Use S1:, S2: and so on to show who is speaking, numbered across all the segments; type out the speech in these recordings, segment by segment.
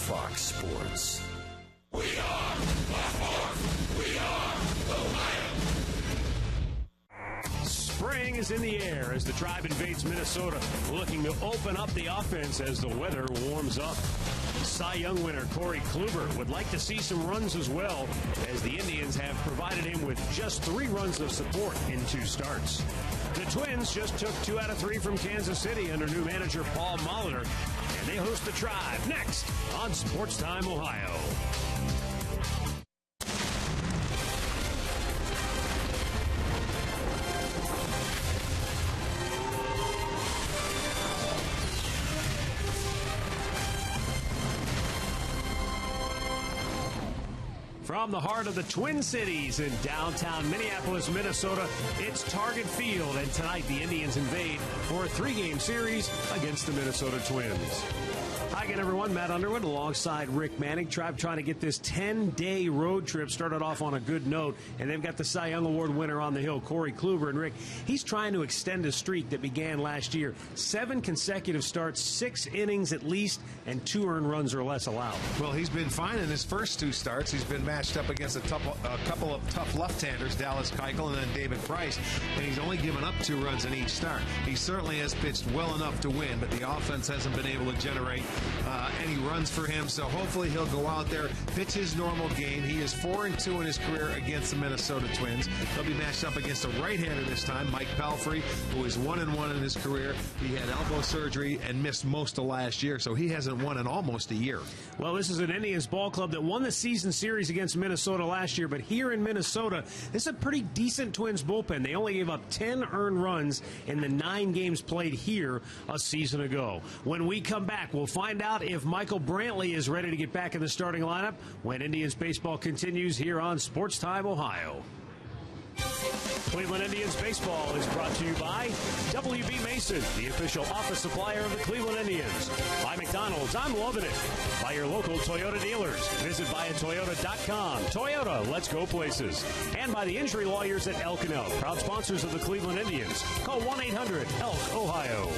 S1: Fox Sports.
S2: We are Baltimore. We are Ohio.
S3: Spring is in the air as the Tribe invades Minnesota, looking to open up the offense as the weather warms up. Cy Young winner Corey Kluber would like to see some runs as well, as the Indians have provided him with just 3 runs of support in 2 starts. The Twins just took 2 out of 3 from Kansas City under new manager Paul Molitor, and they host the Tribe next on Sports Time Ohio. From the heart of the Twin Cities in downtown Minneapolis, Minnesota, it's Target Field, and tonight the Indians invade for a 3-game series against the Minnesota Twins. Hi again, everyone. Matt Underwood alongside Rick Manning. Tribe trying to get this 10-day road trip started off on a good note, and they've got the Cy Young Award winner on the hill, Corey Kluber. And Rick, he's trying to extend a streak that began last year. 7 consecutive starts, 6 innings at least, and 2 earned runs or less allowed.
S4: Well, he's been fine in his first 2 starts. He's been matched up against a couple of tough left-handers, Dallas Keuchel and then David Price, and he's only given up 2 runs in each start. He certainly has pitched well enough to win, but the offense hasn't been able to generate any runs for him, so hopefully he'll go out there, pitch his normal game. He is 4-2 in his career against the Minnesota Twins. He'll be matched up against a right-hander this time, Mike Pelfrey, who is 1-1 in his career. He had elbow surgery and missed most of last year, so he hasn't won in almost a year.
S3: Well, this is an Indians ball club that won the season series against Minnesota last year, but here in Minnesota, this is a pretty decent Twins bullpen. They only gave up 10 earned runs in the 9 games played here a season ago. When we come back, we'll find out if Michael Brantley is ready to get back in the starting lineup when Indians baseball continues here on Sports Time Ohio. Cleveland Indians baseball is brought to you by WB Mason, the official office supplier of the Cleveland Indians. By McDonald's, I'm loving it. By your local Toyota dealers. Visit buyatoyota.com. Toyota, let's go places. And by the injury lawyers at Elk & Elk, proud sponsors of the Cleveland Indians. Call 1-800-ELK, Ohio.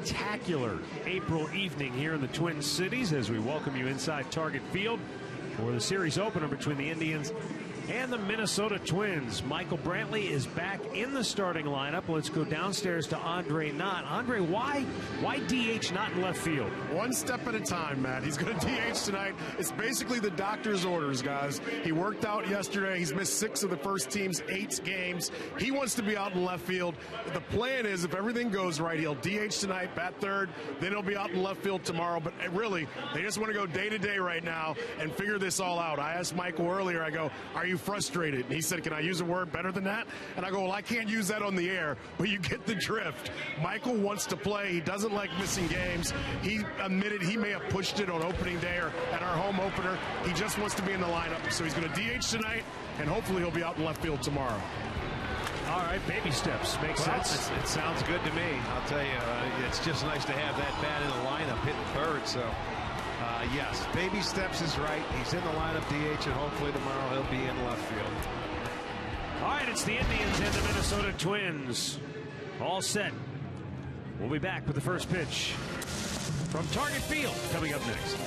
S3: spectacular April evening here in the Twin Cities as we welcome you inside Target Field for the series opener between the Indians and the Minnesota Twins. Michael Brantley is back in the starting lineup. Let's go downstairs to Andre Knott. Andre, why DH not in left field?
S1: One step at a time, Matt. He's going to DH tonight. It's basically the doctor's orders, guys. He worked out yesterday. He's missed 6 of the first team's 8 games. He wants to be out in left field. The plan is, if everything goes right, he'll DH tonight, bat third, then he'll be out in left field tomorrow. But really, they just want to go day to day right now and figure this all out. I asked Michael earlier, I go, are you frustrated? And he said, can I use a word better than that? And I go, well, I can't use that on the air, but you get the drift. Michael wants to play. He doesn't like missing games. He admitted he may have pushed it on opening day or at our home opener. He just wants to be in the lineup. So he's going to DH tonight, and hopefully he'll be out in left field tomorrow.
S3: All right, baby steps. Makes sense.
S4: It sounds good to me. I'll tell you, it's just nice to have that bat in the lineup hitting third. So, yes, baby steps is right. He's in the lineup DH, and hopefully tomorrow he'll be in left field.
S3: All right, it's the Indians and the Minnesota Twins. All set. We'll be back with the first pitch from Target Field coming up next.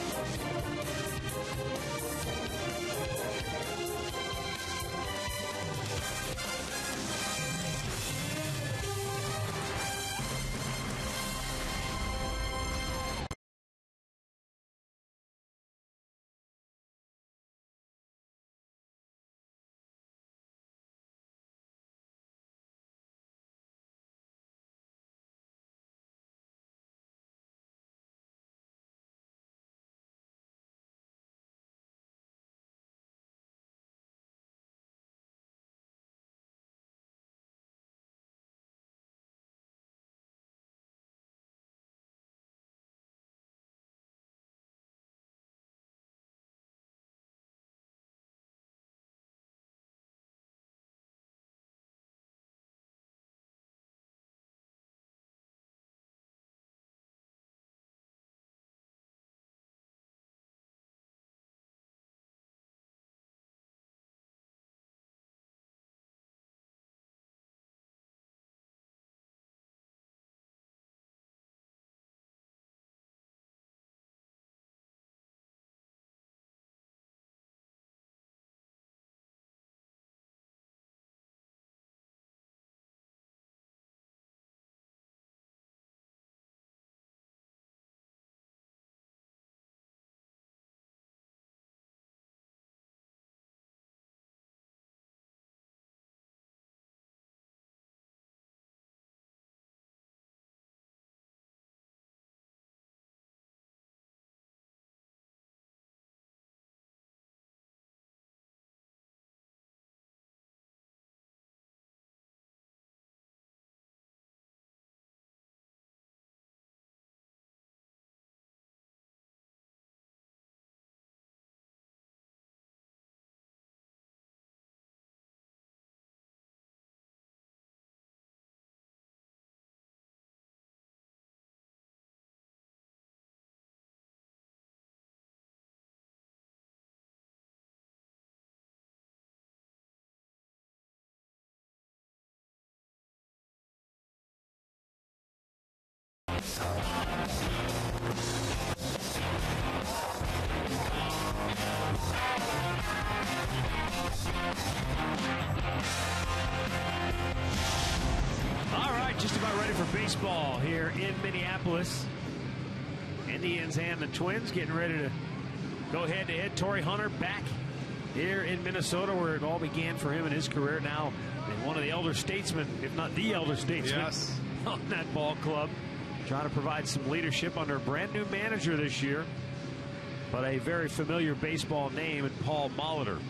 S3: All right, just about ready for baseball here in Minneapolis. Indians and the Twins getting ready to go head-to-head. Torrey Hunter back here in Minnesota, where it all began for him in his career. Now, one of the elder statesmen, if not the elder statesman,
S4: yes,
S3: on that ball club, trying to provide some leadership under a brand new manager this year, but a very familiar baseball name in Paul Molitor.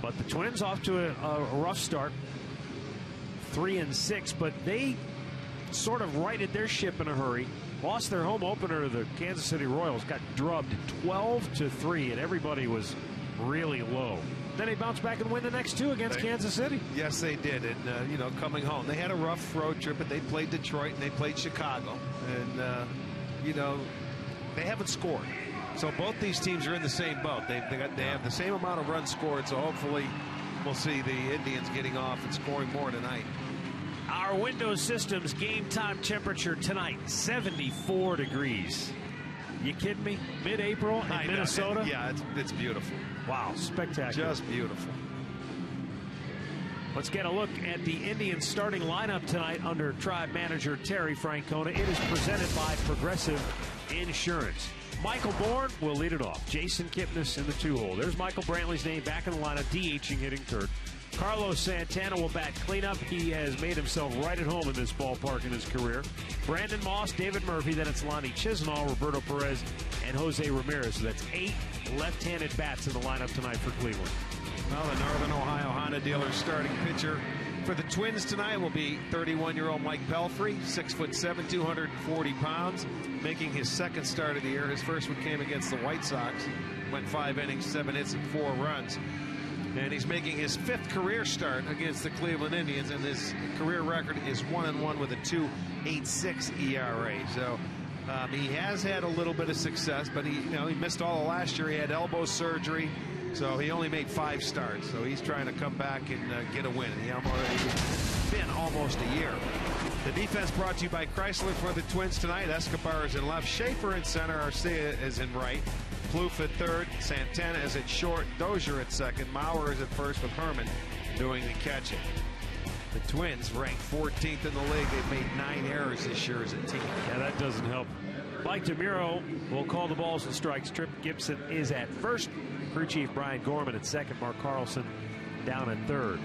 S3: But the Twins off to a rough start, 3-6, but they sort of righted their ship in a hurry. Lost their home opener to the Kansas City Royals, got drubbed 12-3, and everybody was really low. Then they bounced back and win the next 2 against Kansas City.
S4: Yes, they did. And, you know, coming home, they had a rough road trip, but they played Detroit and they played Chicago. And, you know, they haven't scored. So both these teams are in the same boat. They have the same amount of runs scored, so hopefully we'll see the Indians getting off and scoring more tonight.
S3: Our Windows Systems game time temperature tonight, 74 degrees. You kidding me? Mid-April in Minnesota?
S4: Yeah, it's beautiful.
S3: Wow, spectacular.
S4: Just beautiful.
S3: Let's get a look at the Indians starting lineup tonight under Tribe manager Terry Francona. It is presented by Progressive Insurance. Michael Bourne will lead it off. Jason Kipnis in the 2-hole. There's Michael Brantley's name back in the lineup, DHing, hitting third. Carlos Santana will bat cleanup. He has made himself right at home in this ballpark in his career. Brandon Moss, David Murphy, then it's Lonnie Chisenhall, Roberto Perez, and Jose Ramirez. So that's 8 left-handed bats in the lineup tonight for Cleveland.
S4: Well, the Northern Ohio Honda dealer's starting pitcher for the Twins tonight will be 31-year-old Mike Pelfrey, 6'7", 240 pounds, making his second start of the year. His first one came against the White Sox, went 5 innings, 7 hits, and 4 runs. And he's making his 5th career start against the Cleveland Indians, and his career record is 1-1 with a 2.86 ERA. So he has had a little bit of success, but he missed all of last year. He had elbow surgery, so he only made 5 starts. So he's trying to come back and get a win. And he already been almost a year. The defense brought to you by Chrysler for the Twins tonight. Escobar is in left, Schaefer in center, Arcia is in right. Plouffe at third, Santana is at short, Dozier at second, Maurer is at first with Herman doing the catching. The Twins ranked 14th in the league. They've made 9 errors this year as a team.
S3: Yeah, that doesn't help. Mike DeMuro will call the balls and strikes. Trip Gibson is at first. Crew chief Brian Gorman at second. Mark Carlson down at third.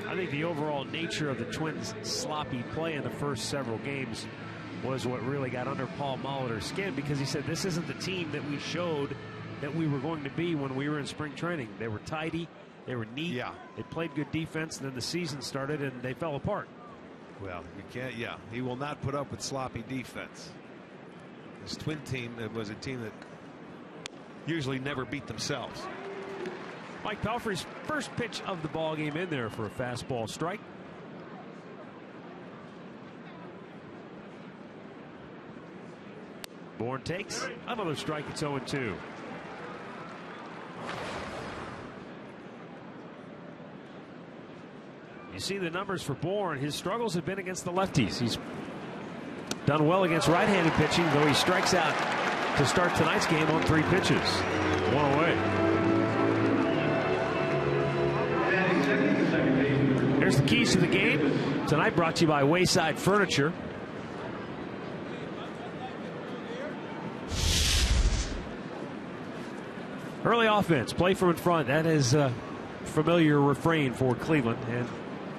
S3: I think the overall nature of the Twins' sloppy play in the first several games was what really got under Paul Molitor's skin, because he said this isn't the team that we showed that we were going to be when we were in spring training. They were tidy, they were neat, they played good defense, and then the season started and they fell apart.
S4: Well, you can't, he will not put up with sloppy defense. This Twin team, it was a team that usually never beat themselves.
S3: Mike Pelfrey's first pitch of the ball game in there for a fastball strike. Bourne takes another strike. It's 0-2. You see the numbers for Bourne. His struggles have been against the lefties. He's done well against right-handed pitching, though he strikes out to start tonight's game on 3 pitches. 1 away. There's the keys to the game. Tonight brought to you by Wayside Furniture. Early offense, play from in front. That is a familiar refrain for Cleveland. And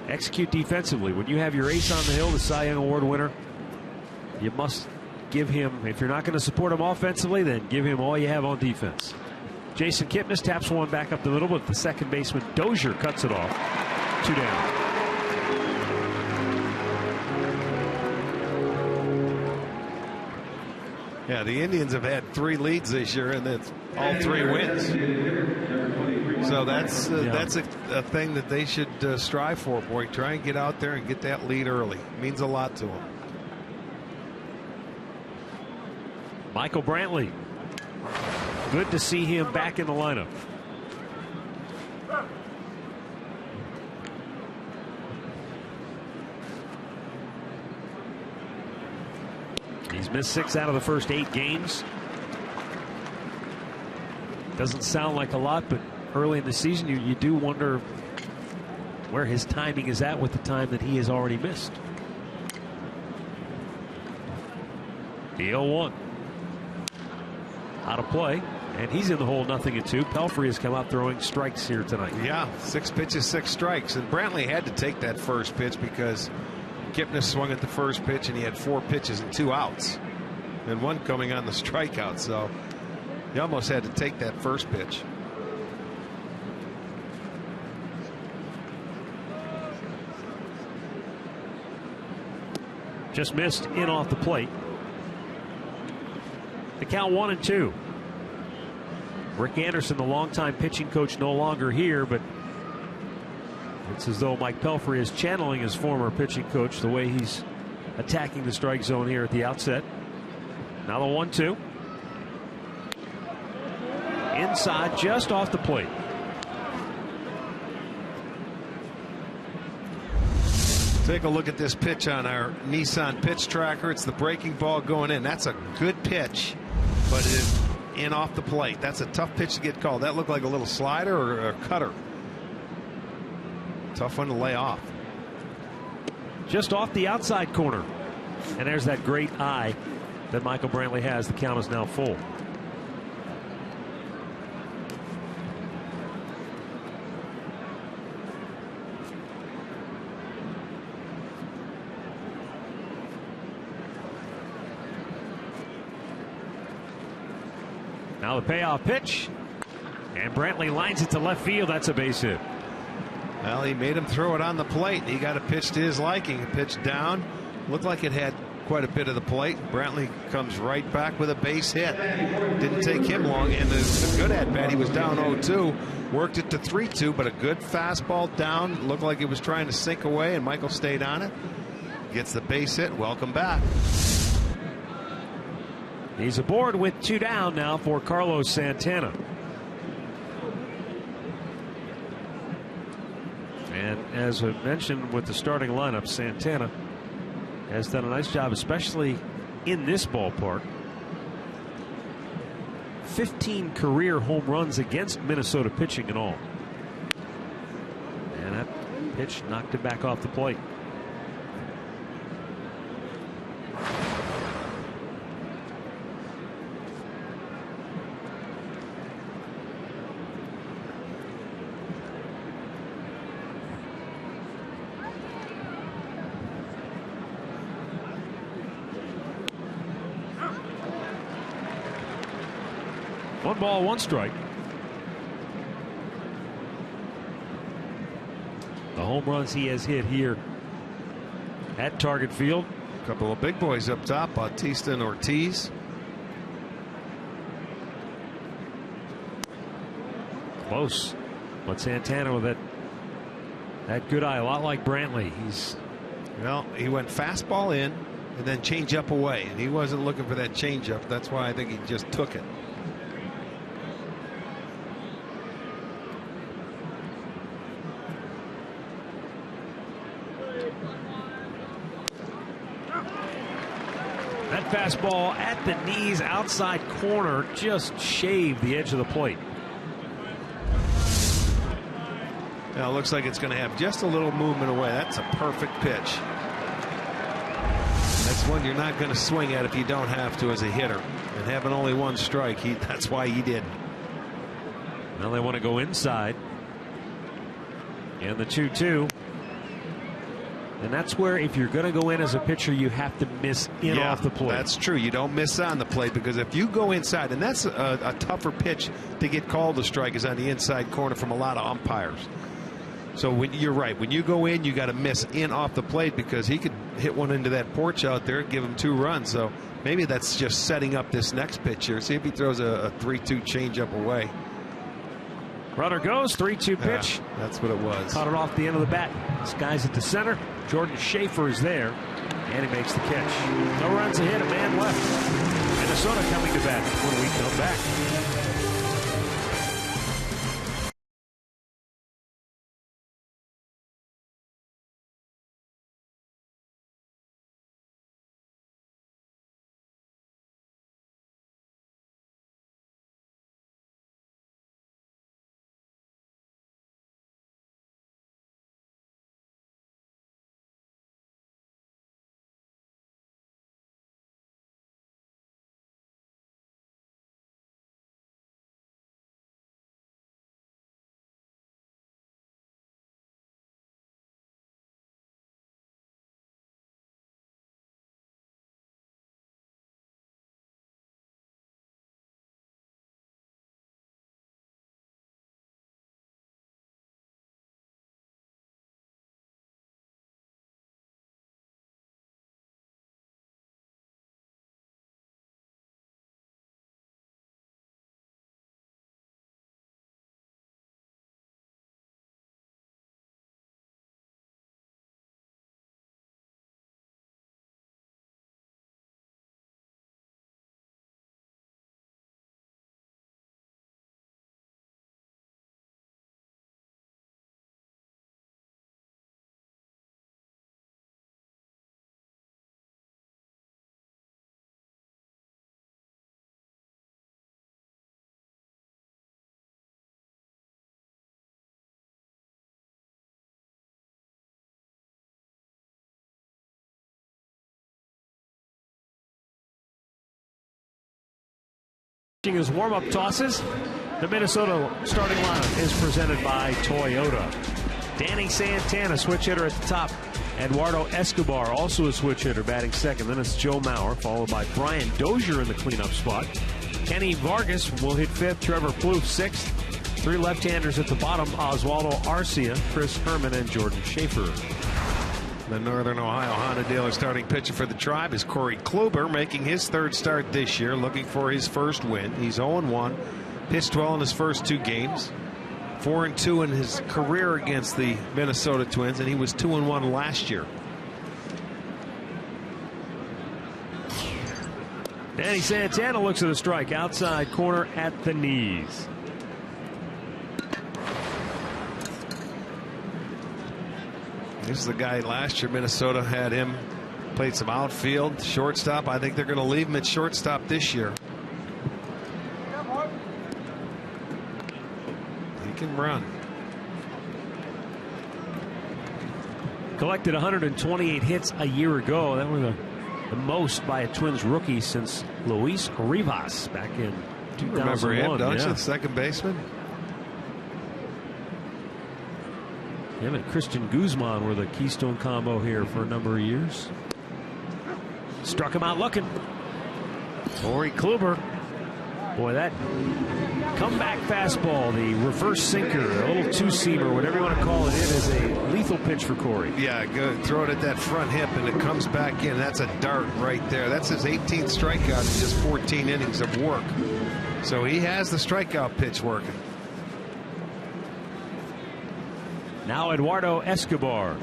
S3: execute defensively. When you have your ace on the hill, the Cy Young Award winner, you must give him, if you're not going to support him offensively, then give him all you have on defense. Jason Kipnis taps one back up the middle, but the second baseman Dozier cuts it off. 2 down.
S4: Yeah, the Indians have had 3 leads this year, and that's all 3 wins. So that's a thing that they should strive for, boy. Try and get out there and get that lead early. It means a lot to them.
S3: Michael Brantley. Good to see him back in the lineup. He's missed 6 out of the first 8 games. Doesn't sound like a lot, but early in the season you do wonder where his timing is at with the time that he has already missed. The 0-1. Out of play, and he's in the hole, 0-2. Pelfrey has come out throwing strikes here tonight.
S4: Yeah, 6 pitches, 6 strikes. And Brantley had to take that first pitch because Kipnis swung at the first pitch and he had 4 pitches and 2 outs, and 1 coming on the strikeout. So he almost had to take that first pitch.
S3: Just missed in off the plate. The count 1-2. Rick Anderson, the longtime pitching coach, no longer here, but it's as though Mike Pelfrey is channeling his former pitching coach, the way he's attacking the strike zone here at the outset. Now the 1-2. Inside, just off the plate.
S4: Take a look at this pitch on our Nissan pitch tracker. It's the breaking ball going in. That's a good pitch, but it is in off the plate. That's a tough pitch to get called. That looked like a little slider or a cutter. Tough one to lay off.
S5: Just off the outside corner. And there's that great eye that Michael Brantley has. The count is now full. Now the payoff pitch, and Brantley lines it to left field. That's a base hit.
S4: Well, he made him throw it on the plate. He got a pitch to his liking. A pitch down. Looked like it had quite a bit of the plate. Brantley comes right back with a base hit. Didn't take him long, and the good at bat. He was down 0-2, worked it to 3-2, but a good fastball down. Looked like it was trying to sink away, and Michael stayed on it. Gets the base hit. Welcome back.
S5: He's aboard with 2 down now for Carlos Santana. And as I mentioned with the starting lineup, Santana has done a nice job, especially in this ballpark. 15 career home runs against Minnesota pitching in all. And that pitch knocked it back off the plate. One ball, one strike. The home runs he has hit here at Target Field.
S4: A couple of big boys up top, Bautista and Ortiz.
S5: Close. But Santana with that good eye, a lot like Brantley.
S4: He went fastball in and then change up away, and he wasn't looking for that change up. That's why I think he just took it.
S5: That fastball at the knees, outside corner, just shaved the edge of the plate.
S4: Now it looks like it's going to have just a little movement away. That's a perfect pitch. That's one you're not going to swing at if you don't have to as a hitter. And having only one strike, that's why he did.
S5: Now they want to go inside. And the 2-2. And that's where, if you're going to go in as a pitcher, you have to miss in off the plate.
S4: That's true. You don't miss on the plate, because if you go inside, and that's a tougher pitch to get called a strike, is on the inside corner from a lot of umpires. So you're right. When you go in, you got to miss in off the plate, because he could hit one into that porch out there and give him 2 runs. So maybe that's just setting up this next pitch here. See if he throws a 3-2 changeup away.
S5: Runner goes, 3-2 pitch.
S4: Yeah, that's what it was.
S5: Caught it off the end of the bat. This guy's at the center. Jordan Schaefer is there, and he makes the catch. No runs ahead, a man left. Minnesota coming to bat when we come back.
S3: His warm-up tosses. The Minnesota starting lineup is presented by Toyota. Danny Santana, switch hitter at the top. Eduardo Escobar, also a switch hitter, batting second. Then it's Joe Mauer, followed by Brian Dozier in the cleanup spot. Kenny Vargas will hit fifth. Trevor Plouffe sixth. Three left-handers at the bottom: Oswaldo Arcia, Chris Herman, and Jordan Schaefer.
S4: The Northern Ohio Honda dealer starting pitcher for the Tribe is Corey Kluber, making his third start this year, looking for his first win. He's 0-1, pitched well in his first 2 games, 4-2 in his career against the Minnesota Twins, and he was 2-1 last year.
S3: Danny Santana looks at a strike outside corner at the knees.
S4: This is the guy last year Minnesota had him, played some outfield, shortstop. I think they're going to leave him at shortstop this year. He can run.
S3: Collected 128 hits a year ago. That was the most by a Twins rookie since Luis Rivas back in 2001.
S4: Remember him, don't you? The second baseman.
S3: Him and Christian Guzman were the keystone combo here for a number of years. Struck him out looking. Corey Kluber. Boy, that comeback fastball, the reverse sinker, a little two-seamer, whatever you want to call it, it is a lethal pitch for Corey.
S4: Yeah, good. Throw it at that front hip, and it comes back in. That's a dart right there. That's his 18th strikeout in just 14 innings of work. So he has the strikeout pitch working.
S3: Now Eduardo Escobar.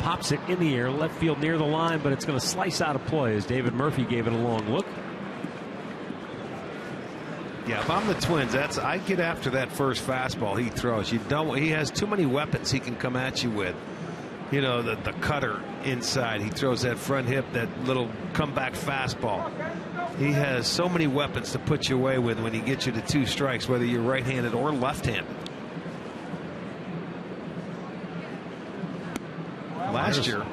S3: Pops it in the air, left field near the line, but it's going to slice out of play as David Murphy gave it a long look.
S4: Yeah, if I'm the Twins, I'd get after that first fastball he throws. He has too many weapons he can come at you with. You know, the cutter inside. He throws that front hip, that little comeback fastball. He has so many weapons to put you away with when he gets you to 2 strikes, whether you're right-handed or left-handed. Last year,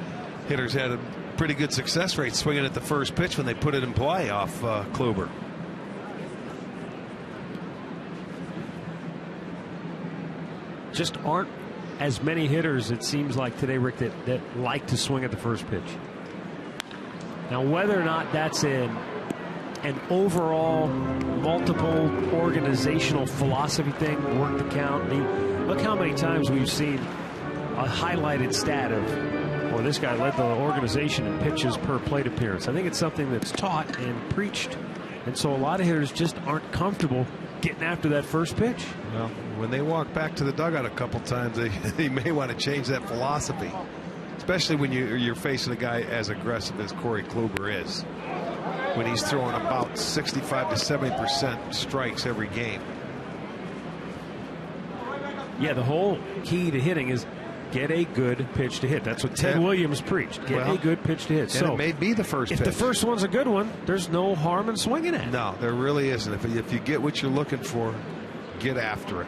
S4: hitters had a pretty good success rate swinging at the first pitch when they put it in play off Kluber.
S3: Just aren't as many hitters, it seems like today, Rick, that like to swing at the first pitch. Now, whether or not that's an overall multiple organizational philosophy thing, work the count. I mean, look how many times we've seen a highlighted stat of, well, this guy led the organization in pitches per plate appearance. I think it's something that's taught and preached, and so a lot of hitters just aren't comfortable getting after that first pitch.
S4: Well, when they walk back to the dugout a couple times, they may want to change that philosophy, especially when you're facing a guy as aggressive as Corey Kluber is, when he's throwing about 65 to 70% strikes every game. Yeah,
S3: the whole key to hitting is get a good pitch to hit. That's what Ted Williams preached. Get a good pitch to hit.
S4: So it may be the first pitch.
S3: If the first one's a good one, there's no harm in swinging at it.
S4: No, there really isn't. If you get what you're looking for, get after it.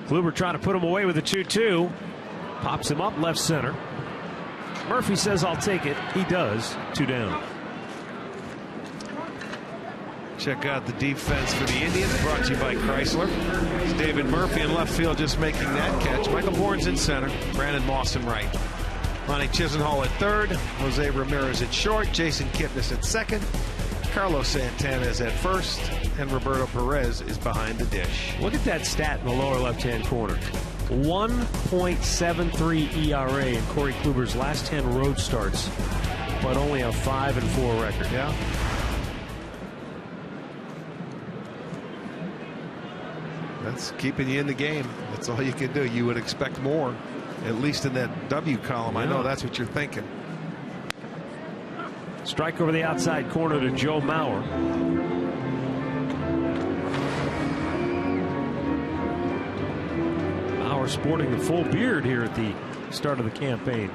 S3: Kluber trying to put him away with a 2-2. Pops him up left center. Murphy says, I'll take it. He does. 2 down.
S4: Check out the defense for the Indians, brought to you by Chrysler. It's David Murphy in left field just making that catch. Michael Bourne's in center. Brandon Moss in right. Lonnie Chisenhall at third. Jose Ramirez at short. Jason Kipnis at second. Carlos Santana is at first. And Roberto Perez is behind the dish.
S3: Look at that stat in the lower left-hand corner. 1.73 ERA in Corey Kluber's last 10 road starts, but only a 5-4 record.
S4: Yeah. That's keeping you in the game. That's all you can do. You would expect more, at least in that W column. Yeah. I know that's what you're thinking.
S3: Strike over the outside corner to Joe Mauer. Mauer sporting the full beard here at the start of the campaign.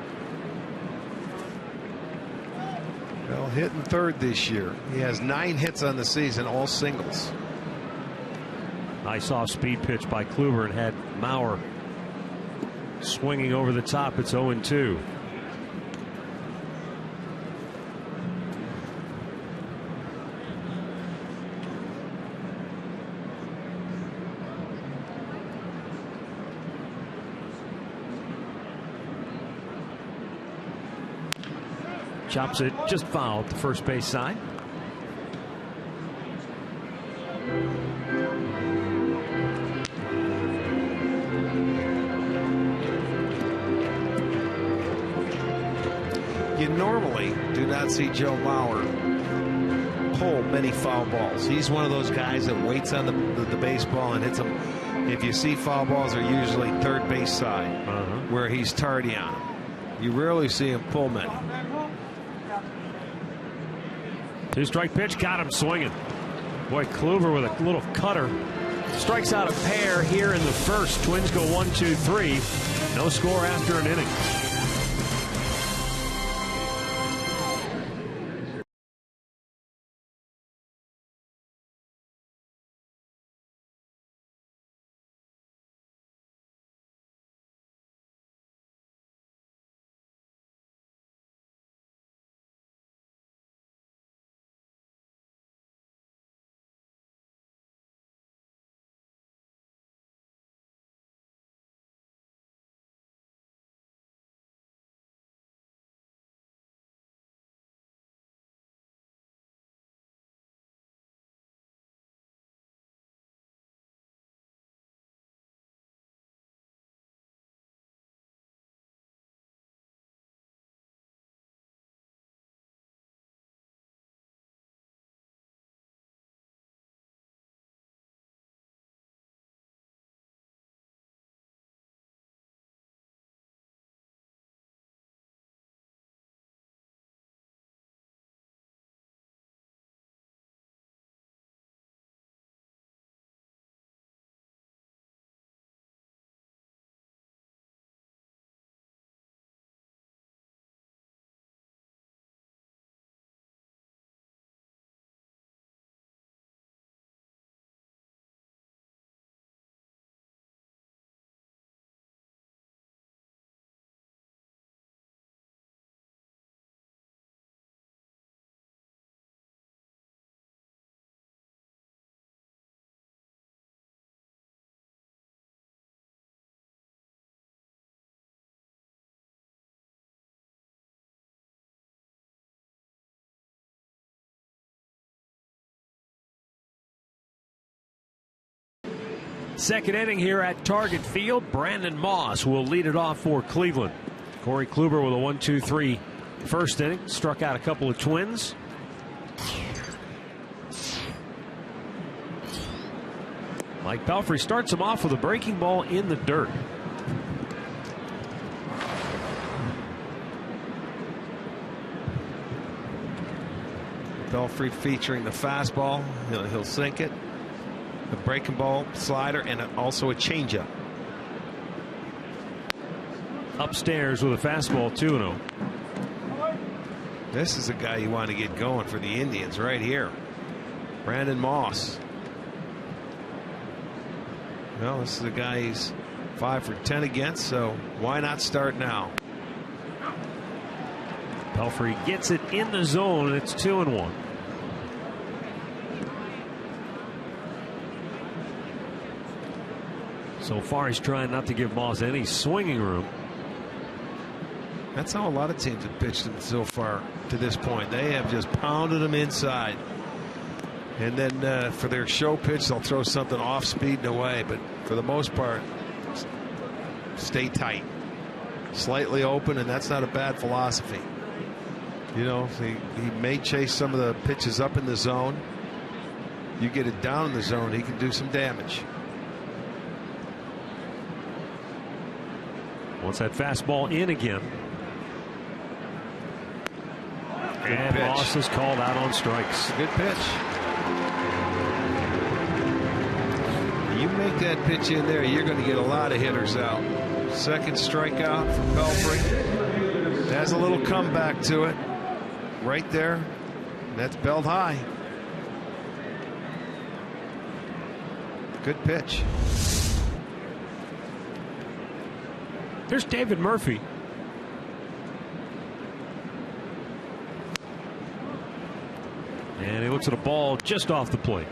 S4: Well, hitting third this year. He has 9 hits on the season, all singles.
S5: Nice off-speed pitch by Kluber and had Mauer swinging over the top. It's 0-2. Chops it just foul at the first base side.
S4: You normally do not see Joe Mauer pull many foul balls. He's one of those guys that waits on the baseball and hits them. If you see foul balls, they're usually third base side, where he's tardy on them. You rarely see him pull many.
S5: 2-strike pitch, got him swinging. Boy, Kluber with a little cutter. Strikes out a pair here in the first. Twins go 1-2-3. No score after an inning. Second inning here at Target Field. Brandon Moss will lead it off for Cleveland. Corey Kluber with a 1-2-3 first inning. Struck out a couple of Twins. Mike Pelfrey starts him off with a breaking ball in the dirt.
S4: Pelfrey featuring the fastball. He'll sink it. The breaking ball, slider, and also a changeup.
S5: Upstairs with a fastball, 2-0.
S4: This is a guy you want to get going for the Indians right here. Brandon Moss. Well, this is a guy he's 5 for 10 against, so why not start now?
S5: Pelfrey gets it in the zone, and it's 2-1. So far, he's trying not to give Moss any swinging room.
S4: That's how a lot of teams have pitched him so far to this point. They have just pounded him inside. And then for their show pitch, they'll throw something off speed and away. But for the most part, stay tight. Slightly open, and that's not a bad philosophy. You know, he may chase some of the pitches up in the zone. You get it down in the zone, he can do some damage.
S5: Wants that fastball in again. And Moss is called out on strikes.
S4: Good pitch. You make that pitch in there, you're going to get a lot of hitters out. Second strikeout for Pelfrey. Has a little comeback to it. Right there. That's belt high. Good pitch.
S5: There's David Murphy. And he looks at a ball just off the plate.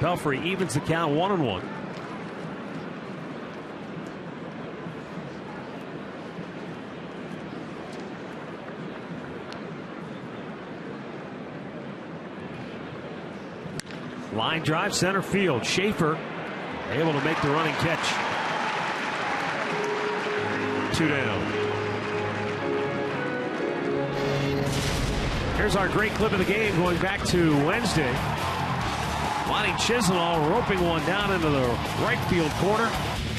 S5: Pelfrey evens the count 1-1. Line drive center field. Schaefer able to make the running catch. 2 down. Here's our great clip of the game going back to Wednesday. Lonnie Chisenhall roping one down into the right field corner,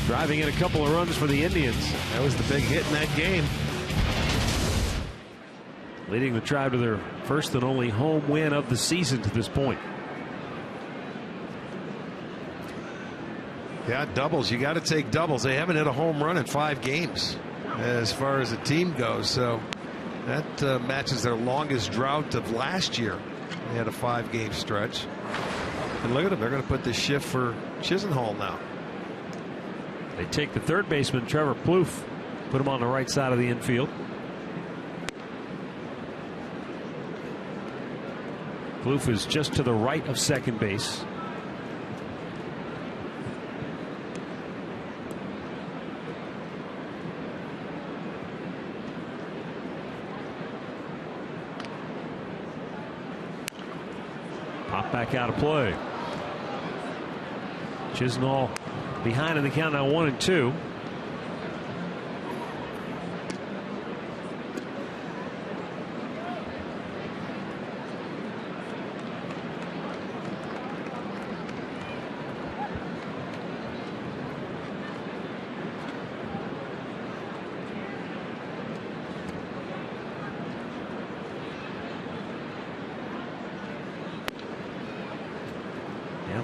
S5: driving in a couple of runs for the Indians.
S4: That was the big hit in that game.
S5: Leading the Tribe to their first and only home win of the season to this point.
S4: Yeah, doubles. You got to take doubles. They haven't hit a home run in 5 games as far as the team goes. So that matches their longest drought of last year. They had a 5-game stretch. And look at them. They're going to put the shift for Chisenhall now.
S5: They take the third baseman, Trevor Plouffe, put him on the right side of the infield. Plouffe is just to the right of second base. Pop back out of play. Chisenhall behind in the count now 1-2.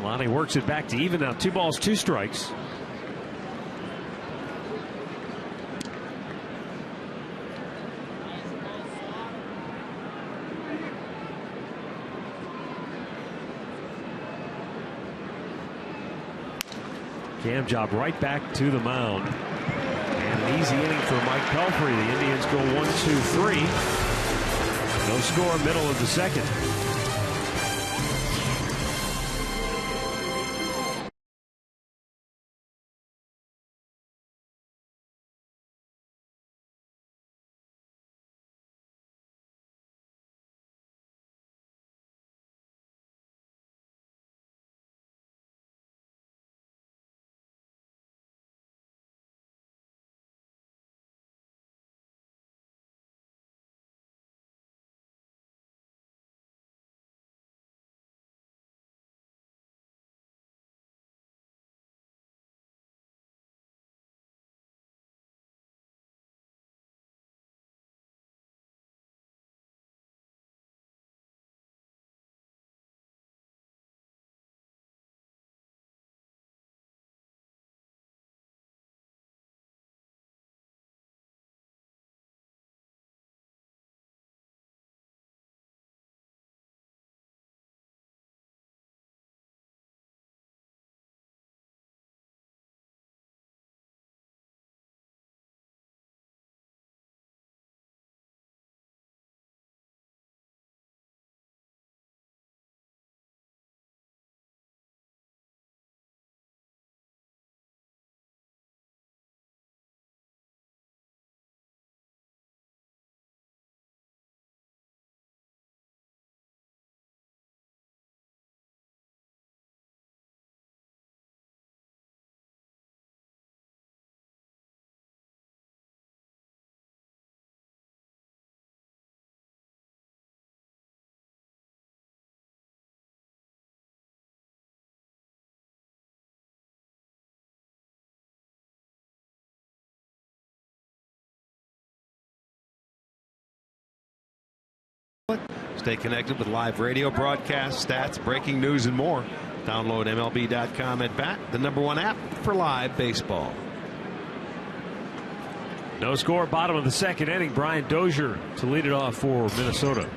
S5: Lonnie works it back to even now. 2 balls, 2 strikes. Cam job right back to the mound. And an easy inning for Mike Pelfrey. The Indians go 1-2-3. No score, middle of the second.
S4: Stay connected with live radio broadcasts, stats, breaking news, and more. Download MLB.com at Bat, the #1 app for live baseball.
S5: No score, bottom of the second inning. Brian Dozier to lead it off for Minnesota.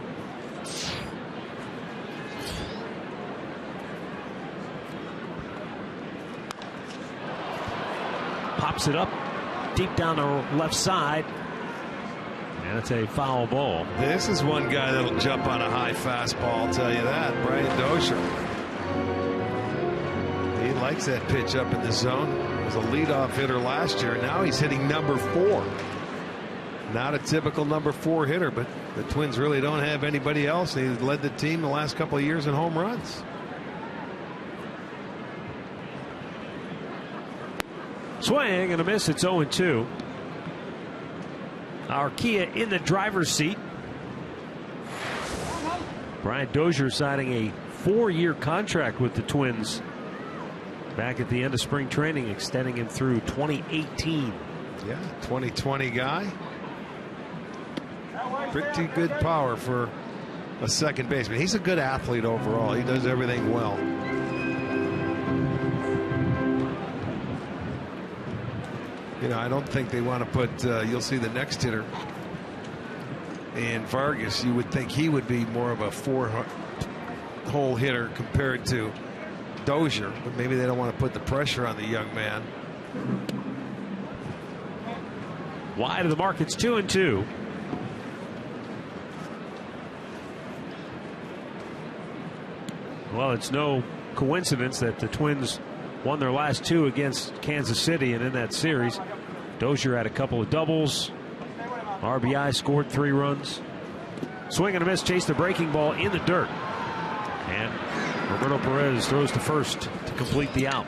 S5: Pops it up deep down the left side. And it's a foul ball.
S4: This is one guy that'll jump on a high fastball, I'll tell you that. Brian Dozier. He likes that pitch up in the zone. He was a leadoff hitter last year. Now he's hitting number 4. Not a typical number 4 hitter, but the Twins really don't have anybody else. He led the team the last couple of years in home runs.
S5: Swing and a miss. It's 0-2. Our Kia in the driver's seat. Brian Dozier signing a 4-year contract with the Twins back at the end of spring training, extending him through 2018.
S4: Yeah, 2020 guy. Pretty good power for a second baseman. He's a good athlete overall. He does everything well. You know, I don't think they want to put, you'll see the next hitter. And Vargas, you would think he would be more of a 4-hole hitter compared to Dozier, but maybe they don't want to put the pressure on the young man.
S5: Wide of the mark, it's 2-2. Well, it's no coincidence that the Twins won their last 2 against Kansas City, and in that series, Dozier had a couple of doubles. RBI, scored 3 runs. Swing and a miss, chased the breaking ball in the dirt. And Roberto Perez throws to first to complete the out.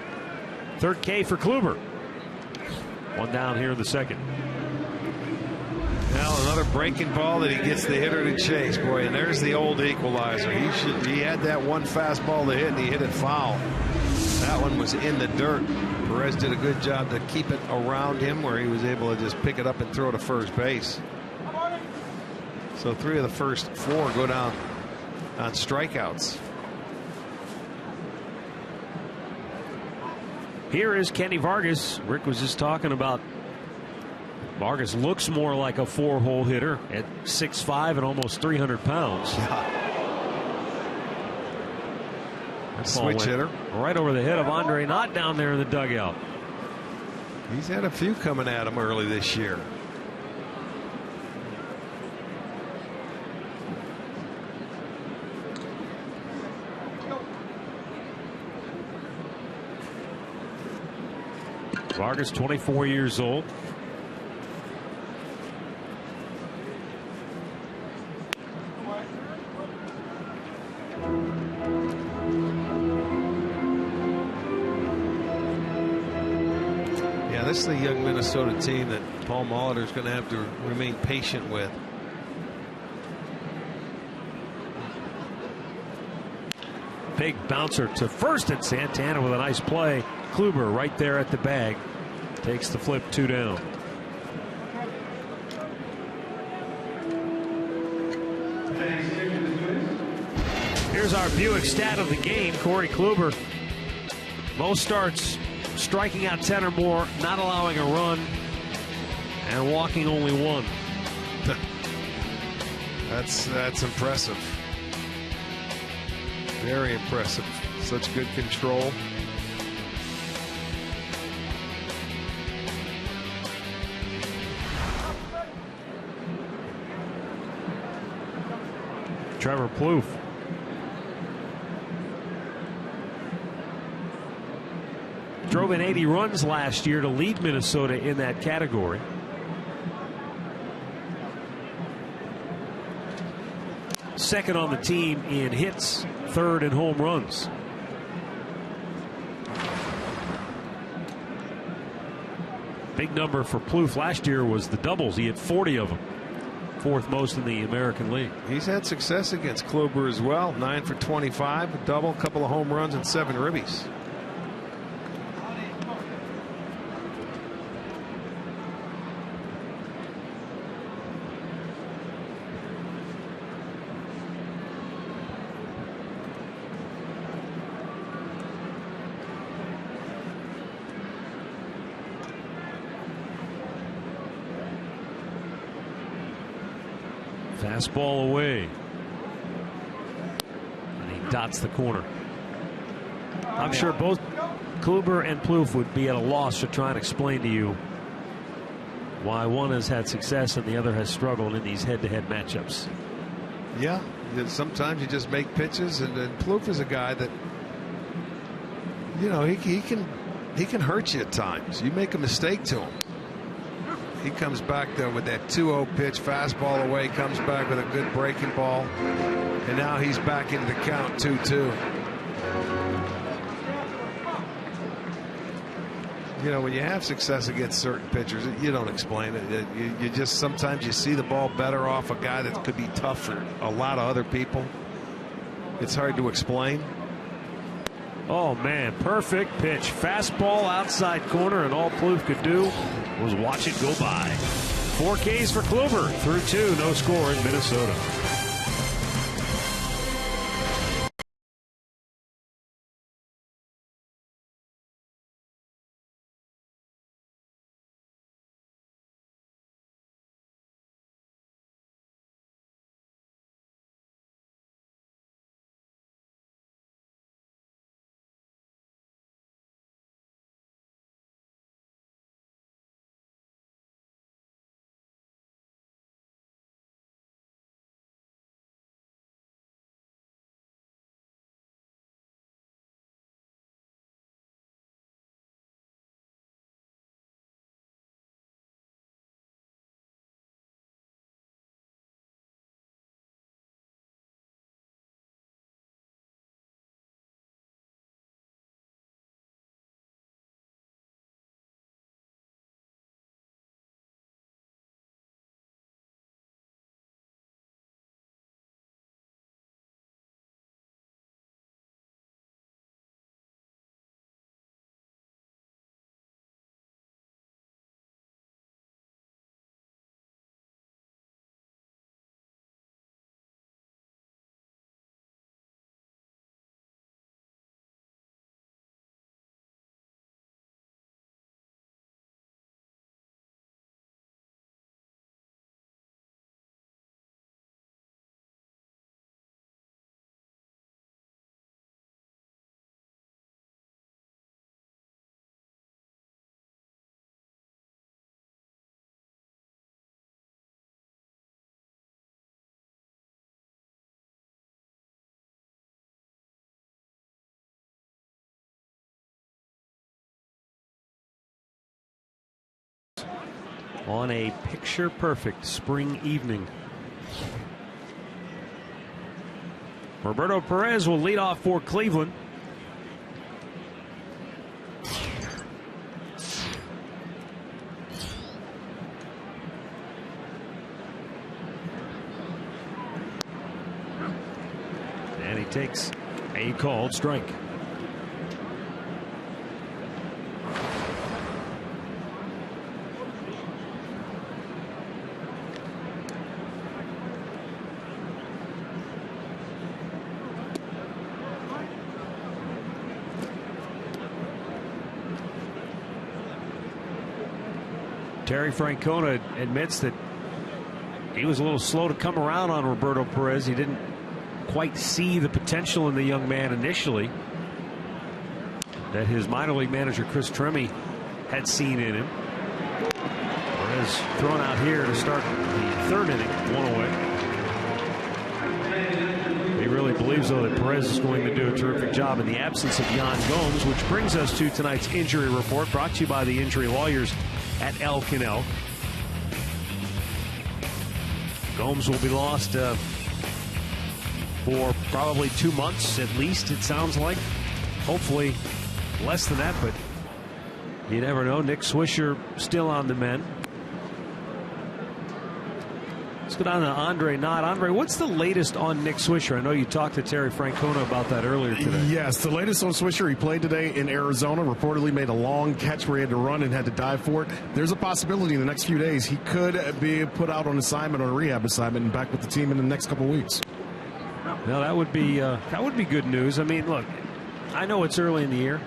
S5: Third K for Kluber. 1 down here in the second.
S4: Now another breaking ball that he gets the hitter to chase. Boy, and there's the old equalizer. He had that one fastball to hit, and he hit it foul. That one was in the dirt. Perez did a good job to keep it around him where he was able to just pick it up and throw to first base. So 3 of the first 4 go down on strikeouts.
S5: Here is Kenny Vargas. Rick was just talking about Vargas looks more like a 4-hole hitter at 6'5" and almost 300 pounds.
S4: Yeah. Switch hitter.
S5: Right over the head of Andre Knott down there in the dugout.
S4: He's had a few coming at him early this year.
S5: Vargas, 24 years old.
S4: This is the young Minnesota team that Paul Molitor is going to have to remain patient with.
S5: Big bouncer to first, and Santana with a nice play. Kluber right there at the bag. Takes the flip, 2 down. Here's our Buick stat of the game. Corey Kluber, most starts striking out 10 or more, not allowing a run, and walking only 1.
S4: That's impressive. Very impressive. Such good control.
S5: Trevor Plouffe. Drove in 80 runs last year to lead Minnesota in that category. Second on the team in hits, third in home runs. Big number for Plouffe last year was the doubles. He had 40 of them. 4th most in the American League.
S4: He's had success against Kluber as well. 9 for 25, a double, a couple of home runs, and 7 ribbies.
S5: Fastball away. And he dots the corner. I'm sure both Kluber and Plouffe would be at a loss to try and explain to you why one has had success and the other has struggled in these head-to-head matchups.
S4: Yeah, sometimes you just make pitches, and Plouffe is a guy that, you know, he can hurt you at times. You make a mistake to him, he comes back there with that 2-0 pitch, fastball away, comes back with a good breaking ball, and now he's back into the count 2-2. You know, when you have success against certain pitchers, you don't explain it. You just, sometimes you see the ball better off a guy that could be tough for a lot of other people. It's hard to explain.
S5: Oh, man, perfect pitch. Fastball outside corner, and all Plouffe could do was watch it go by. 4 Ks for Kluber through 2, no score in Minnesota. On a picture-perfect spring evening, Roberto Perez will lead off for Cleveland. And he takes a called strike. Terry Francona admits that he was a little slow to come around on Roberto Perez. He didn't quite see the potential in the young man initially that his minor league manager Chris Tremme had seen in him. Perez thrown out here to start the 3rd inning, 1 away. He really believes, though, that Perez is going to do a terrific job in the absence of Yan Gomes, which brings us to tonight's injury report, brought to you by the injury lawyers at Elk and Elk. Gomes will be lost for probably 2 months at least, it sounds like. Hopefully less than that, but you never know. Nick Swisher still on the mend. Let's go down to Andre Knott. Andre, what's the latest on Nick Swisher? I know you talked to Terry Francona about that earlier today.
S1: Yes, the latest on Swisher, he played today in Arizona, reportedly made a long catch where he had to run and had to dive for it. There's a possibility in the next few days he could be put out on assignment, on a rehab assignment, and back with the team in the next couple of weeks.
S5: Well, that would be good news. I mean, look, I know it's early in the year,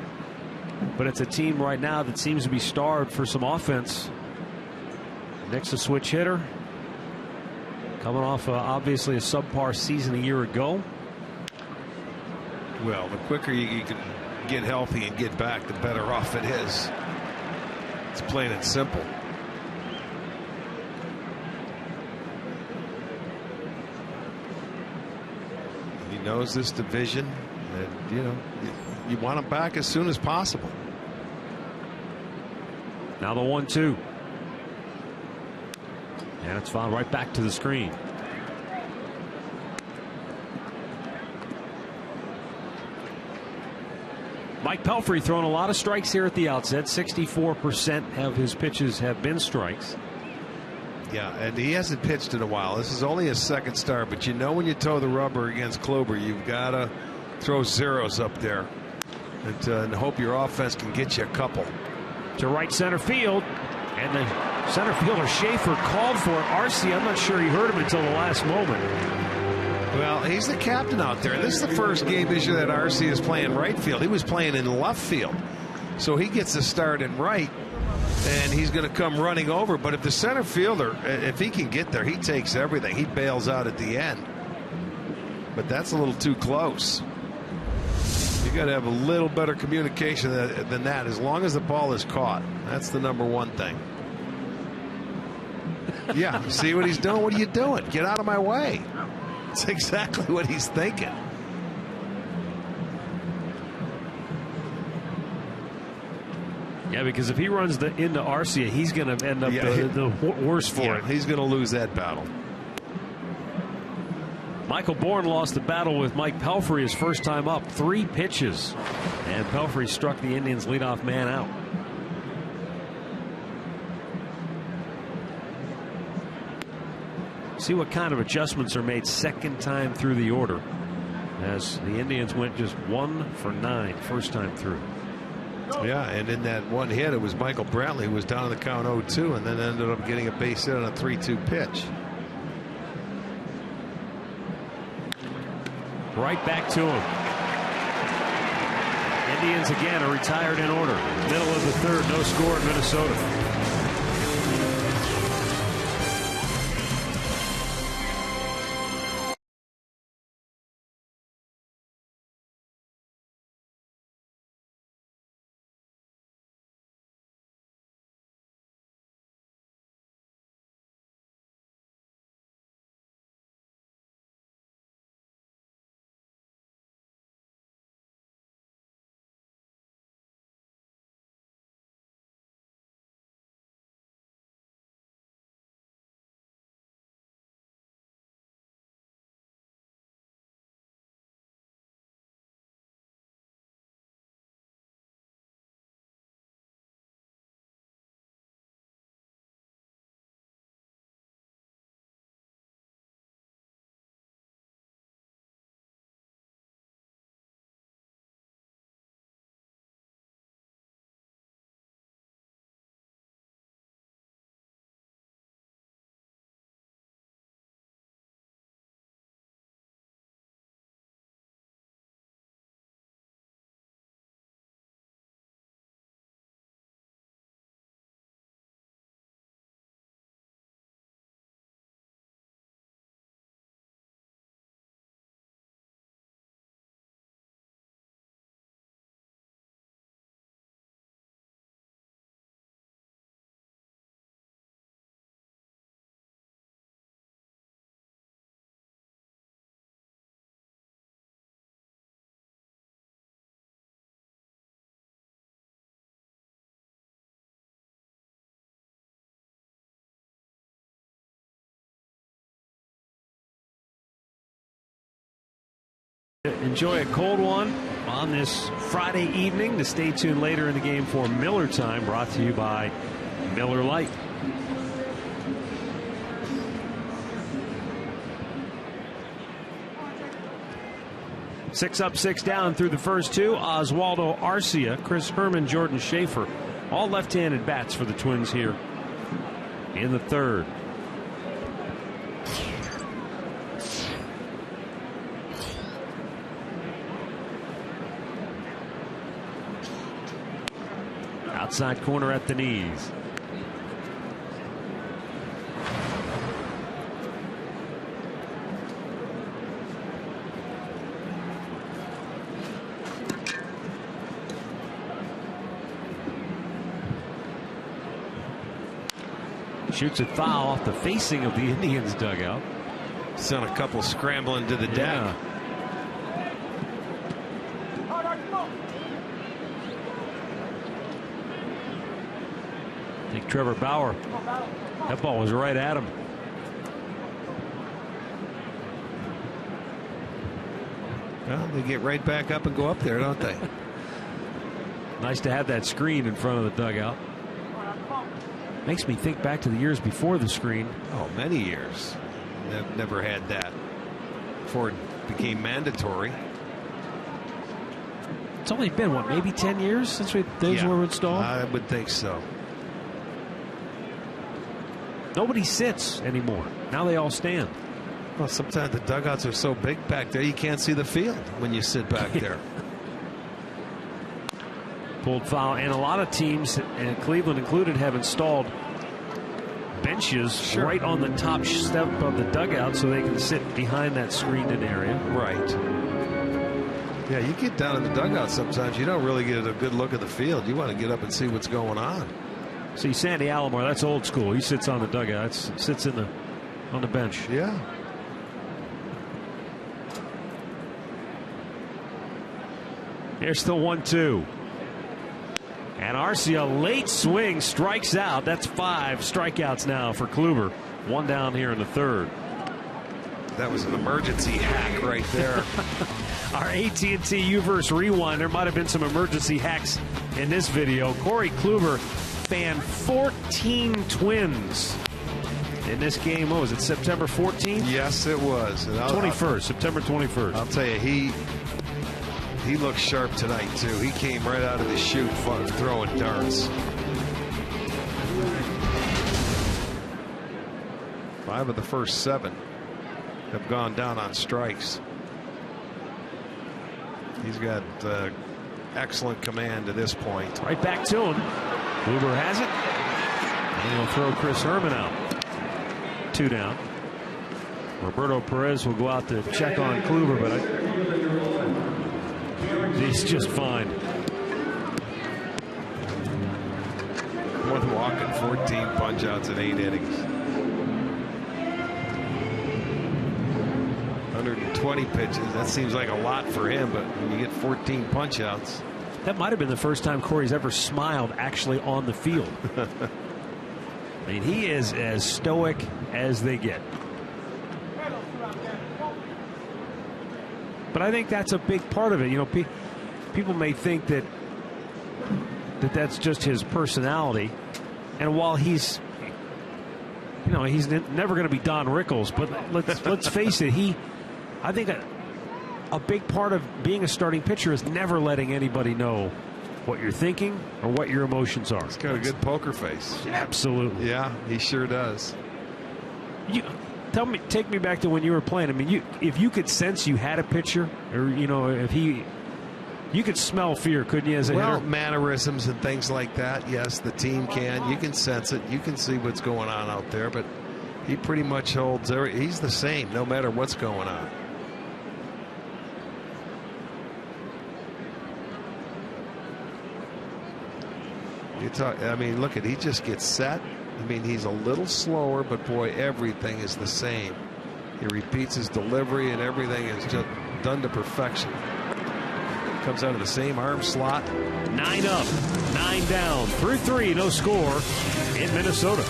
S5: but it's a team right now that seems to be starved for some offense. Nick's a switch hitter. coming off obviously a subpar season a year ago.
S4: Well, the quicker you can get healthy and get back, the better off it is. It's plain and simple. He knows this division, and you want him back as soon as possible.
S5: Now the 1-2. And it's fouled right back to the screen. Mike Pelfrey throwing a lot of strikes here at the outset. 64% of his pitches have been strikes.
S4: Yeah, and he hasn't pitched in a while. This is only his second start, but when you toe the rubber against Kluber, you've got to throw zeros up there and hope your offense can get you a couple.
S5: To right center field, and the center fielder Schaefer called for it. Arcia, I'm not sure he heard him until the last moment.
S4: Well, he's the captain out there. This is the first game this year that Arcia is playing right field. He was playing in left field. So he gets a start in right, and he's going to come running over. But if the center fielder, if he can get there, he takes everything. He bails out at the end. But that's a little too close. You got to have a little better communication than that, as long as the ball is caught. That's the number one thing. Yeah, see what he's doing? What are you doing? Get out of my way. That's exactly what he's thinking.
S5: Yeah, because if he runs into Arcia, he's going to end up the worse for it.
S4: He's going to lose that battle.
S5: Michael Bourne lost the battle with Mike Pelfrey his first time up. 3 pitches. And Pelfrey struck the Indians' leadoff man out. See what kind of adjustments are made second time through the order, as the Indians went just 1 for 9 first time through.
S4: Yeah, and in that one hit, it was Michael Brantley who was down in the count 0-2 and then ended up getting a base hit on a 3-2 pitch.
S5: Right back to him. Indians again are retired in order. Middle of the third, no score in Minnesota. Enjoy a cold one on this Friday evening. To stay tuned later in the game for Miller Time, brought to you by Miller Lite. Six up, 6 down through the first 2. Oswaldo Arcia, Chris Herman, Jordan Schaefer, all left-handed bats for the Twins here in the third. Outside corner at the knees. Shoots it foul off the facing of the Indians dugout.
S4: Sent a couple scrambling to the deck.
S5: I think Trevor Bauer, that ball was right at him.
S4: Well, they get right back up and go up there, don't they?
S5: Nice to have that screen in front of the dugout. Makes me think back to the years before the screen.
S4: Oh, many years. Never had that before it became mandatory.
S5: It's only been, what, maybe 10 years since those were installed?
S4: I would think so.
S5: Nobody sits anymore. Now they all stand.
S4: Well, sometimes the dugouts are so big back there you can't see the field when you sit back there.
S5: Pulled foul, and a lot of teams, and Cleveland included, have installed benches right on the top step of the dugout so they can sit behind that screened-in area.
S4: Right. Yeah, you get down in the dugout sometimes, you don't really get a good look at the field. You want to get up and see what's going on.
S5: See, Sandy Alomar, that's old school. He sits on the dugout. Sits on the bench.
S4: Yeah.
S5: Here's the 1-2. And Arcia, late swing, strikes out. That's 5 strikeouts now for Kluber. 1 down here in the 3rd.
S4: That was an emergency hack right there.
S5: Our AT&T Uverse Rewind. There might have been some emergency hacks in this video. Corey Kluber fanned 14 Twins in this game. What was it, September 14th?
S4: Yes, it was.
S5: 21st, September 21st.
S4: I'll tell you, he looked sharp tonight, too. He came right out of the chute throwing darts. 5 of the first 7 have gone down on strikes. He's got excellent command to this point.
S5: Right back to him. Kluber has it. And he'll throw Chris Herman out. 2 down. Roberto Perez will go out to check on Kluber, but he's just fine.
S4: One walk and 14 punch outs in 8 innings. 120 pitches. That seems like a lot for him, but when you get 14 punch outs.
S5: That might have been the first time Corey's ever smiled actually on the field. I mean, he is as stoic as they get. But I think that's a big part of it. You know, people may think that that's just his personality. And while he's, you know, he's never going to be Don Rickles, but let's face it, I think a big part of being a starting pitcher is never letting anybody know what you're thinking or what your emotions are.
S4: He's got a good poker face.
S5: Absolutely.
S4: Yeah, he sure does.
S5: Take me back to when you were playing. I mean, if you could sense you had a pitcher, or you know, you could smell fear, couldn't you, as a hitter?
S4: Mannerisms and things like that. Yes, the team can. You can sense it. You can see what's going on out there. But he pretty much holds. He's the same, no matter what's going on. I mean, look he just gets set. I mean, he's a little slower, but boy, everything is the same. He repeats his delivery, and everything is just done to perfection. Comes out of the same arm slot.
S5: 9 up, 9 down, through 3, no score in Minnesota.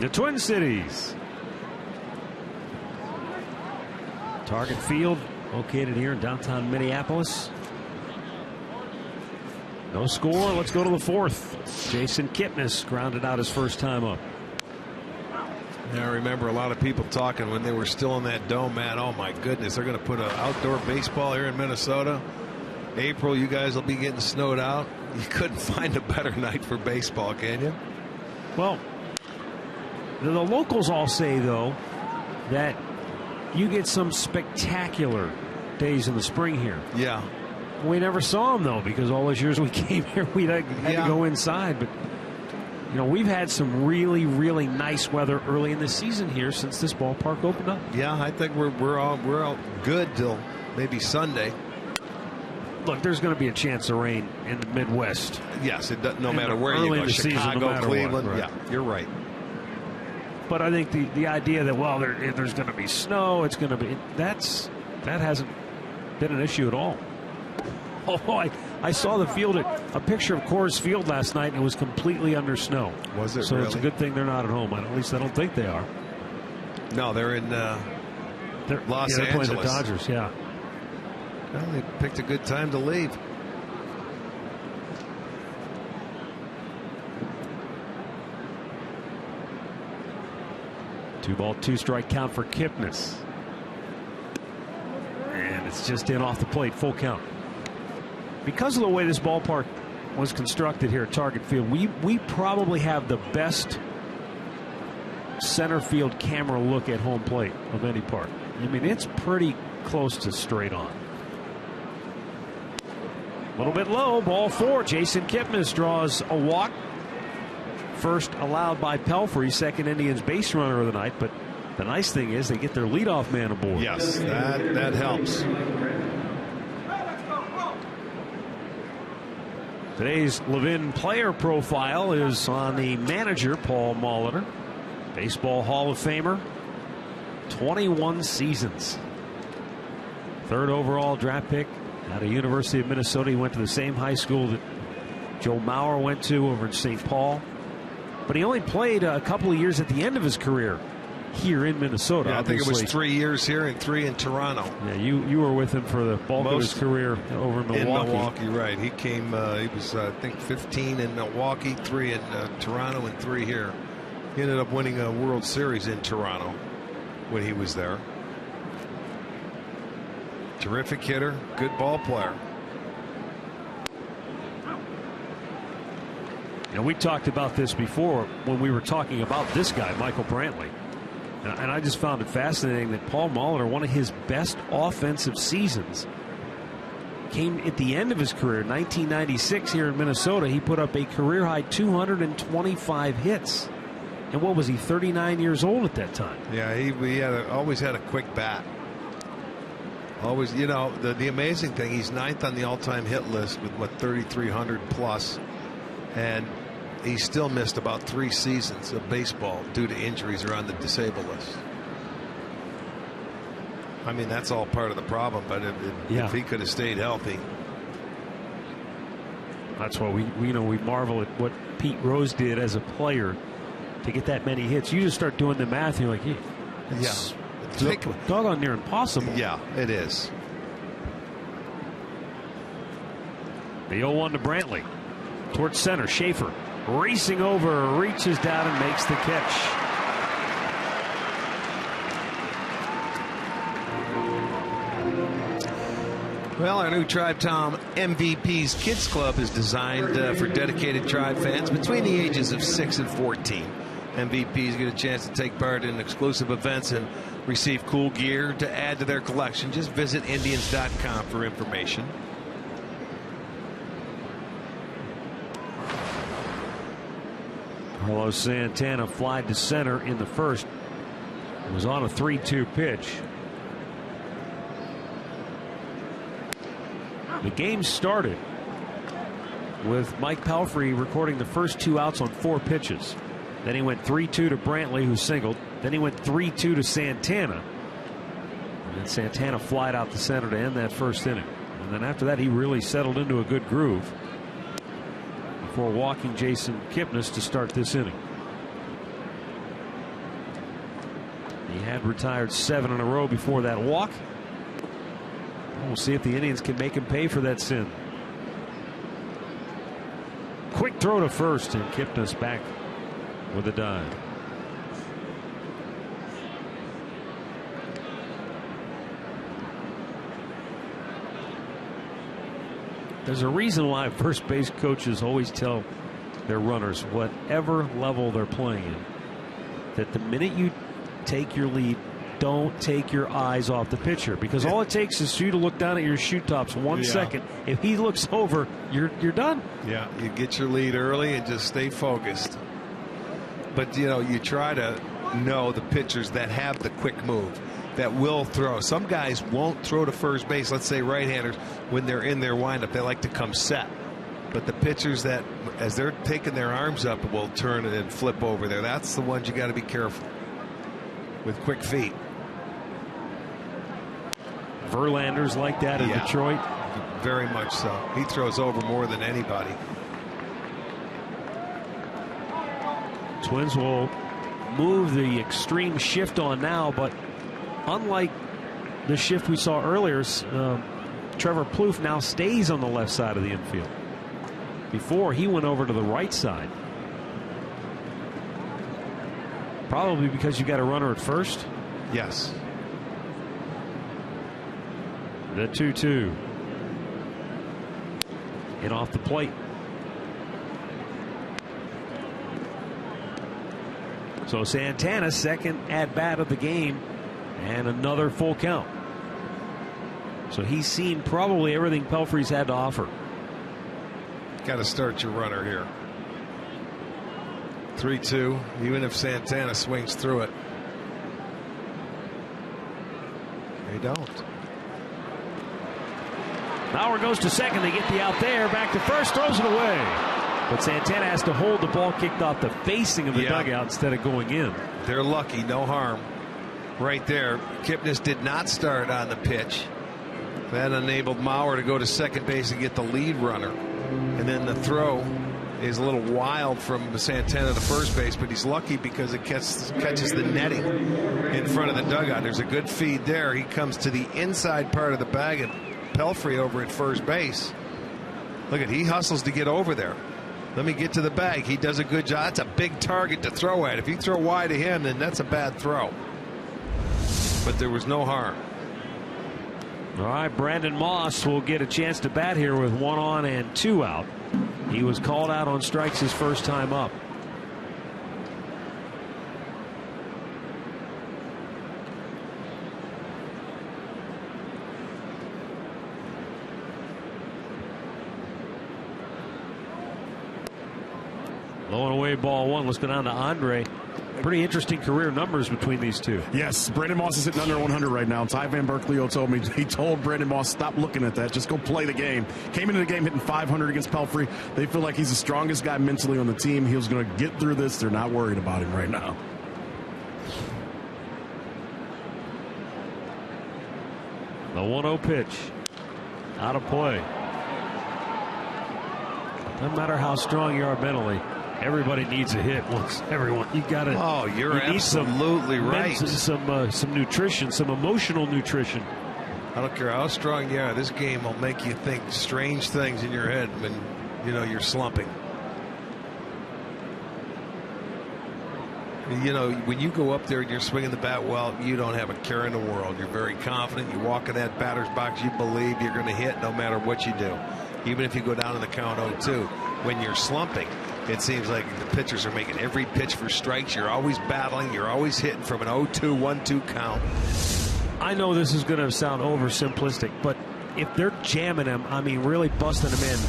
S5: The Twin Cities. Target Field, located here in downtown Minneapolis. No score. Let's go to the fourth. Jason Kipnis grounded out his first time up.
S4: Yeah, I remember a lot of people talking when they were still in that dome, man. Oh my goodness, they're going to put an outdoor baseball here in Minnesota. April, you guys will be getting snowed out. You couldn't find a better night for baseball, can you?
S5: Well, the locals all say, though, that you get some spectacular days in the spring here.
S4: Yeah.
S5: We never saw them, though, because all those years we came here, we had to go inside. But, you know, we've had some really, really nice weather early in the season here since this ballpark opened up.
S4: Yeah, I think we're all good till maybe Sunday.
S5: Look, there's going to be a chance of rain in the Midwest.
S4: Yes, it does, no matter where you go, Chicago, Cleveland.
S5: Right.
S4: Yeah, you're right.
S5: But I think the idea that, well, there's going to be snow, it's going to be, that hasn't been an issue at all. Oh, I saw the field, a picture of Coors Field last night, and it was completely under snow.
S4: Was it
S5: so
S4: really?
S5: It's a good thing they're not at home. At least I don't think they are.
S4: No, they're in Los
S5: they're
S4: Angeles.
S5: Playing the Dodgers, yeah.
S4: Well, they picked a good time to leave.
S5: Two ball, two strike count for Kipnis. And it's just in off the plate, full count. Because of the way this ballpark was constructed here at Target Field, we probably have the best center field camera look at home plate of any park. I mean, it's pretty close to straight on. A little bit low, ball four. Jason Kipnis draws a walk. First allowed by Pelfrey, second Indians base runner of the night. But the nice thing is they get their leadoff man aboard.
S4: Yes, that helps.
S5: Today's Levin player profile is on the manager, Paul Molitor. Baseball Hall of Famer, 21 seasons. Third overall draft pick out of University of Minnesota. He went to the same high school that Joe Mauer went to over in St. Paul. But he only played a couple of years at the end of his career here in Minnesota.
S4: Yeah, I think it was 3 years here and 3 in Toronto.
S5: Yeah, you were with him for the bulk of his career over in Milwaukee.
S4: In Milwaukee, right. He came, he was, I think, 15 in Milwaukee, 3 in Toronto, and 3 here. He ended up winning a World Series in Toronto when he was there. Terrific hitter, good ball player.
S5: You know, we talked about this before when we were talking about this guy, Michael Brantley. And I just found it fascinating that Paul Molitor, one of his best offensive seasons, came at the end of his career, 1996 here in Minnesota. He put up a career-high 225 hits. And what was he, 39 years old at that time?
S4: Yeah, he always had a quick bat. Always, you know, the amazing thing, he's 9th on the all-time hit list with, 3,300 plus. And he still missed about 3 seasons of baseball due to injuries or on the disabled list. I mean, that's all part of the problem, but if he could have stayed healthy.
S5: That's why we marvel at what Pete Rose did as a player to get that many hits. You just start doing the math, and you're like, it's doggone near impossible.
S4: Yeah, it is.
S5: The 0-1 to Brantley. Towards center, Schaefer racing over, reaches down and makes the catch.
S4: Well, our new Tribe Town MVP's Kids Club is designed for dedicated Tribe fans between the ages of 6 and 14. MVPs get a chance to take part in exclusive events and receive cool gear to add to their collection. Just visit Indians.com for information.
S5: Carlos Santana flied to center in the first. It was on a 3-2 pitch. The game started with Mike Pelfrey recording the first 2 outs on 4 pitches. Then he went 3-2 to Brantley, who singled. Then he went 3-2 to Santana. And then Santana flied out the center to end that first inning. And then after that, he really settled into a good groove before walking Jason Kipnis to start this inning. He had retired 7 in a row before that walk. We'll see if the Indians can make him pay for that sin. Quick throw to first, and Kipnis back with a dive. There's a reason why first base coaches always tell their runners, whatever level they're playing in, that the minute you take your lead, don't take your eyes off the pitcher, because all it takes is for you to look down at your shoe tops 1 second. If he looks over, you're done.
S4: Yeah, you get your lead early and just stay focused. But you try to know the pitchers that have the quick move, that will throw. Some guys won't throw to first base. Let's say right-handers, when they're in their windup, they like to come set. But the pitchers that, as they're taking their arms up, will turn and flip over there. That's the ones you got to be careful with quick feet.
S5: Verlander's like that in Detroit.
S4: Very much so. He throws over more than anybody.
S5: Twins will move the extreme shift on now, but unlike the shift we saw earlier, Trevor Plouffe now stays on the left side of the infield. Before, he went over to the right side. Probably because you got a runner at first.
S4: Yes.
S5: The 2-2. Hit off the plate. So Santana's second at bat of the game, and another full count. So he's seen probably everything Pelfrey's had to offer.
S4: Got to start your runner here. 3-2, even if Santana swings through it. They don't.
S5: Bauer goes to second. They get the out there. Back to first. Throws it away. But Santana has to hold the ball kicked off the facing of the dugout instead of going in.
S4: They're lucky. No harm. Right there. Kipnis did not start on the pitch. That enabled Mauer to go to second base and get the lead runner. And then the throw is a little wild from Santana to first base, but he's lucky because it catches the netting in front of the dugout. There's a good feed there. He comes to the inside part of the bag, and Pelfrey over at first base. Look at, he hustles to get over there. Let me get to the bag. He does a good job. That's a big target to throw at. If you throw wide to him, then that's a bad throw. But there was no harm.
S5: All right, Brandon Moss will get a chance to bat here with 1 on and 2 out. He was called out on strikes his first time up. Low and away, ball 1. Let's go down to Andre. Pretty interesting career numbers between these two.
S1: Yes, Brandon Moss is hitting under 100 right now. Ty Van Berkeley told me, he told Brandon Moss, stop looking at that. Just go play the game. Came into the game hitting 500 against Pelfrey. They feel like he's the strongest guy mentally on the team. He was going to get through this. They're not worried about him right now.
S5: The 1-0 pitch. Out of play. No matter how strong you are mentally, everybody needs a hit once. Everyone, you got to.
S4: Oh, you're absolutely right.
S5: Some nutrition, some emotional nutrition.
S4: I don't care how strong you are. This game will make you think strange things in your head when you're slumping. When you go up there and you're swinging the bat well, you don't have a care in the world. You're very confident. You walk in that batter's box, you believe you're going to hit no matter what you do. Even if you go down in the count 0-2. When you're slumping, it seems like the pitchers are making every pitch for strikes. You're always battling. You're always hitting from an 0-2, 1-2 count.
S5: I know this is going to sound oversimplistic, but if they're jamming him, I mean really busting him in,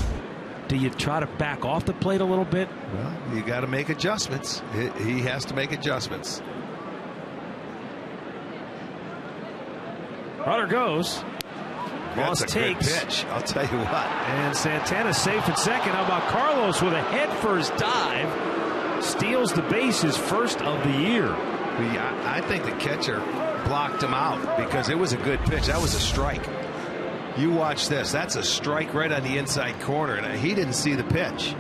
S5: do you try to back off the plate a little bit?
S4: Well, you got to make adjustments. He has to make adjustments.
S5: Runner goes. Moss
S4: That's a
S5: takes.
S4: good pitch, I'll tell you what.
S5: And Santana's safe at second. How about Carlos with a head-first dive? Steals the base, his first of the year.
S4: I think the catcher blocked him out because it was a good pitch. That was a strike. You watch this. That's a strike right on the inside corner, and he didn't see the pitch.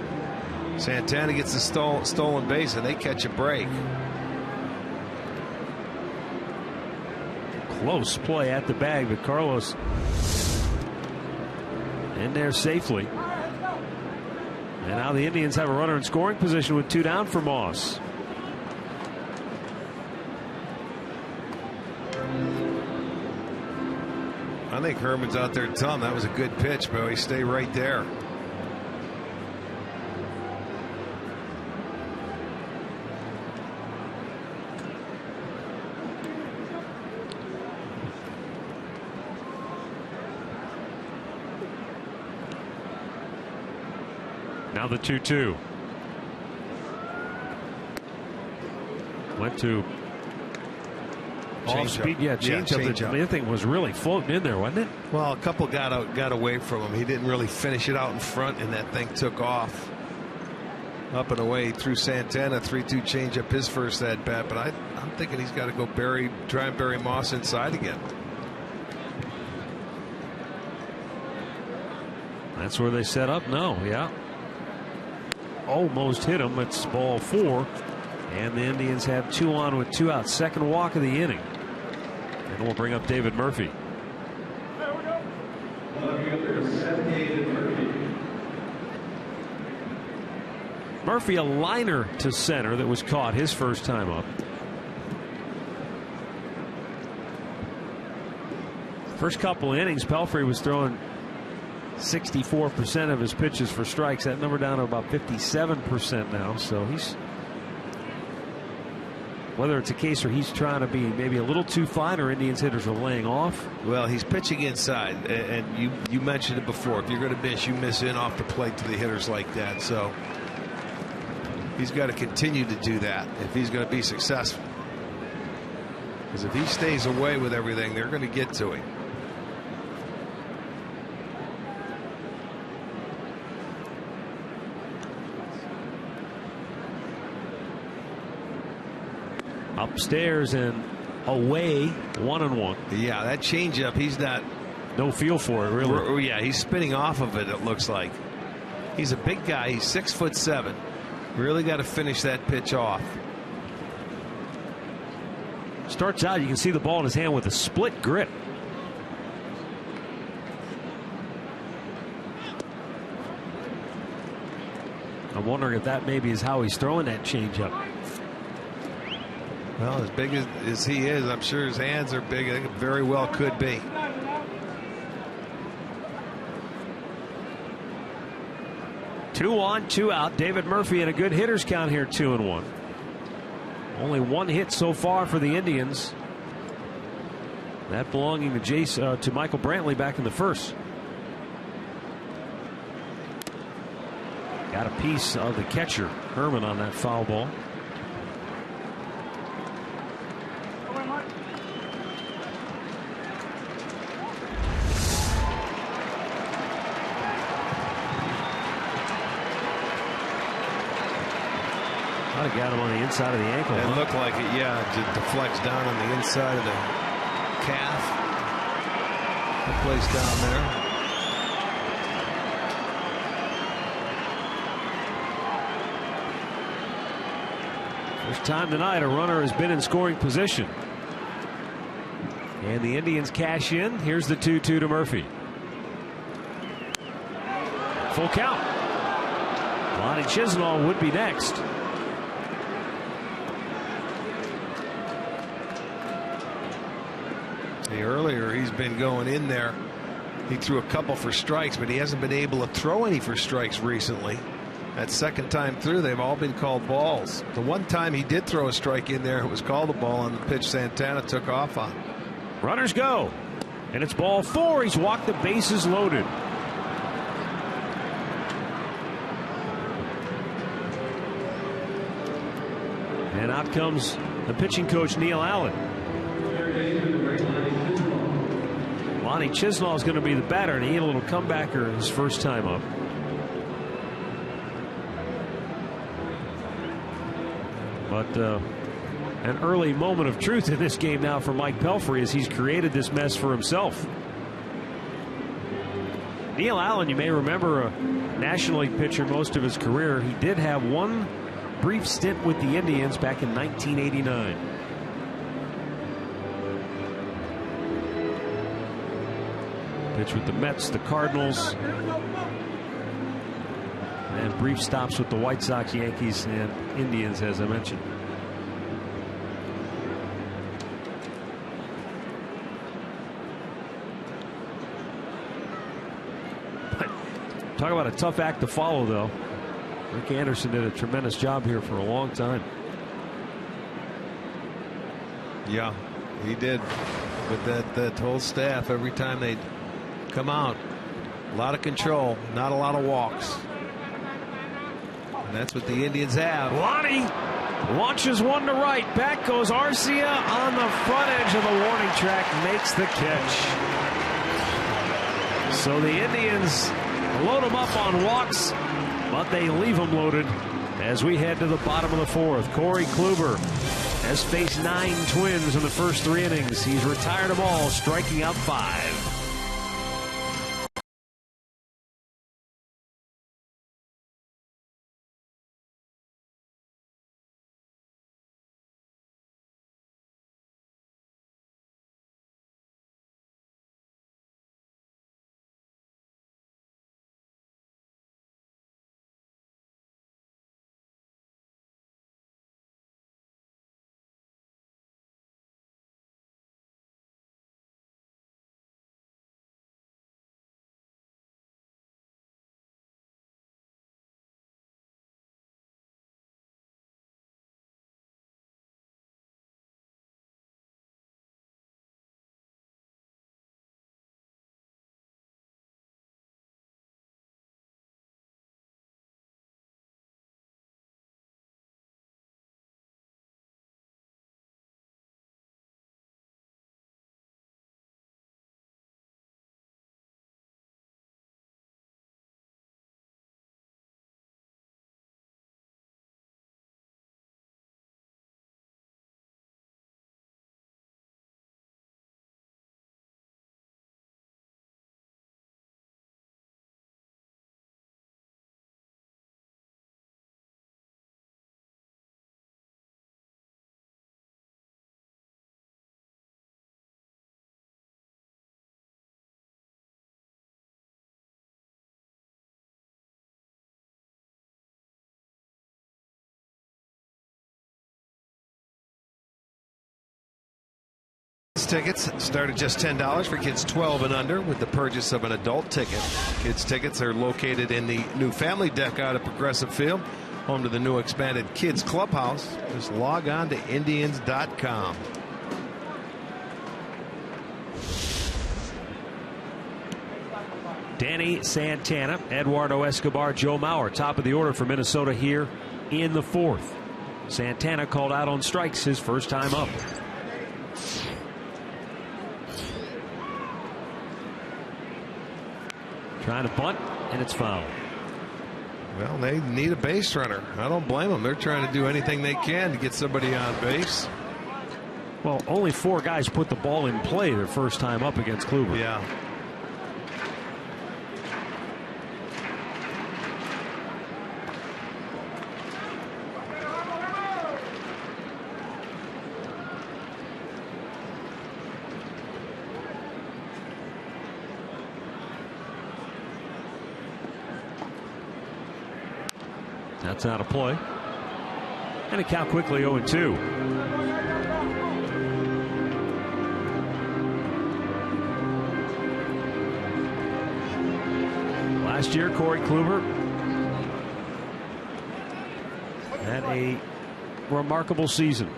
S4: Santana gets the stolen base, and they catch a break.
S5: close play at the bag, but Carlos in there safely. And now the Indians have a runner in scoring position with 2 down for Moss.
S4: I think Herman's out there telling him that was a good pitch, but he stay right there.
S5: Now the 2-2. Went to off speed. Yeah, change up. The other thing was really floating in there, wasn't it?
S4: Well, a couple got away from him. He didn't really finish it out in front, and that thing took off. Up and away through Santana. 3-2 change up his first at bat, but I'm thinking he's got to go try and bury Moss inside again.
S5: That's where they set up. No, yeah. Almost hit him. It's ball 4. And the Indians have 2 on with 2 out. Second walk of the inning. And we'll bring up David Murphy. Murphy, a liner to center that was caught his first time up. First couple innings, Pelfrey was throwing 64% of his pitches for strikes. That number down to about 57% now. So he's, whether it's a case where he's trying to be maybe a little too fine or Indians hitters are laying off.
S4: Well, he's pitching inside, and you mentioned it before. If you're going to miss, you miss in off the plate to the hitters like that. So he's got to continue to do that if he's going to be successful. Because if he stays away with everything, they're going to get to him.
S5: Upstairs and away, 1-1.
S4: Yeah, that changeup, he's not.
S5: No feel for it, really.
S4: Yeah, he's spinning off of it, it looks like. He's a big guy. He's 6'7". Really got to finish that pitch off.
S5: Starts out, you can see the ball in his hand with a split grip. I'm wondering if that maybe is how he's throwing that changeup.
S4: Well, as big as he is, I'm sure his hands are big. I think it very well could be.
S5: Two on, 2 out. David Murphy in a good hitters count here, 2-1. Only 1 hit so far for the Indians. That belonging to Michael Brantley back in the first. Got a piece of the catcher, Herman, on that foul ball. Got him on the inside of the ankle.
S4: It looked like it, yeah. It deflects down on the inside of the calf. That place down
S5: there. First time tonight a runner has been in scoring position. And the Indians cash in. Here's the 2-2 to Murphy. Full count. Lonnie Chisenhall would be next.
S4: Earlier he's been going in there. He threw a couple for strikes, but he hasn't been able to throw any for strikes recently. That second time through, they've all been called balls. The one time he did throw a strike in there, it was called a ball on the pitch Santana took off on.
S5: Runners go, and it's ball 4. He's walked the bases loaded. And out comes the pitching coach, Neil Allen. Lonnie Chisenhall is going to be the batter, and he had a little comebacker his first time up. But an early moment of truth in this game now for Mike Pelfrey as he's created this mess for himself. Neil Allen, you may remember, a National League pitcher most of his career. He did have one brief stint with the Indians back in 1989. Pitch with the Mets, the Cardinals, and brief stops with the White Sox, Yankees, and Indians, as I mentioned. But talk about a tough act to follow, though. Rick Anderson did a tremendous job here for a long time.
S4: Yeah, he did. With that whole staff, every time they'd come out, a lot of control, not a lot of walks. And that's what the Indians have.
S5: Lonnie launches one to right. Back goes Arcia on the front edge of the warning track, makes the catch. So the Indians load them up on walks, but they leave them loaded as we head to the bottom of the fourth. Corey Kluber has faced 9 Twins in the first 3 innings. He's retired them all, striking out 5.
S4: Tickets start at just $10 for kids 12 and under with the purchase of an adult ticket. Kids tickets are located in the new family deck out at Progressive Field, home to the new expanded kids clubhouse. Just log on to Indians.com.
S5: Danny Santana, Eduardo Escobar, Joe Mauer, top of the order for Minnesota here in the fourth. Santana called out on strikes his first time up. Trying to bunt, and it's foul.
S4: Well, they need a base runner. I don't blame them. They're trying to do anything they can to get somebody on base.
S5: Well, only 4 guys put the ball in play their first time up against Kluber.
S4: Yeah.
S5: That's out of play. And a count quickly 0-2. Last year, Corey Kluber had a remarkable season.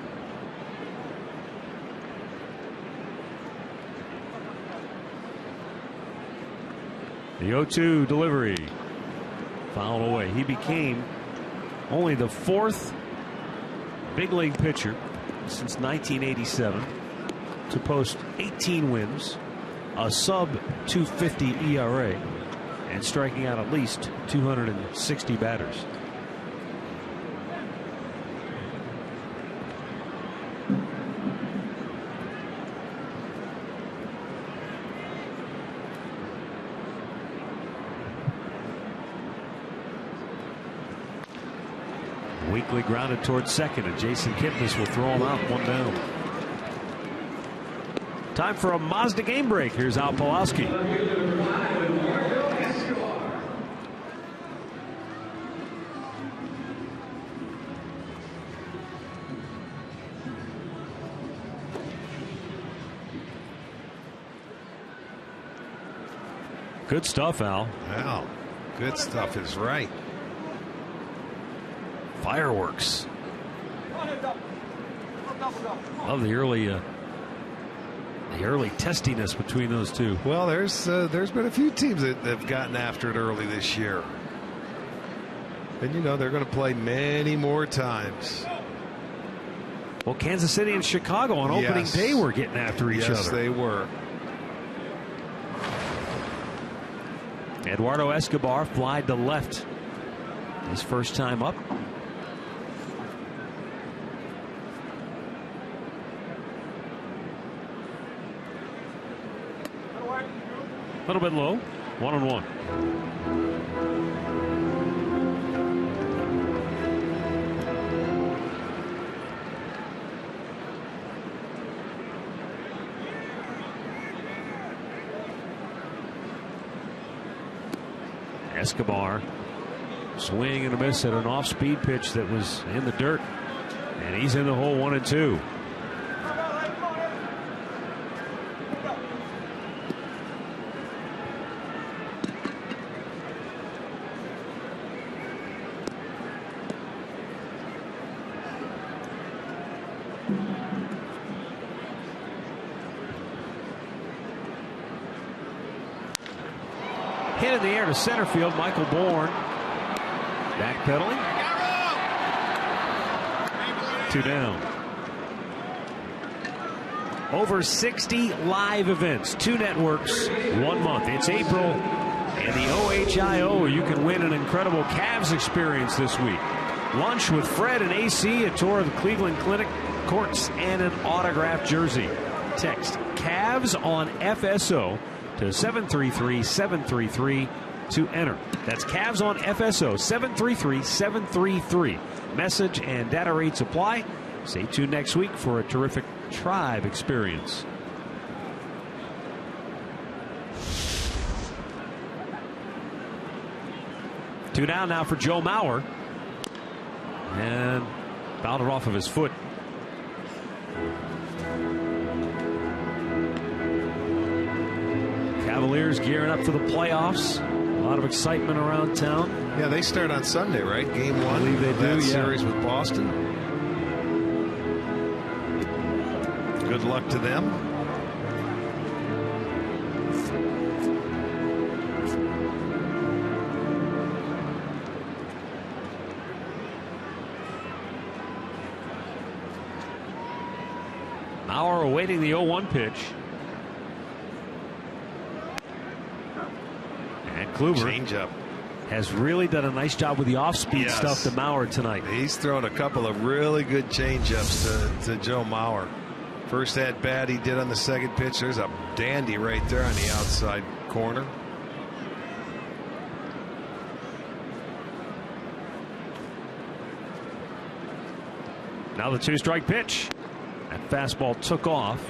S5: The 0-2 delivery fouled away. He became only the 4th big league pitcher since 1987 to post 18 wins, a sub 250 ERA, and striking out at least 260 batters. Weakly grounded towards second, and Jason Kipnis will throw him out, 1 down. Time for a Mazda game break. Here's Al Pawlowski. Good stuff, Al.
S4: Well, good stuff is right.
S5: Fireworks. Love the early testiness between those two.
S4: Well, there's been a few teams that have gotten after it early this year. And, you know, they're going to play many more times.
S5: Well, Kansas City and Chicago on opening day were getting after each other.
S4: Yes, they were.
S5: Eduardo Escobar flied to left his first time up. A little bit low. 1-1. Escobar swing and a miss at an off-speed pitch that was in the dirt, and he's in the hole 1-2. Hit in the air to center field. Michael Bourne backpedaling. 2 down. Over 60 live events, 2 networks, 1 month. It's April, and the OHIO, you can win an incredible Cavs experience this week. Lunch with Fred and AC, a tour of the Cleveland Clinic courts, and an autographed jersey. Text Cavs on FSO to 733-733 to enter. That's Cavs on FSO, 733-733. Message and data rates apply. Stay tuned next week for a terrific Tribe experience. Two down now for Joe Mauer. And fouled it off of his foot. Cavaliers gearing up for the playoffs. A lot of excitement around town.
S4: Yeah, they start on Sunday, right? Game 1.
S5: I believe they do, yeah.
S4: Series with Boston. Good luck to them.
S5: Mauer awaiting the 0-1 pitch. And Kluber
S4: Change-up.
S5: has really done a nice job with the off-speed stuff to Mauer tonight.
S4: He's thrown a couple of really good change-ups to Joe Mauer. First at bat he did on the second pitch. There's a dandy right there on the outside corner.
S5: Now the 2-strike pitch. That fastball took off.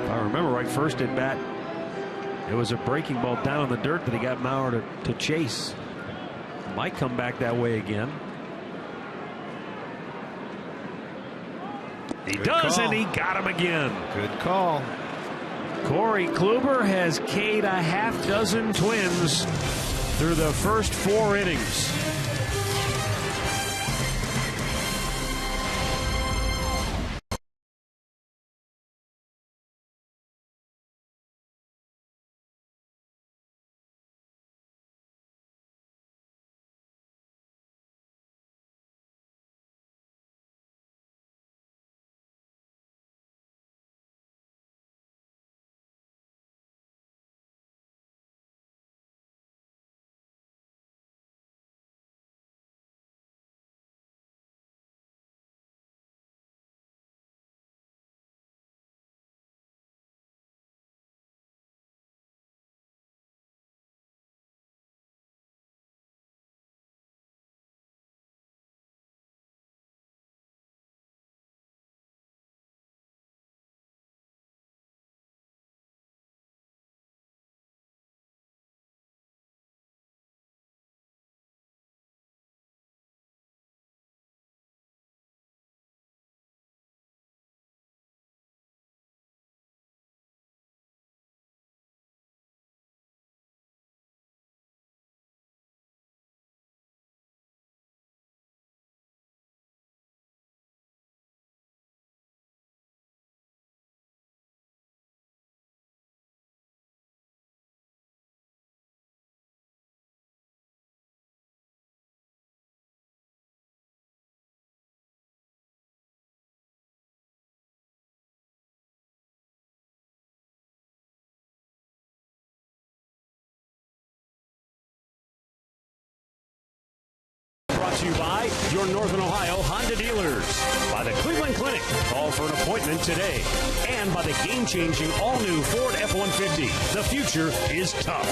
S5: If I remember right, first at bat, it was a breaking ball down in the dirt that he got Mauer to chase. Might come back that way again. He does, and he got him again.
S4: Good call.
S5: Corey Kluber has K'd a half dozen Twins through the first 4 innings.
S3: your Northern Ohio Honda dealers. By the Cleveland Clinic. Call for an appointment today. And by the game-changing all-new Ford F-150. The future is tough.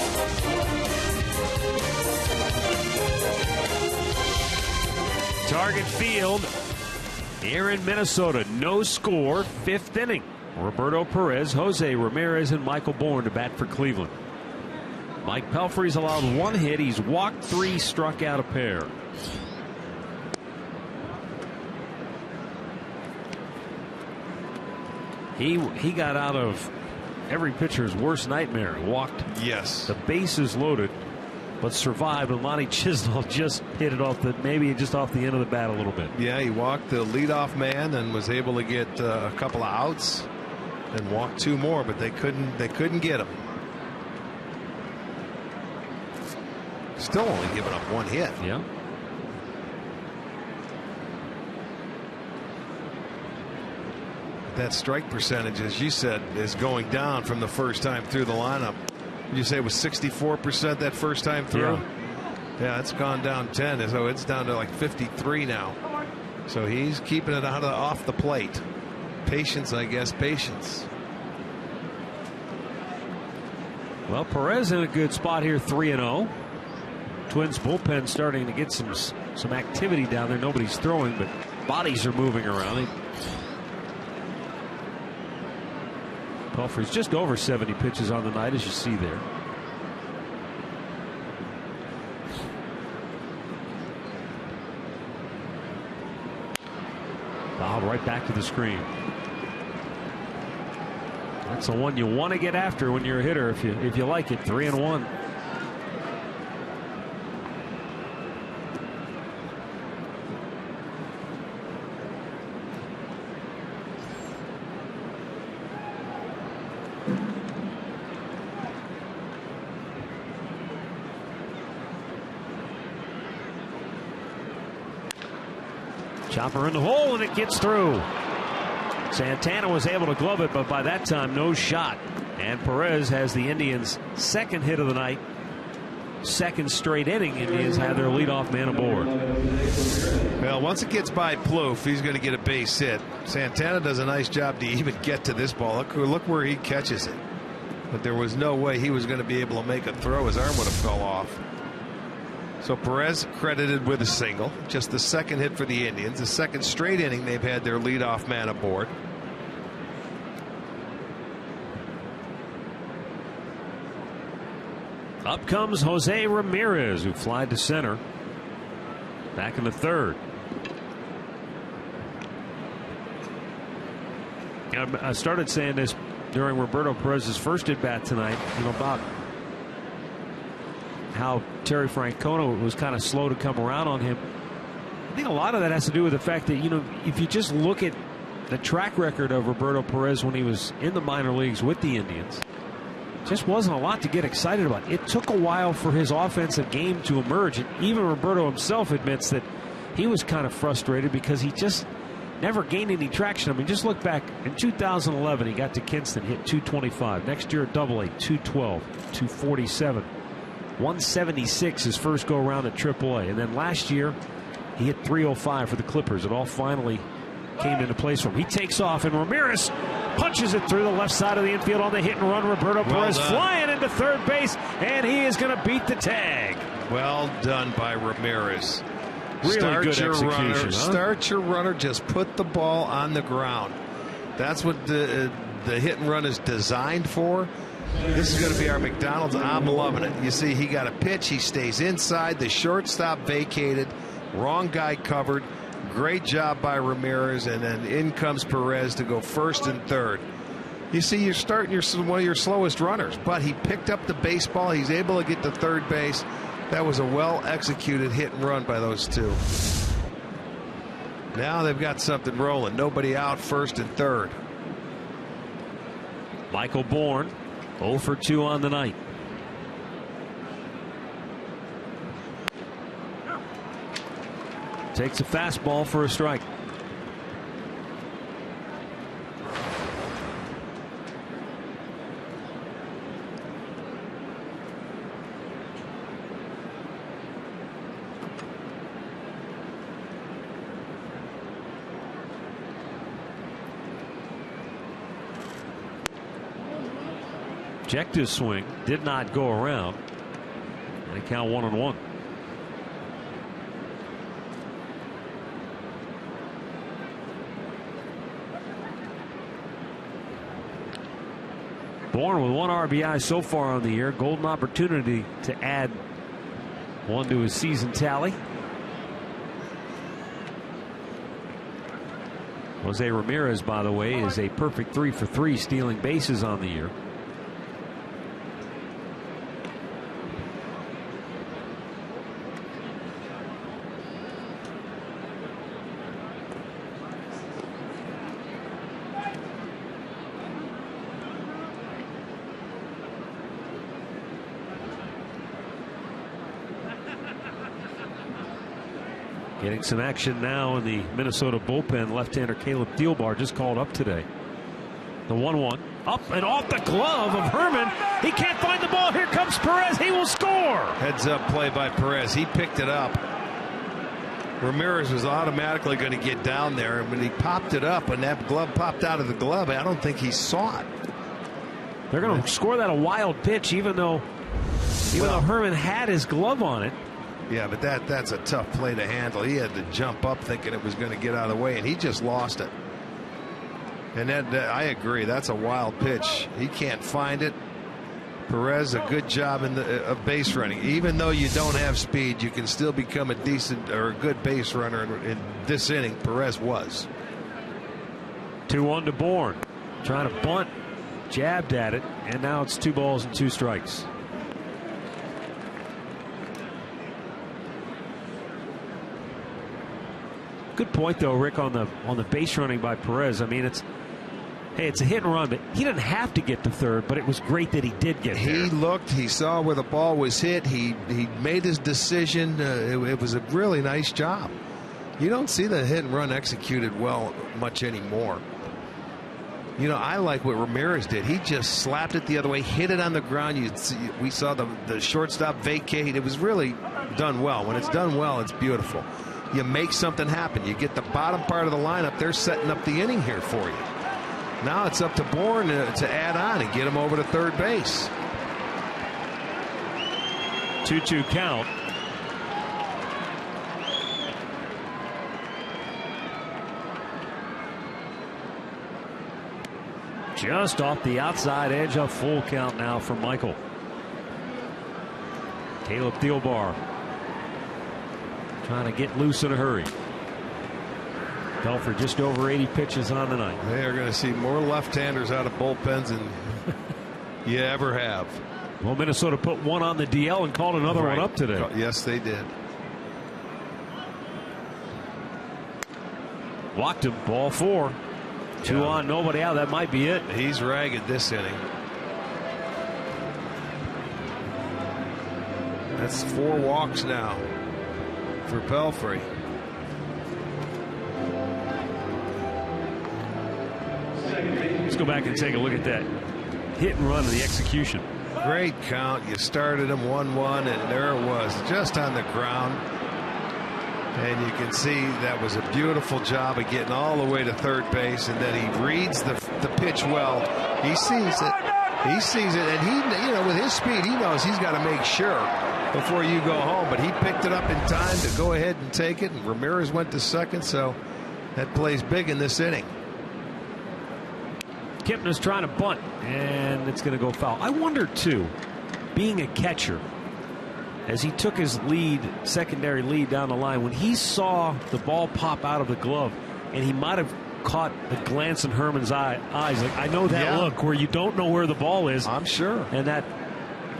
S3: Target Field here in Minnesota. No score, 5th inning. Roberto Perez, Jose Ramirez, and Michael Bourne to bat for Cleveland. Mike Pelfrey's allowed 1 hit. He's walked 3, struck out a pair. He got out of every pitcher's worst nightmare. Walked.
S4: Yes.
S3: The bases loaded, but survived. And Lonnie Chisnell just hit it off maybe just off the end of the bat a little bit.
S4: Yeah, he walked the leadoff man and was able to get a couple of outs and walked 2 more, but they couldn't get him. Still only giving up 1 hit.
S3: Yeah.
S4: That strike percentage, as you said, is going down from the first time through the lineup. You say it was 64% that first time through? Yeah, it's gone down 10, so it's down to like 53 now. So he's keeping it off the plate. Patience, I guess, patience.
S3: Well, Perez in a good spot here, 3-0. Twins bullpen starting to get some activity down there. Nobody's throwing, but bodies are moving around. Pelfrey's just over 70 pitches on the night, as you see there. Foul right back to the screen. That's the one you want to get after when you're a hitter if you like it. 3-1. Chopper in the hole, and it gets through. Santana was able to glove it, but by that time, no shot. And Perez has the Indians' 2nd hit of the night, 2nd straight inning. Indians have their leadoff man aboard.
S4: Well, once it gets by Plouffe, he's going to get a base hit. Santana does a nice job to even get to this ball. Look where he catches it. But there was no way he was going to be able to make a throw. His arm would have fell off. So Perez credited with a single, just the 2nd hit for the Indians. The 2nd straight inning they've had their leadoff man aboard.
S3: Up comes Jose Ramirez, who flied to center. Back in the 3rd. I started saying this during Roberto Perez's first at bat tonight, about how Terry Francona was kind of slow to come around on him. I think a lot of that has to do with the fact that, if you just look at the track record of Roberto Perez when he was in the minor leagues with the Indians, just wasn't a lot to get excited about. It took a while for his offensive game to emerge, and even Roberto himself admits that he was kind of frustrated because he just never gained any traction. I mean, just look back. In 2011, he got to Kinston, hit .225. Next year at AA, .212, .247. 176 his first go around at AAA, and then last year he hit .305 for the Clippers. It all finally came into place for him. He takes off, and Ramirez punches it through the left side of the infield on the hit and run. Roberto Perez flying into 3rd base, and he is going to beat the tag.
S4: Well done by Ramirez.
S3: Really
S4: Start
S3: good
S4: your
S3: execution.
S4: Runner, Start your runner. Just put the ball on the ground. That's what the hit and run is designed for. This is going to be our McDonald's. I'm loving it. You see, he got a pitch. He stays inside. The shortstop vacated. Wrong guy covered. Great job by Ramirez. And then in comes Perez to go 1st and 3rd. You see, you're starting one of your slowest runners. But he picked up the baseball. He's able to get to 3rd base. That was a well-executed hit and run by those two. Now they've got something rolling. Nobody out, 1st and 3rd.
S3: Michael Bourne, 0 for 2 on the night. Takes a fastball for a strike.
S5: Checked his swing, did not go around. They count 1-1. Bourne with 1 RBI so far on the year. Golden opportunity to add 1 to his season tally. Jose Ramirez, by the way, is a perfect 3 for 3 stealing bases on the year. Getting some action now in the Minnesota bullpen. Left-hander Caleb Thielbar just called up today. The 1-1. Up and off the glove of Herman. He can't find the ball. Here comes Perez. He will score.
S4: Heads up play by Perez. He picked it up. Ramirez was automatically going to get down there. And when he popped it up and that glove popped out of the glove, I don't think he saw it.
S5: They're going to score that a wild pitch, even though Herman had his glove on it.
S4: Yeah, but that's a tough play to handle. He had to jump up thinking it was going to get out of the way, and he just lost it. And that I agree. That's a wild pitch. He can't find it. Perez, a good job of base running. Even though you don't have speed, you can still become a decent or a good base runner. In this inning, Perez was.
S5: 2-1 to Bourne. Trying to bunt. Jabbed at it, and now it's 2 balls and 2 strikes. Good point, though, Rick, on the base running by Perez. I mean, it's a hit and run, but he didn't have to get to third, but it was great that he did get there.
S4: He looked, he saw where the ball was hit, he made his decision. It was a really nice job. You don't see the hit and run executed well much anymore. You know, I like what Ramirez did. He just slapped it the other way, hit it on the ground. We saw the shortstop vacate. It was really done well. When it's done well, it's beautiful. You make something happen. You get the bottom part of the lineup. They're setting up the inning here for you. Now it's up to Bourne to add on and get him over to third base.
S5: 2-2 count. Just off the outside edge, a full count now from Michael. Caleb Thielbar trying to get loose in a hurry. Belford just over 80 pitches on the night.
S4: They are going to see more left-handers out of bullpens than you ever have.
S5: Well, Minnesota put 1 on the DL and called another one up today.
S4: Yes, they did.
S5: Walked him. Ball 4. 2 on, nobody out. That might be it.
S4: He's ragged this inning. That's 4 walks now for Pelfrey.
S5: Let's go back and take a look at that hit and run of the execution.
S4: Great count. You started him 1-1, and there it was, just on the ground. And you can see that was a beautiful job of getting all the way to third base, and then he reads the pitch well. He sees it. He sees it, and he, you know, with his speed, he knows he's got to make sure before you go home. But he picked it up in time to go ahead and take it, and Ramirez went to second, so that plays big in this inning.
S5: Kipnis trying to bunt, and it's going to go foul. I wonder, too, being a catcher, as he took his secondary lead down the line, when he saw the ball pop out of the glove, and he might have caught the glance in Herman's eyes, like, I know that look where you don't know where the ball is.
S4: I'm sure.
S5: And that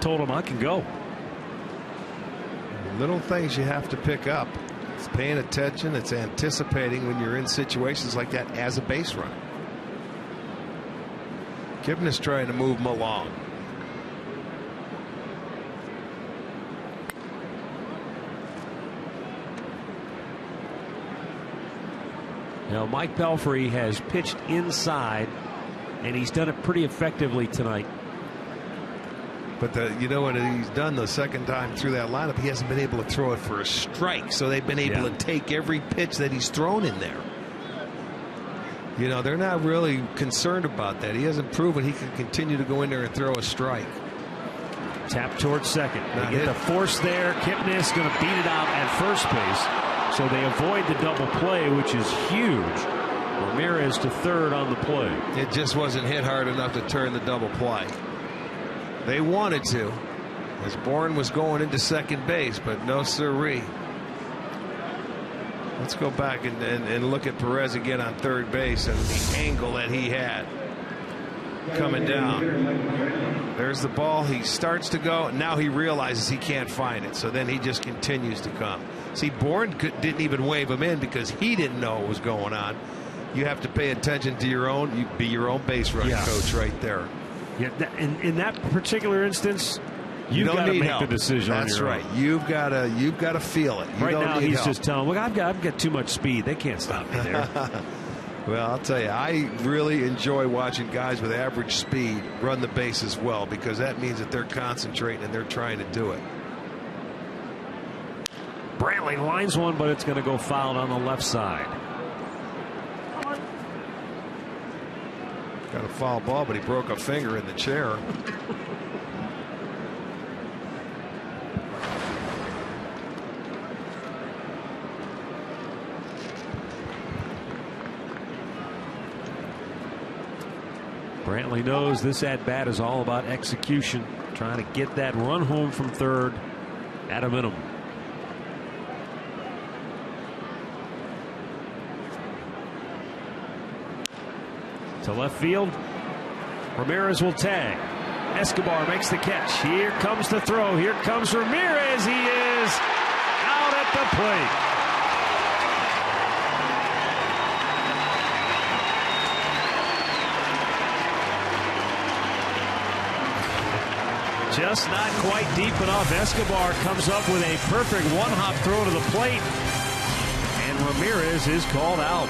S5: told him, I can go.
S4: Little things you have to pick up. It's paying attention. It's anticipating when you're in situations like that as a base runner. Kipnis trying to move him along.
S5: Now, Mike Pelfrey has pitched inside, and he's done it pretty effectively tonight.
S4: But you know what he's done the second time through that lineup? He hasn't been able to throw it for a strike, so they've been able to take every pitch that he's thrown in there. You know, they're not really concerned about that. He hasn't proven he can continue to go in there and throw a strike.
S5: Tap towards second.
S4: Not
S5: They get
S4: hit.
S5: the force there. Kipnis going to beat it out at first base. So they avoid the double play, which is huge. Ramirez to third on the play.
S4: It just wasn't hit hard enough to turn the double play. They wanted to, as Bourne was going into second base, but no siree. Let's go back and look at Perez again on third base and the angle that he had coming down. There's the ball. He starts to go. Now he realizes he can't find it. So then he just continues to come. See, Bourne didn't even wave him in because he didn't know what was going on. You have to pay attention to your own. You be your own base running coach right there.
S5: Yeah, in that particular instance, you've got to make the decision.
S4: That's
S5: on your
S4: right.
S5: own.
S4: You've got to feel it. You
S5: right
S4: don't
S5: now,
S4: need
S5: he's
S4: help.
S5: just telling, look, I've got too much speed. They can't stop me there.
S4: Well, I'll tell you, I really enjoy watching guys with average speed run the bases well, because that means that they're concentrating and they're trying to do it.
S5: Brantley lines one, but it's going to go foul on the left side.
S4: Got a foul ball, but he broke a finger in the chair.
S5: Brantley knows this at-bat is all about execution, trying to get that run home from third at a minimum. To left field, Ramirez will tag. Escobar makes the catch. Here comes the throw. Here comes Ramirez. He is out at the plate. Just not quite deep enough. Escobar comes up with a perfect one-hop throw to the plate, and Ramirez is called out.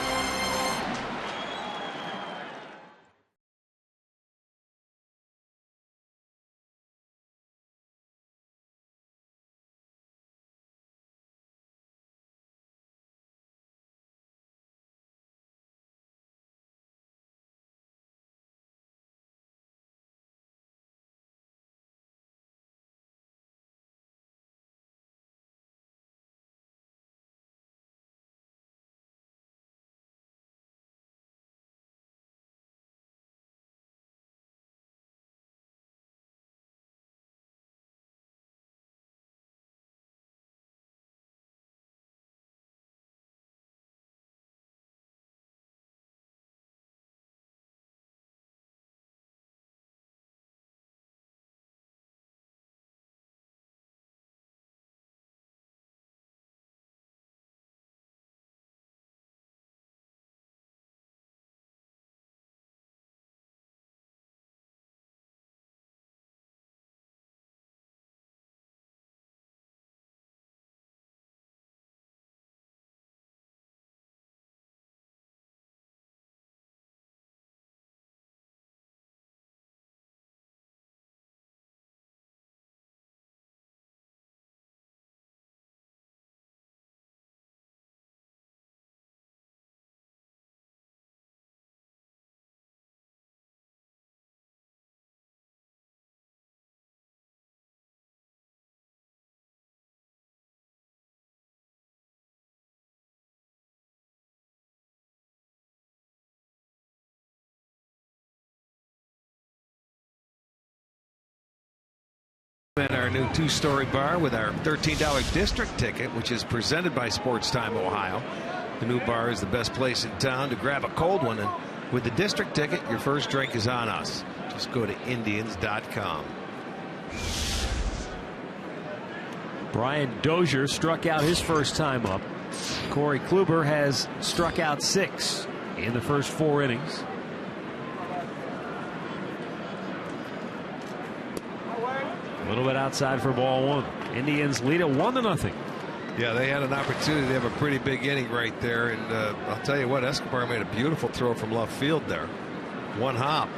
S4: At our new two-story bar with our $13 district ticket, which is presented by Sports Time Ohio. The new bar is the best place in town to grab a cold one, and with the district ticket, your first drink is on us. Just go to Indians.com.
S5: Brian Dozier struck out his first time up. Corey Kluber has struck out 6 in the first 4 innings. A little bit outside for ball 1. Indians lead it 1-0.
S4: Yeah, they had an opportunity to have a pretty big inning right there, and I'll tell you what, Escobar made a beautiful throw from left field there. One hop.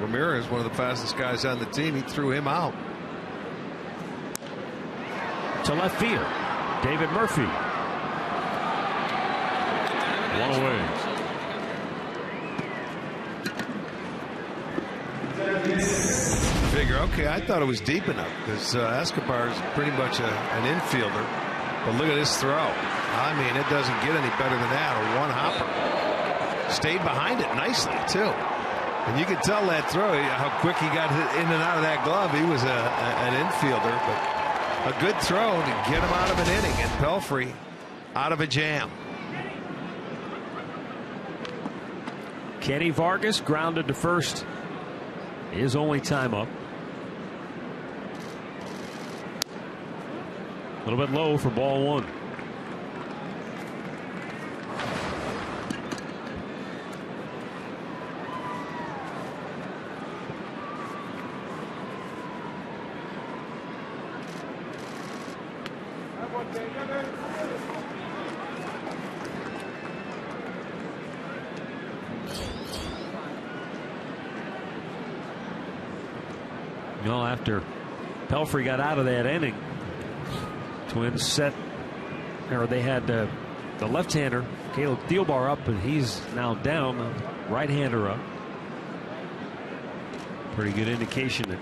S4: Ramirez, one of the fastest guys on the team, he threw him out.
S5: To left field, David Murphy. One away.
S4: Figure, okay, I thought it was deep enough because Escobar is pretty much an infielder. But look at this throw. I mean, it doesn't get any better than that. A one hopper. Stayed behind it nicely, too. And you could tell that throw, how quick he got in and out of that glove. He was an infielder, but a good throw to get him out of an inning. And Pelfrey out of a jam.
S5: Kenny Vargas grounded to first. His only time up. A little bit low for ball one. You know, after Pelfrey got out of that inning, Twins set, or they had the left-hander Caleb Thielbar up, and he's now down. The right-hander up. Pretty good indication that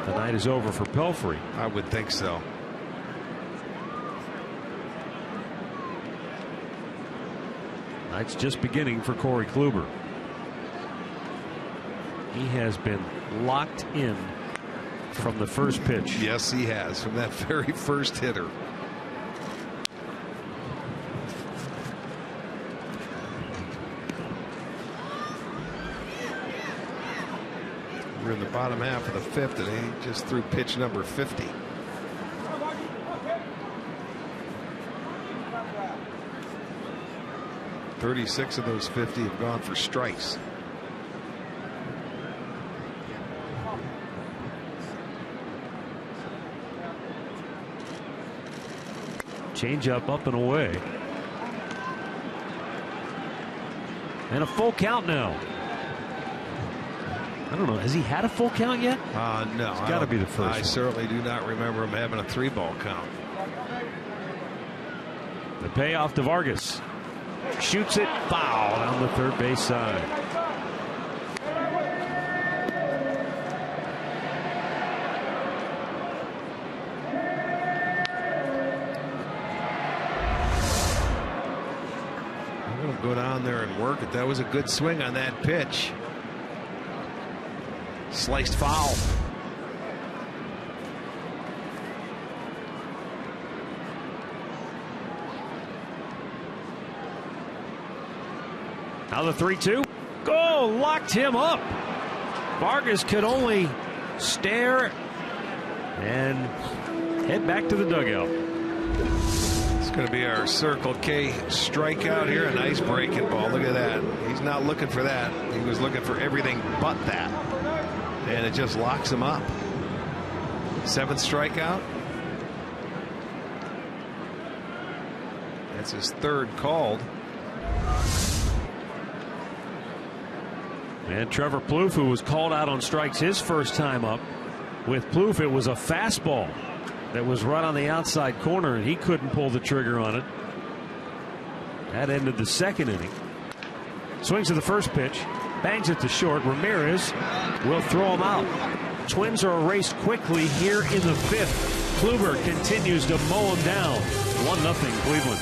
S5: the night is over for Pelfrey.
S4: I would think so.
S5: Night's just beginning for Corey Kluber. He has been locked in from the first pitch.
S4: Yes, he has, from that very first hitter. We're in the bottom half of the fifth, and he just threw pitch number 50. "36 of those 50 have gone for strikes."
S5: Change up and away. And a full count now. I don't know. Has he had a full count yet?
S4: No.
S5: It's got to be the first
S4: I
S5: one.
S4: certainly do not remember him having a 3-ball count.
S5: The payoff to Vargas. Shoots it foul on the third base side.
S4: I'm going to go down there and work it. That was a good swing on that pitch. Sliced foul.
S5: Now the 3-2. Go! Locked him up. Vargas could only stare and head back to the dugout.
S4: It's going to be our Circle K strikeout here. A nice breaking ball. Look at that. He's not looking for that. He was looking for everything but that. And it just locks him up. 7th strikeout. That's his 3rd called.
S5: And Trevor Plouffe, who was called out on strikes his first time up. With Plouffe, it was a fastball that was right on the outside corner, and he couldn't pull the trigger on it. That ended the 2nd inning. Swings to the first pitch, bangs it to short. Ramirez will throw him out. Twins are erased quickly here in the 5th. Kluber continues to mow him down. 1-0 Cleveland.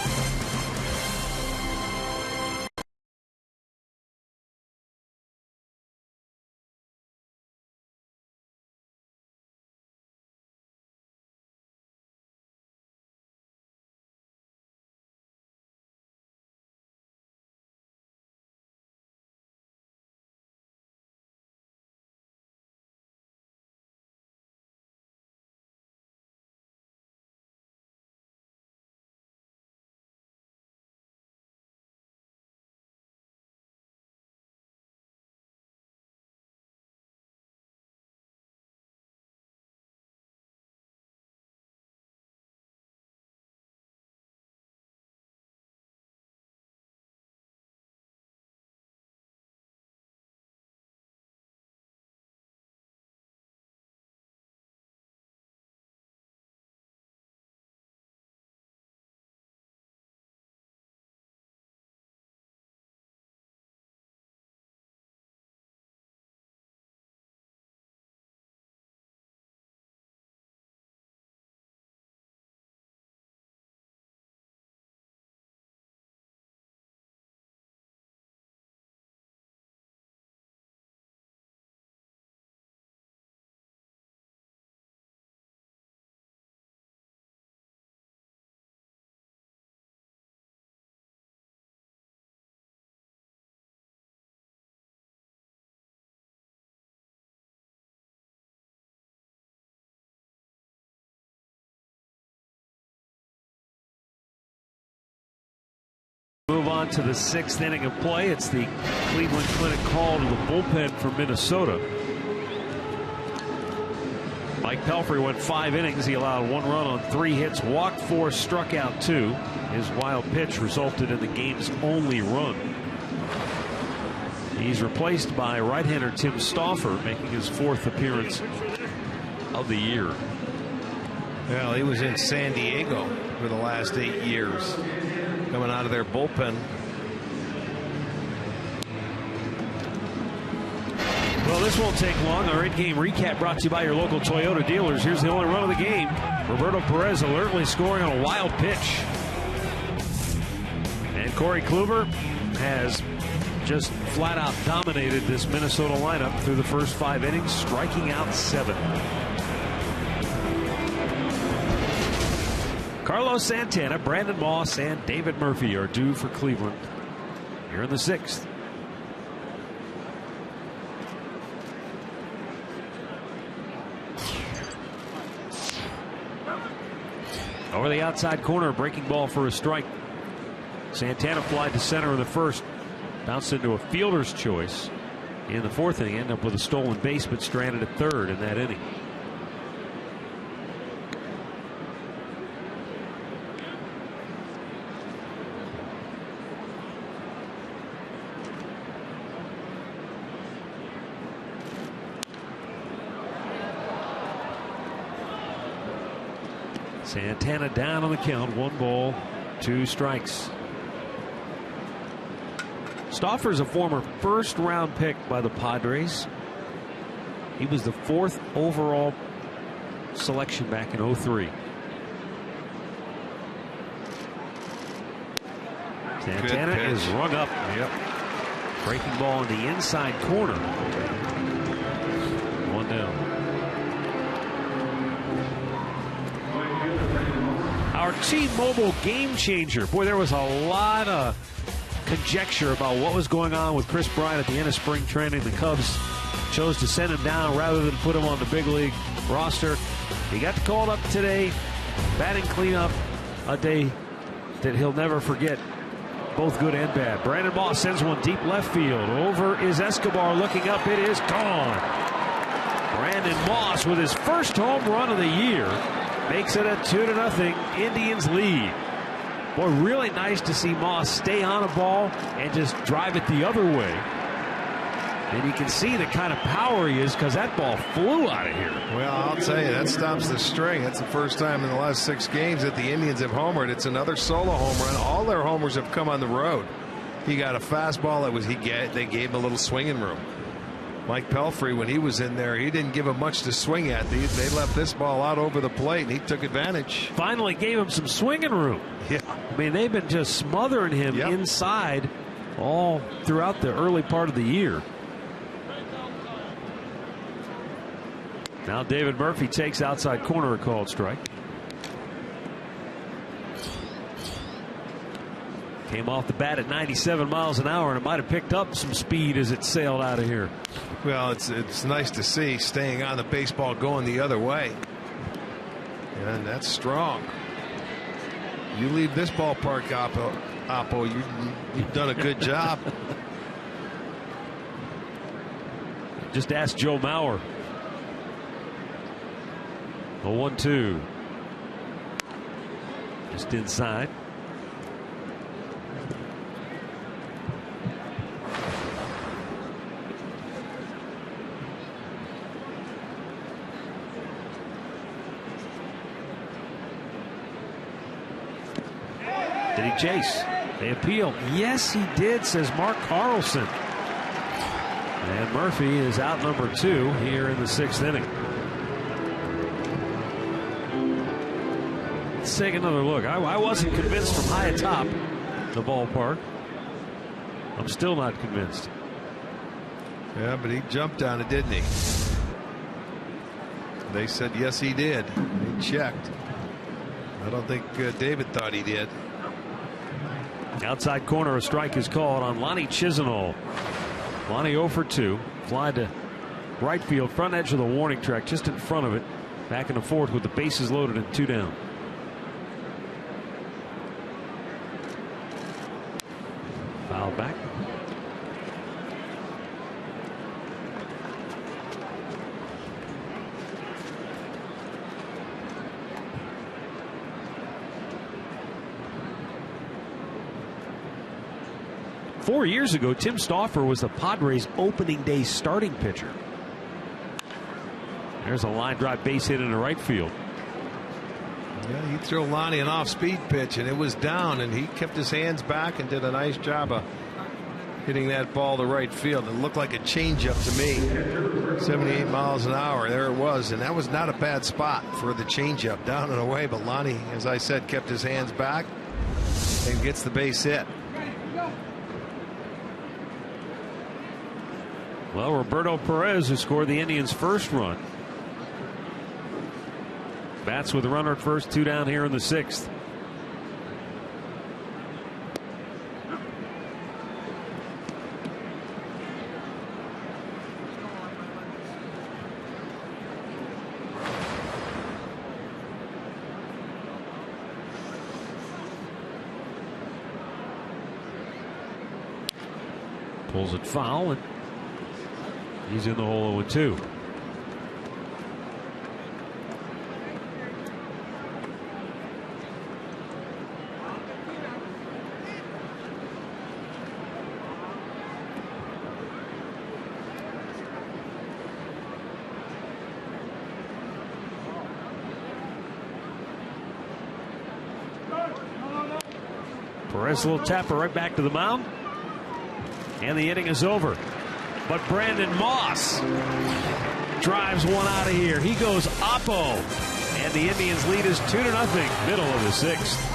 S5: on to the 6th inning of play. It's the Cleveland Clinic call to the bullpen for Minnesota. Mike Pelfrey went 5 innings. He allowed 1 run on 3 hits, walked 4, struck out 2. His wild pitch resulted in the game's only run. He's replaced by right-hander Tim Stauffer, making his 4th appearance of the year.
S4: Well, he was in San Diego for the last 8 years, coming out of their bullpen.
S5: Well, this won't take long. Our in-game recap brought to you by your local Toyota dealers. Here's the only run of the game. Roberto Perez alertly scoring on a wild pitch. And Corey Kluber has just flat out dominated this Minnesota lineup through the first 5 innings, striking out 7. Carlos Santana, Brandon Moss, and David Murphy are due for Cleveland here in the 6th. Over the outside corner, breaking ball for a strike. Santana flied to center in the first, bounced into a fielder's choice in the 4th inning, ended up with a stolen base, but stranded at 3rd in that inning. Santana down on the count, 1 ball, 2 strikes. Stauffer is a former 1st-round pick by the Padres. He was the 4th overall selection back in '03. Santana is rung up. Yep. Breaking ball in the inside corner. 1 down. Our T-Mobile game changer. Boy, there was a lot of conjecture about what was going on with Chris Bryant at the end of spring training. The Cubs chose to send him down rather than put him on the big league roster. He got called up today, batting cleanup, a day that he'll never forget, both good and bad. Brandon Moss sends one deep left field. Over is Escobar, looking up, it is gone. Brandon Moss with his first home run of the year makes it a 2-0 Indians lead. Boy, really nice to see Moss stay on a ball and just drive it the other way. And you can see the kind of power he is because that ball flew out of here.
S4: Well, I'll tell you, that stops the string. That's the first time in the last 6 games that the Indians have homered. It's another solo home run. All their homers have come on the road. He got a fastball that was they gave him a little swinging room. Mike Pelfrey, when he was in there, he didn't give him much to swing at. They left this ball out over the plate, and he took advantage.
S5: Finally gave him some swinging room.
S4: Yeah.
S5: I mean, they've been just smothering him inside all throughout the early part of the year. Now David Murphy takes outside corner, a called strike. Came off the bat at 97 miles an hour, and it might have picked up some speed as it sailed out of here.
S4: Well, it's nice to see staying on the baseball going the other way. And that's strong. You leave this ballpark, Oppo, you've done a good job.
S5: Just ask Joe Mauer. A 1-2. Just inside. Did he chase? They appeal. Yes, he did, says Mark Carlson. And Murphy is out number 2 here in the 6th inning. Let's take another look. I wasn't convinced from high atop the ballpark. I'm still not convinced.
S4: Yeah, but he jumped on it, didn't he? They said yes, he did. He checked. I don't think David thought he did.
S5: Outside corner, a strike is called on Lonnie Chisenhall. Lonnie 0 for 2. Fly to right field, front edge of the warning track, just in front of it. Back in the 4th with the bases loaded and 2 down. Foul back. Four years ago, Tim Stauffer was the Padres' opening day starting pitcher. There's a line drive base hit into right field.
S4: Yeah, he threw Lonnie an off-speed pitch, and it was down, and he kept his hands back and did a nice job of hitting that ball to right field. It looked like a changeup to me. 78 miles an hour. There it was, and that was not a bad spot for the changeup, down and away. But Lonnie, as I said, kept his hands back and gets the base hit.
S5: Well, Roberto Perez, who scored the Indians' first run, bats with a runner at first, 2 down here in the 6th. Pulls it foul, and he's in the hole 0-2. Perez, a little tapper right back to the mound. And the inning is over. But Brandon Moss drives one out of here. He goes oppo. And the Indians lead is 2-0, middle of the 6th.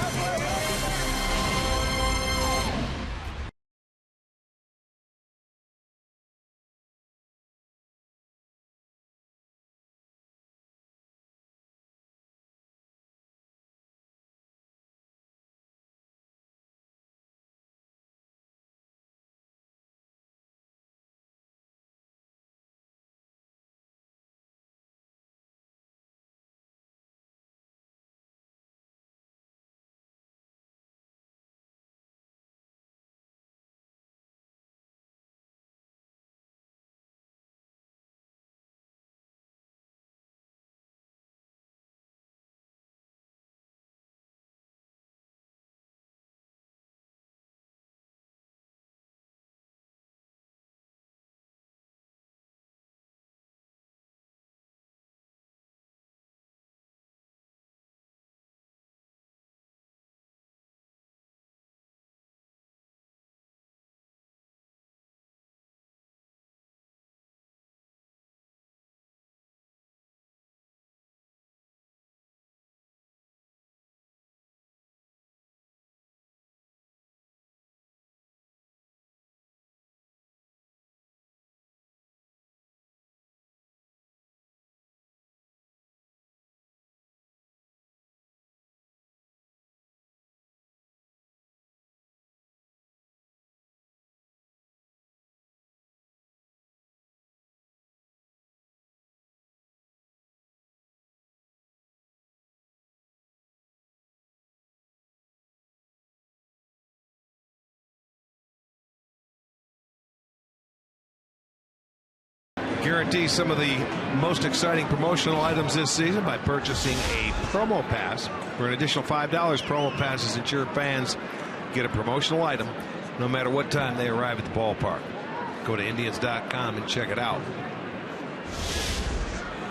S4: Guarantee some of the most exciting promotional items this season by purchasing a promo pass. For an additional $5, promo passes ensure fans get a promotional item no matter what time they arrive at the ballpark. Go to Indians.com and check it out.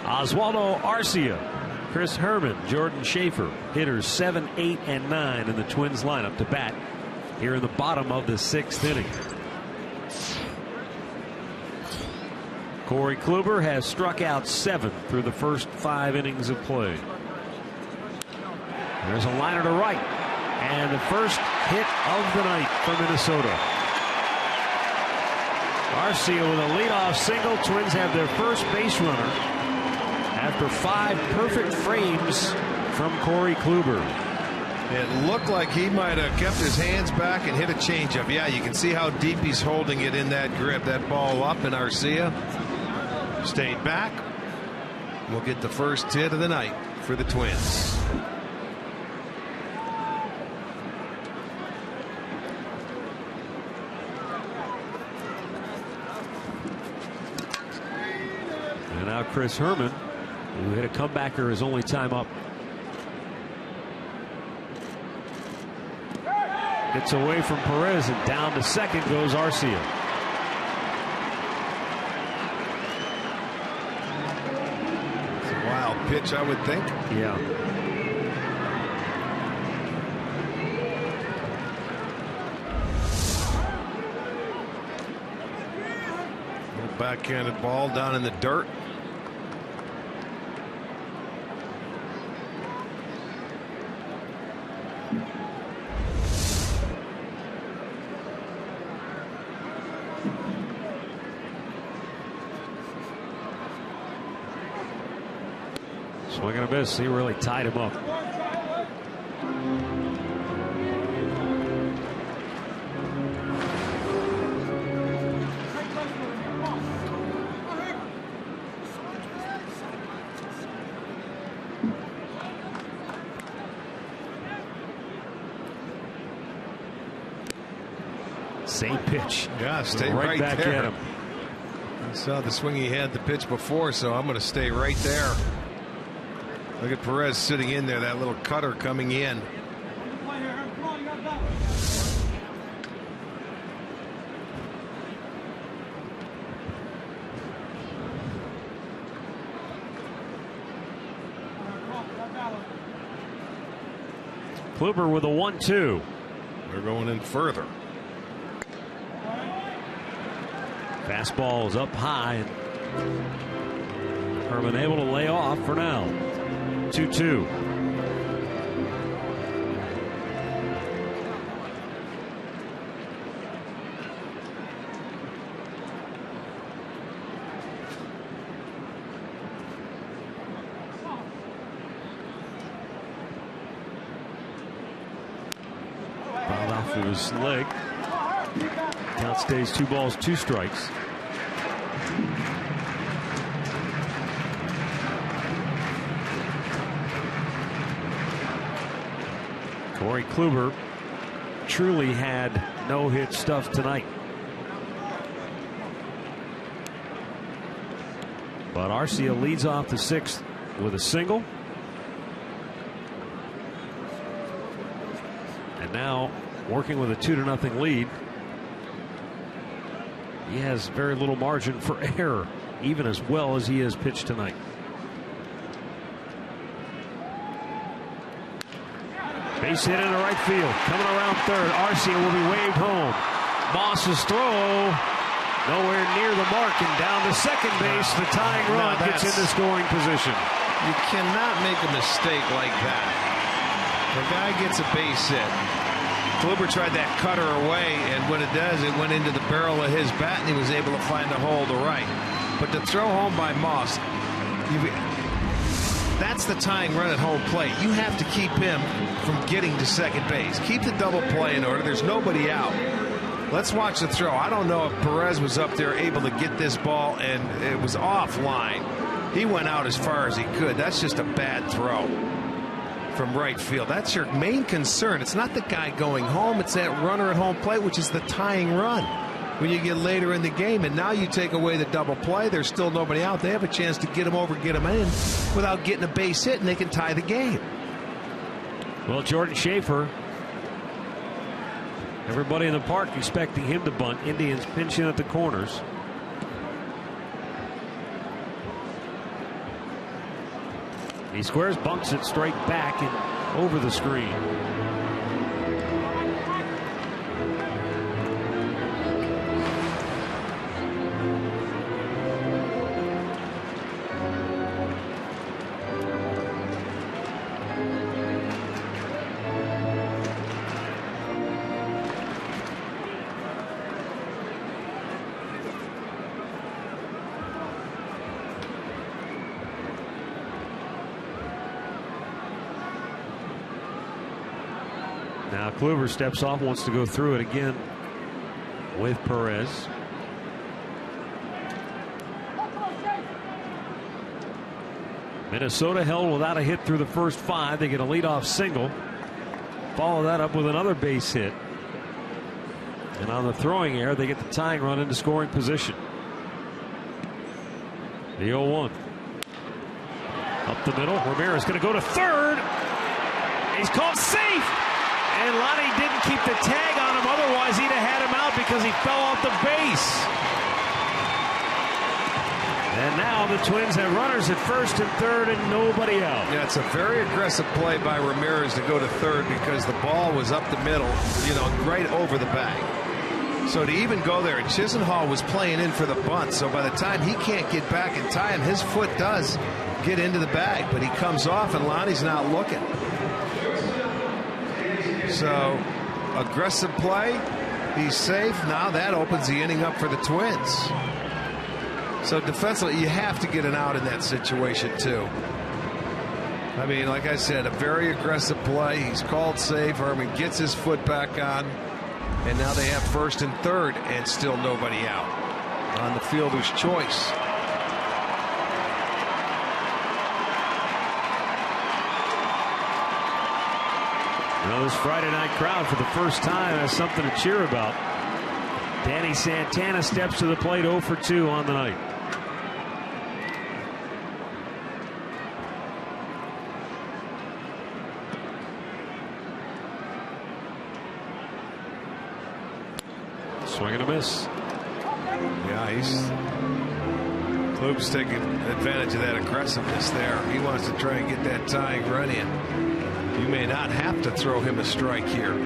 S5: Oswaldo Arcia, Chris Herman, Jordan Schaefer, hitters 7, 8, and 9 in the Twins lineup to bat here in the bottom of the 6th inning. Corey Kluber has struck out 7 through the first 5 innings of play. There's a liner to right, and the first hit of the night for Minnesota. Arcia with a leadoff single. Twins have their first base runner after 5 perfect frames from Corey Kluber.
S4: It looked like he might have kept his hands back and hit a changeup. Yeah, you can see how deep he's holding it in that grip. That ball up, and Arcia stayed back. We'll get the first hit of the night for the Twins.
S5: now Chris Herman, who hit a comebacker his only time up. Gets away from Perez, and down to second goes Arcia.
S4: It's a wild pitch, I would think.
S5: Yeah.
S4: Backhanded ball down in the dirt.
S5: Swing and a miss. He really tied him up.
S3: Same pitch.
S4: Yeah, stay
S5: right back
S4: there.
S5: at him.
S4: I saw the swing he had the pitch before, so I'm going to stay right there. Look at Perez sitting in there, that little cutter coming in.
S5: Kluber with a 1-2.
S4: They're going in further.
S5: Fastball is up high, and Herman able to lay off for now. 2-2. Fouled off of his leg. Count stays 2 balls, 2 strikes. Corey Kluber truly had no-hit stuff tonight. But Arcia leads off the 6th with a single. And now working with a 2-0 lead. He has very little margin for error, even as well as he has pitched tonight. Base hit into right field. Coming around third. Arcia will be waved home. Moss's throw nowhere near the mark, and down to second base. The tying run gets into scoring position.
S4: You cannot make a mistake like that. The guy gets a base hit. Kluber tried that cutter away, and what it does, it went into the barrel of his bat, and he was able to find a hole to right. But to throw home by Moss, that's the tying run at home plate. You have to keep him from getting to second base. Keep the double play in order. There's nobody out. Let's watch the throw. I don't know if Perez was up there able to get this ball, and it was offline. He went out as far as he could. That's just a bad throw from right field. That's your main concern. It's not the guy going home. It's that runner at home plate, which is the tying run when you get later in the game. And now you take away the double play. There's still nobody out. They have a chance to get him over, get him in without getting a base hit, and they can tie the game.
S5: Well, Jordan Schaefer, everybody in the park expecting him to bunt. Indians pinching at the corners. He squares, bunks it straight back and over the screen. Now Kluber steps off, wants to go through it again with Perez. Minnesota held without a hit through the first 5. They get a leadoff single. Follow that up with another base hit. And on the throwing error, they get the tying run into scoring position. The 0-1. Up the middle, Ramirez going to go to third. He's called safe. And Lonnie didn't keep the tag on him. Otherwise, he'd have had him out because he fell off the base. And now the Twins have runners at first and third and nobody out.
S4: Yeah, it's a very aggressive play by Ramirez to go to third because the ball was up the middle, right over the bag. So to even go there, and Chisenhall was playing in for the bunt. So by the time he can't get back in time, his foot does get into the bag, but he comes off and Lonnie's not looking. So aggressive play. He's safe. Now that opens the inning up for the Twins. So defensively, you have to get an out in that situation too. I mean, like I said, a very aggressive play. He's called safe. Herman gets his foot back on. And now they have first and third and still nobody out on the fielder's choice.
S5: Well, this Friday night crowd for the first time has something to cheer about. Danny Santana steps to the plate 0 for 2 on the night. Swing and a miss.
S4: Yeah, Klube's taking advantage of that aggressiveness there. He wants to try and get that tying run in. You may not have to throw him a strike here.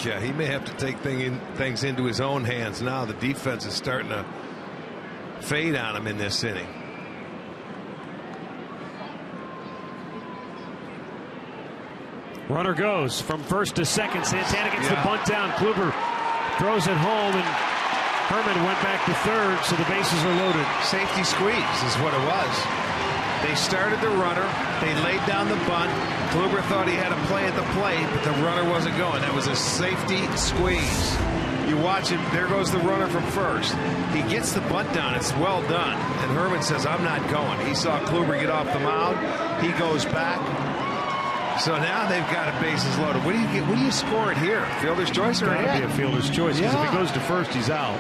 S4: Yeah, he may have to take things into his own hands now. The defense is starting to fade on him in this inning.
S5: Runner goes from first to second. Santana gets the bunt down. Kluber throws it home, and Herman went back to third, so the bases are loaded.
S4: Safety squeeze is what it was. They started the runner. They laid down the bunt. Kluber thought he had a play at the plate, but the runner wasn't going. That was a safety squeeze. You watch it. There goes the runner from first. He gets the bunt down. It's well done. And Herman says, I'm not going. He saw Kluber get off the mound. He goes back. So now they've got a bases loaded. What do you get? What do you score it here? Fielder's choice or
S5: Got to be a fielder's choice, because if he goes to first, he's out.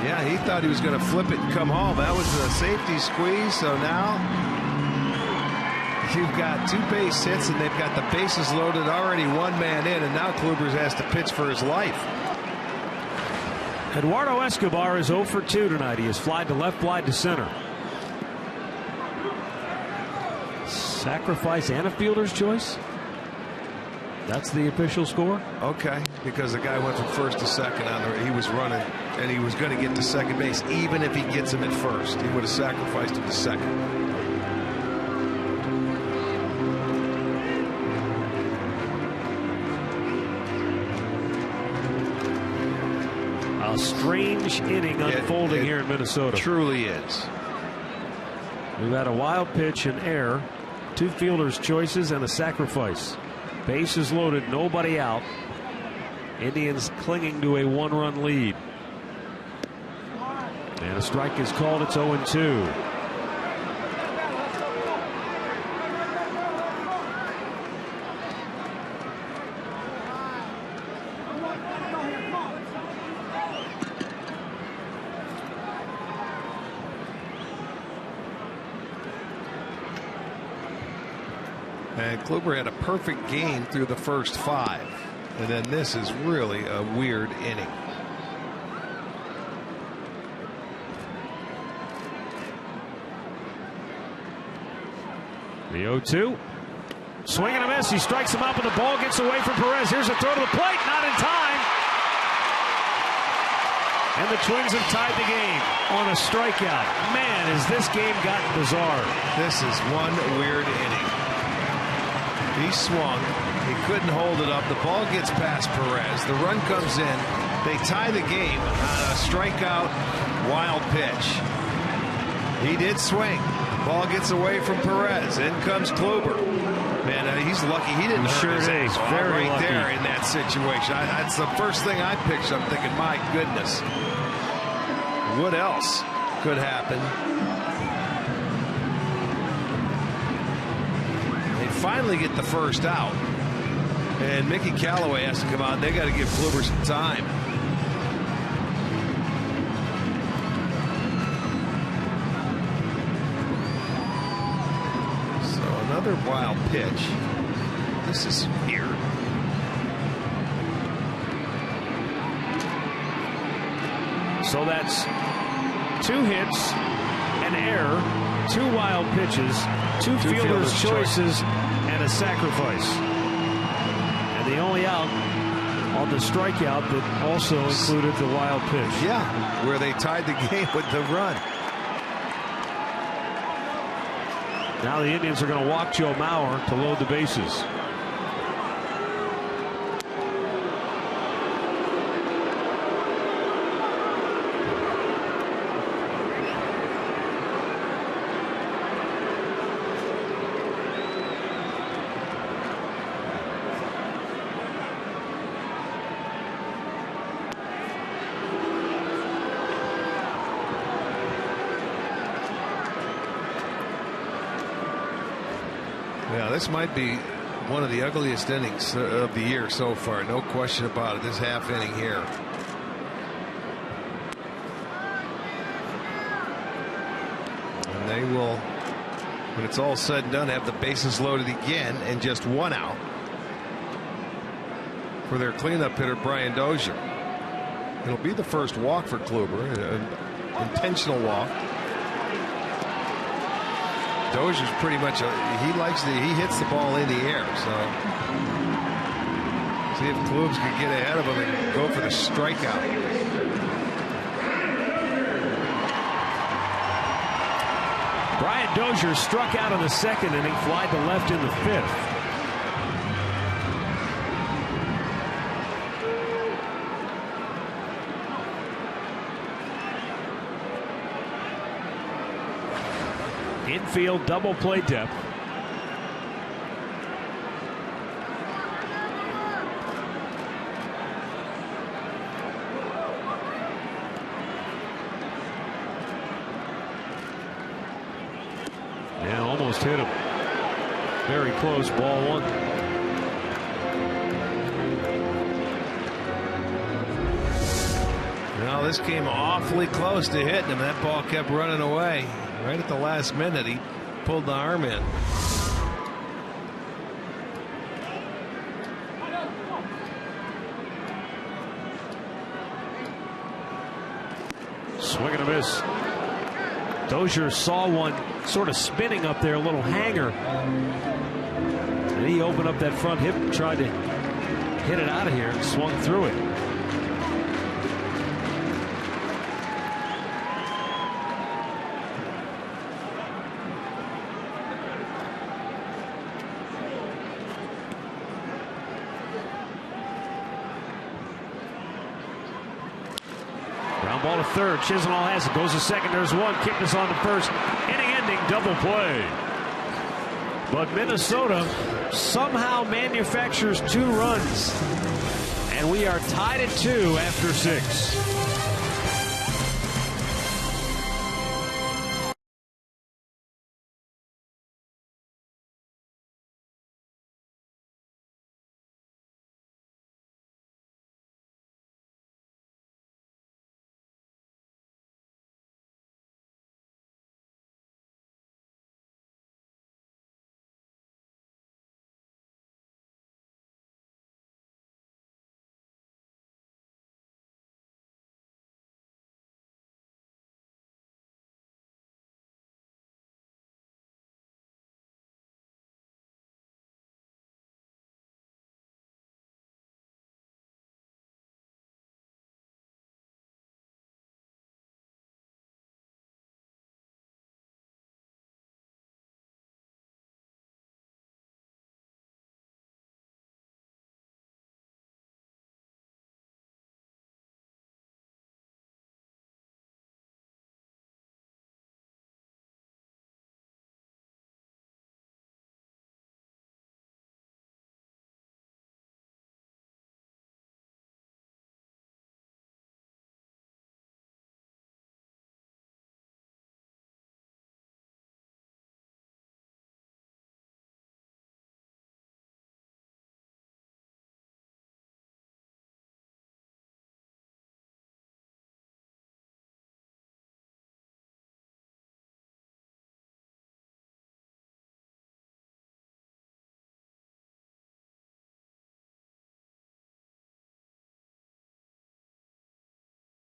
S4: Yeah, he thought he was going to flip it and come home. That was a safety squeeze. So now you've got 2 base hits, and they've got the bases loaded already, 1 man in, and now Kluber has to pitch for his life.
S5: Eduardo Escobar is 0 for 2 tonight. He has flied to left, flied to center. Sacrifice and a fielder's choice? That's the official score?
S4: Okay, because the guy went from first to second he was running, and he was going to get to second base. Even if he gets him at first, he would have sacrificed him to second.
S5: A strange inning unfolding here in Minnesota.
S4: Truly is.
S5: We've had a wild pitch, an error, 2 fielders' choices, and a sacrifice. Bases loaded, nobody out. Indians clinging to a 1-run lead. And a strike is called. It's 0-2.
S4: And Kluber had a perfect game through the first 5. And then this is really a weird inning.
S5: The 0-2. Swing and a miss. He strikes him up, and the ball gets away from Perez. Here's a throw to the plate. Not in time. And the Twins have tied the game on a strikeout. Man, has this game gotten bizarre.
S4: This is one weird inning. He swung. He couldn't hold it up. The ball gets past Perez. The run comes in. They tie the game on a strikeout, wild pitch. He did swing. Ball gets away from Perez. In comes Kluber. Man, he's lucky he didn't hurt his ass
S5: very
S4: right
S5: lucky.
S4: there in that situation. That's the first thing I pictured. I'm thinking, my goodness, what else could happen? They finally get the first out. And Mickey Callaway has to come out. They got to give Kluber some time. So another wild pitch. This is weird.
S5: So that's 2 hits, an error, 2 wild pitches, 2 fielders' choices, and a sacrifice. And the only out on the strikeout that also included the wild pitch.
S4: Yeah, where they tied the game with the run.
S5: Now the Indians are going to walk Joe Mauer to load the bases.
S4: Yeah, this might be one of the ugliest innings of the year so far. No question about it. This half inning here. And they will, when it's all said and done, have the bases loaded again and just 1 out for their cleanup hitter, Brian Dozier. It'll be the first walk for Kluber, an intentional walk. Dozier's pretty much he hits the ball in the air, so see if Klubs can get ahead of him and go for the strikeout.
S5: Brian Dozier struck out in the 2nd inning, flied to left in the 5th. Infield double play depth. Yeah, almost hit him. Very close, ball 1.
S4: Now this came awfully close to hitting him. That ball kept running away. Right at the last minute, he pulled the arm in.
S5: Swing and a miss. Dozier saw one sort of spinning up there, a little hanger. And he opened up that front hip and tried to hit it out of here and swung through it. Ball to third. Chisenhall has it. Goes to second. There's one. Kipnis on to first. Inning-ending double play. But Minnesota somehow manufactures 2 runs. And we are tied at 2 after 6.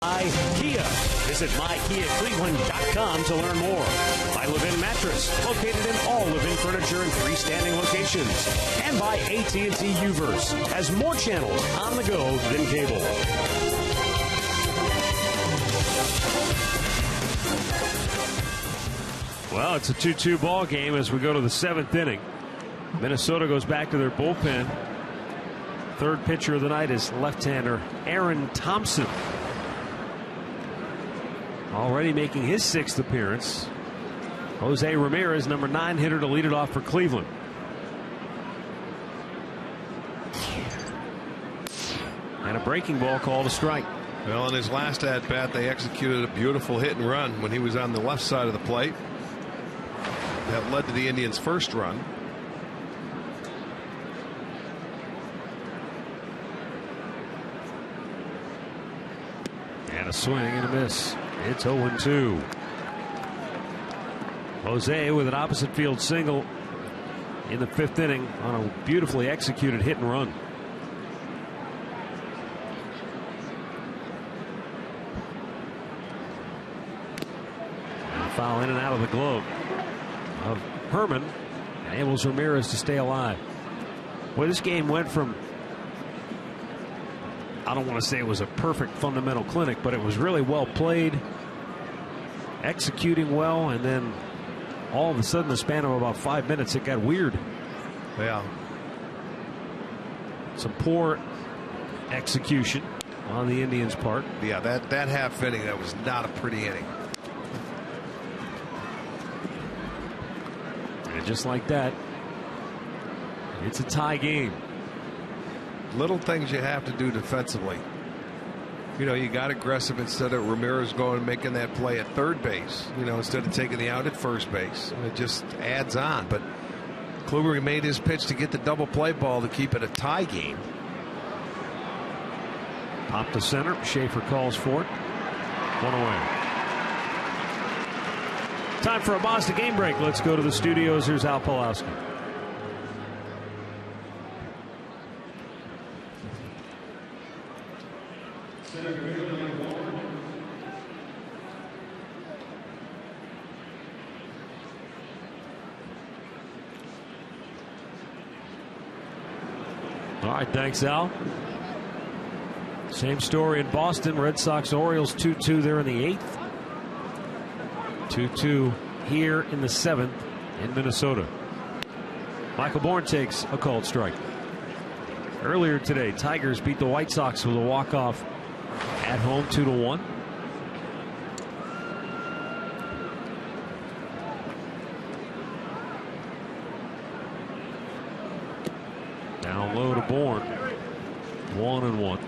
S3: Kia. Visit mykiacleveland.com to learn more. By Levin Mattress, located in all Levin furniture and freestanding locations. And by AT&T Uverse, has more channels on the go than cable.
S5: Well, it's a 2-2 ball game as we go to the 7th inning. Minnesota goes back to their bullpen. Third pitcher of the night is left-hander Aaron Thompson. Already making his 6th appearance. Jose Ramirez, number 9 hitter, to lead it off for Cleveland. And a breaking ball called a strike.
S4: Well, in his last at-bat, they executed a beautiful hit and run when he was on the left side of the plate. That led to the Indians' first run.
S5: And a swing and a miss. It's 0-2. Jose with an opposite field single in the 5th inning on a beautifully executed hit and run. And a foul in and out of the glove of Herman, enables Ramirez to stay alive. Well, this game went from, I don't want to say it was a perfect fundamental clinic, but it was really well played, executing well, and then all of a sudden, the span of about 5 minutes, it got weird.
S4: Yeah.
S5: Some poor execution on the Indians' part.
S4: Yeah, that half inning, that was not a pretty inning.
S5: And just like that, it's a tie game.
S4: Little things you have to do defensively. You know, you got aggressive instead of Ramirez going and making that play at third base, you know, instead of taking the out at first base. It just adds on. But Kluber made his pitch to get the double play ball to keep it a tie game.
S5: Pop to center. Schaefer calls for it. 1 away. Time for a Mazda game break. Let's go to the studios. Here's Al Pawlowski. All right, thanks, Al. Same story in Boston. Red Sox Orioles 2-2 there in the 8th. 2-2 here in the 7th in Minnesota. Michael Bourne takes a called strike. Earlier today, Tigers beat the White Sox with a walk-off at home 2-1. Down low to Bourne. 1-1.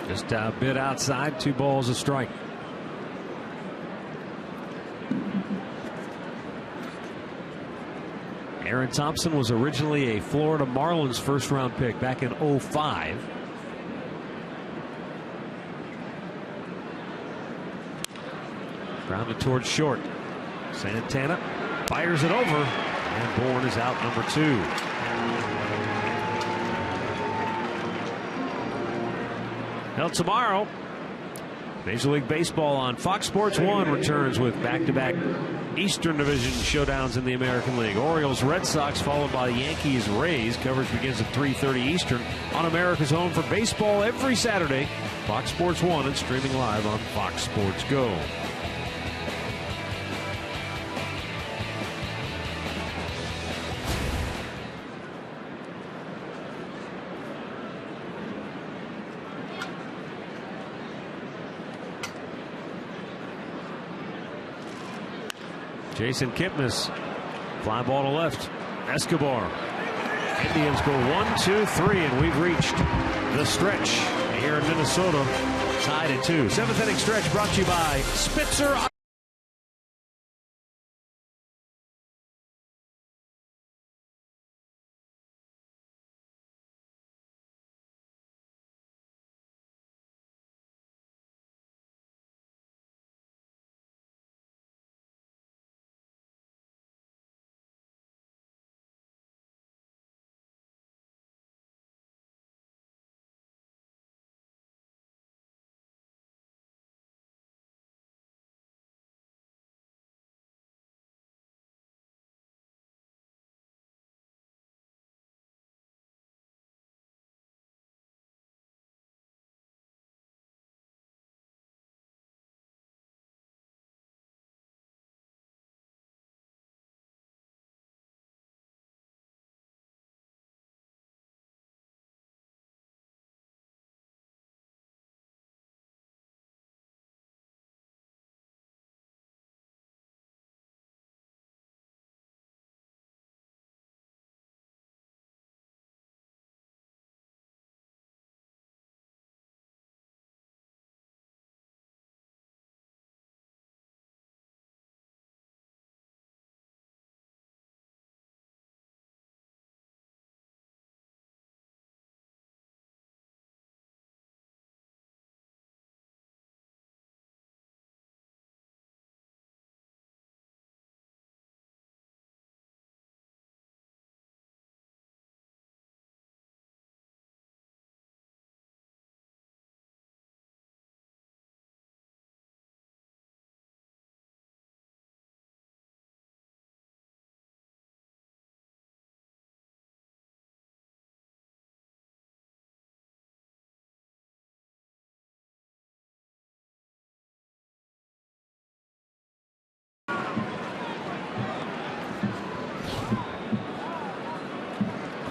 S5: Just a bit outside, 2 balls a strike. Aaron Thompson was originally a Florida Marlins first-round pick back in 2005. Grounded towards short. Santana fires it over, and Bourne is out number 2. Well, tomorrow, Major League Baseball on Fox Sports 1 returns with back-to-back Eastern Division showdowns in the American League. Orioles, Red Sox, followed by Yankees, Rays. Coverage begins at 3:30 Eastern on America's home for baseball every Saturday. Fox Sports 1 and streaming live on Fox Sports Go. Jason Kipnis, fly ball to left. Escobar. Indians go 1, 2, 3, and we've reached the stretch here in Minnesota, tied at 2. 7th inning stretch brought to you by Spitzer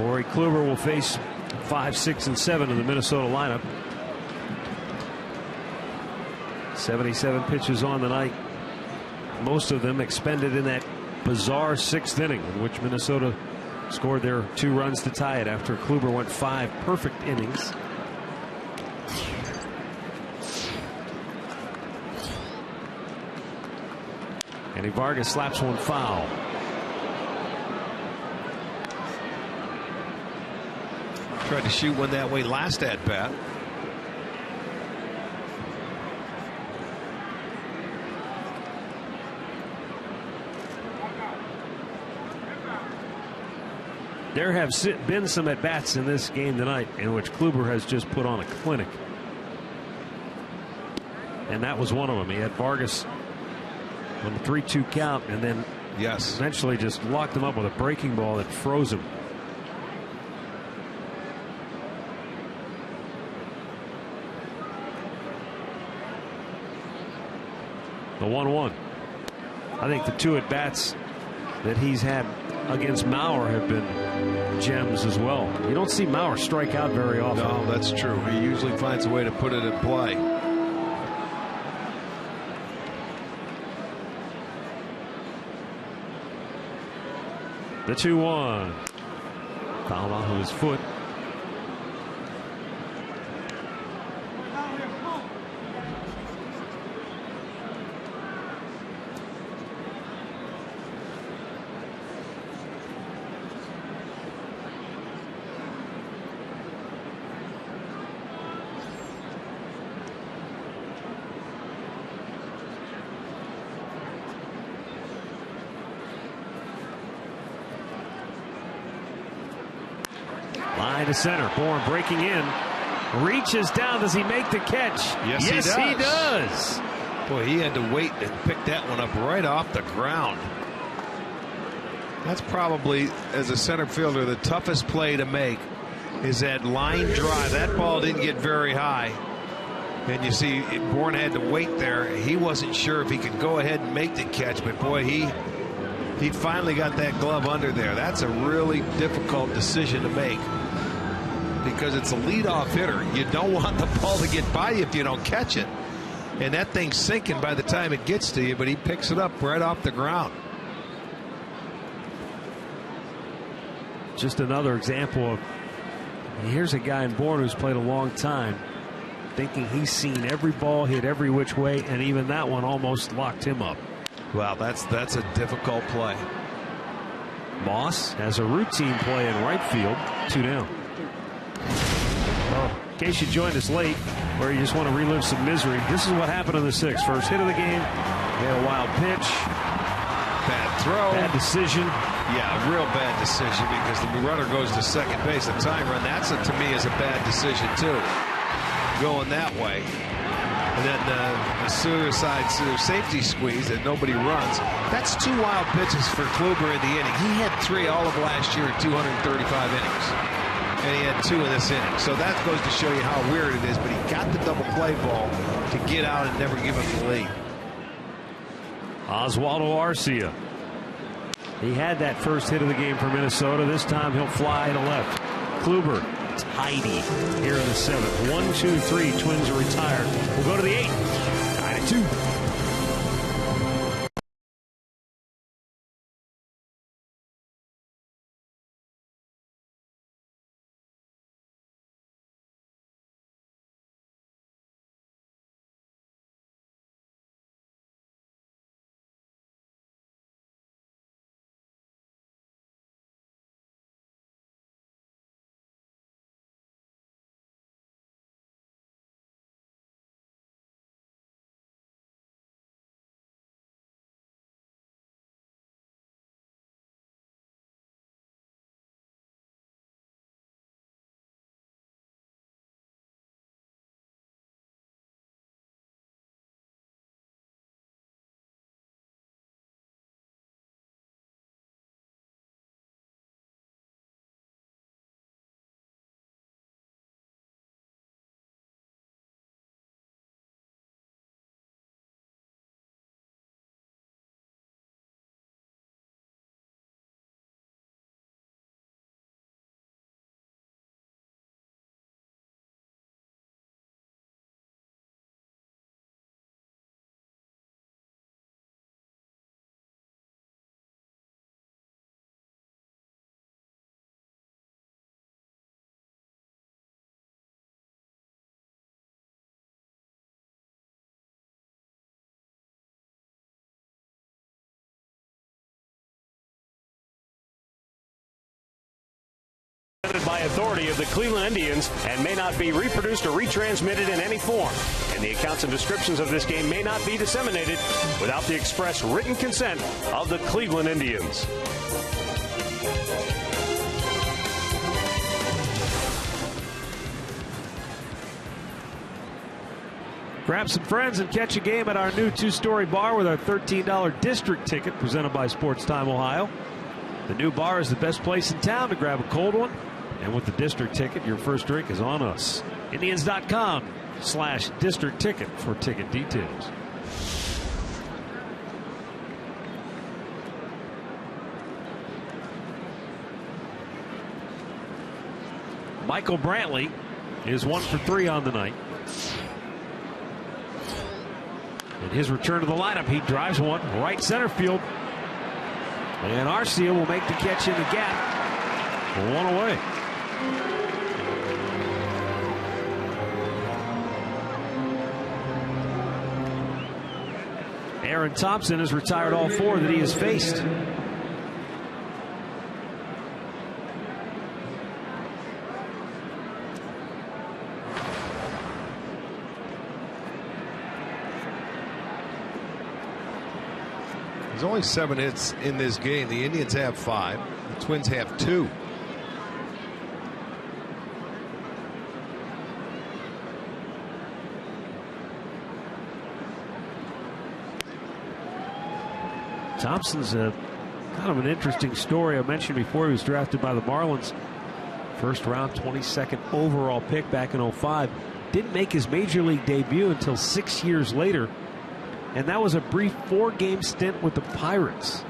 S5: Corey Kluber will face 5, 6, and 7 in the Minnesota lineup. 77 pitches on the night. Most of them expended in that bizarre 6th inning in which Minnesota scored their 2 runs to tie it after Kluber went 5 perfect innings. And Vargas slaps one foul.
S4: Tried to shoot one that way last at bat.
S5: There have been some at-bats in this game tonight in which Kluber has just put on a clinic. And that was one of them. He had Vargas on the 3-2 count and then eventually just locked him up with a breaking ball that froze him. The 1-1. I think the 2 at-bats that he's had against Mauer have been gems as well. You don't see Mauer strike out very often.
S4: No, that's true. He usually finds a way to put it in play.
S5: The 2-1. Foul off of his foot. Line to center. Bourne breaking in. Reaches down. Does he make the catch?
S4: Yes,
S5: he does.
S4: Boy, he had to wait and pick that one up right off the ground. That's probably, as a center fielder, the toughest play to make is that line drive. That ball didn't get very high. And you see, Bourne had to wait there. He wasn't sure if he could go ahead and make the catch, but boy, he finally got that glove under there. That's a really difficult decision to make because it's a leadoff hitter. You don't want the ball to get by you if you don't catch it. And that thing's sinking by the time it gets to you, but he picks it up right off the ground.
S5: Just another example of, here's a guy in Bourne who's played a long time, thinking he's seen every ball hit every which way, and even that one almost locked him up.
S4: Well, that's a difficult play.
S5: Moss has a routine play in right field. 2 down. Well, in case you joined us late, or you just want to relive some misery, this is what happened in the 6th. First hit of the game. He had a wild pitch.
S4: Bad throw.
S5: Bad decision.
S4: Yeah, real bad decision because the runner goes to second base. A time run, that's to me is a bad decision too. Going that way. And then the suicide safety squeeze that nobody runs. That's 2 wild pitches for Kluber in the inning. He had 3 all of last year in 235 innings. And he had 2 in this inning. So that goes to show you how weird it is. But he got the double play ball to get out and never give him the lead.
S5: Oswaldo Arcia. He had that first hit of the game for Minnesota. This time he'll fly to left. Kluber tidy here in the 7th. 1, 2, 3. Twins are retired. We'll go to the 8th. Tied at 2.
S3: by authority of the Cleveland Indians and may not be reproduced or retransmitted in any form. And the accounts and descriptions of this game may not be disseminated without the express written consent of the Cleveland Indians.
S5: Grab some friends and catch a game at our new 2-story bar with our $13 district ticket presented by Sports Time Ohio. The new bar is the best place in town to grab a cold one. And with the district ticket, your first drink is on us. Indians.com/district ticket for ticket details. Michael Brantley is 1 for 3 on the night. In his return to the lineup, he drives one right center field. And Arcia will make the catch in the gap. 1 away. Aaron Thompson has retired all 4 that he has faced.
S4: There's only 7 hits in this game. The Indians have 5. The Twins have 2.
S5: Thompson's kind of an interesting story. I mentioned before he was drafted by the Marlins. First round, 22nd overall pick back in 05. Didn't make his major league debut until 6 years later. And that was a brief 4-game stint with the Pirates.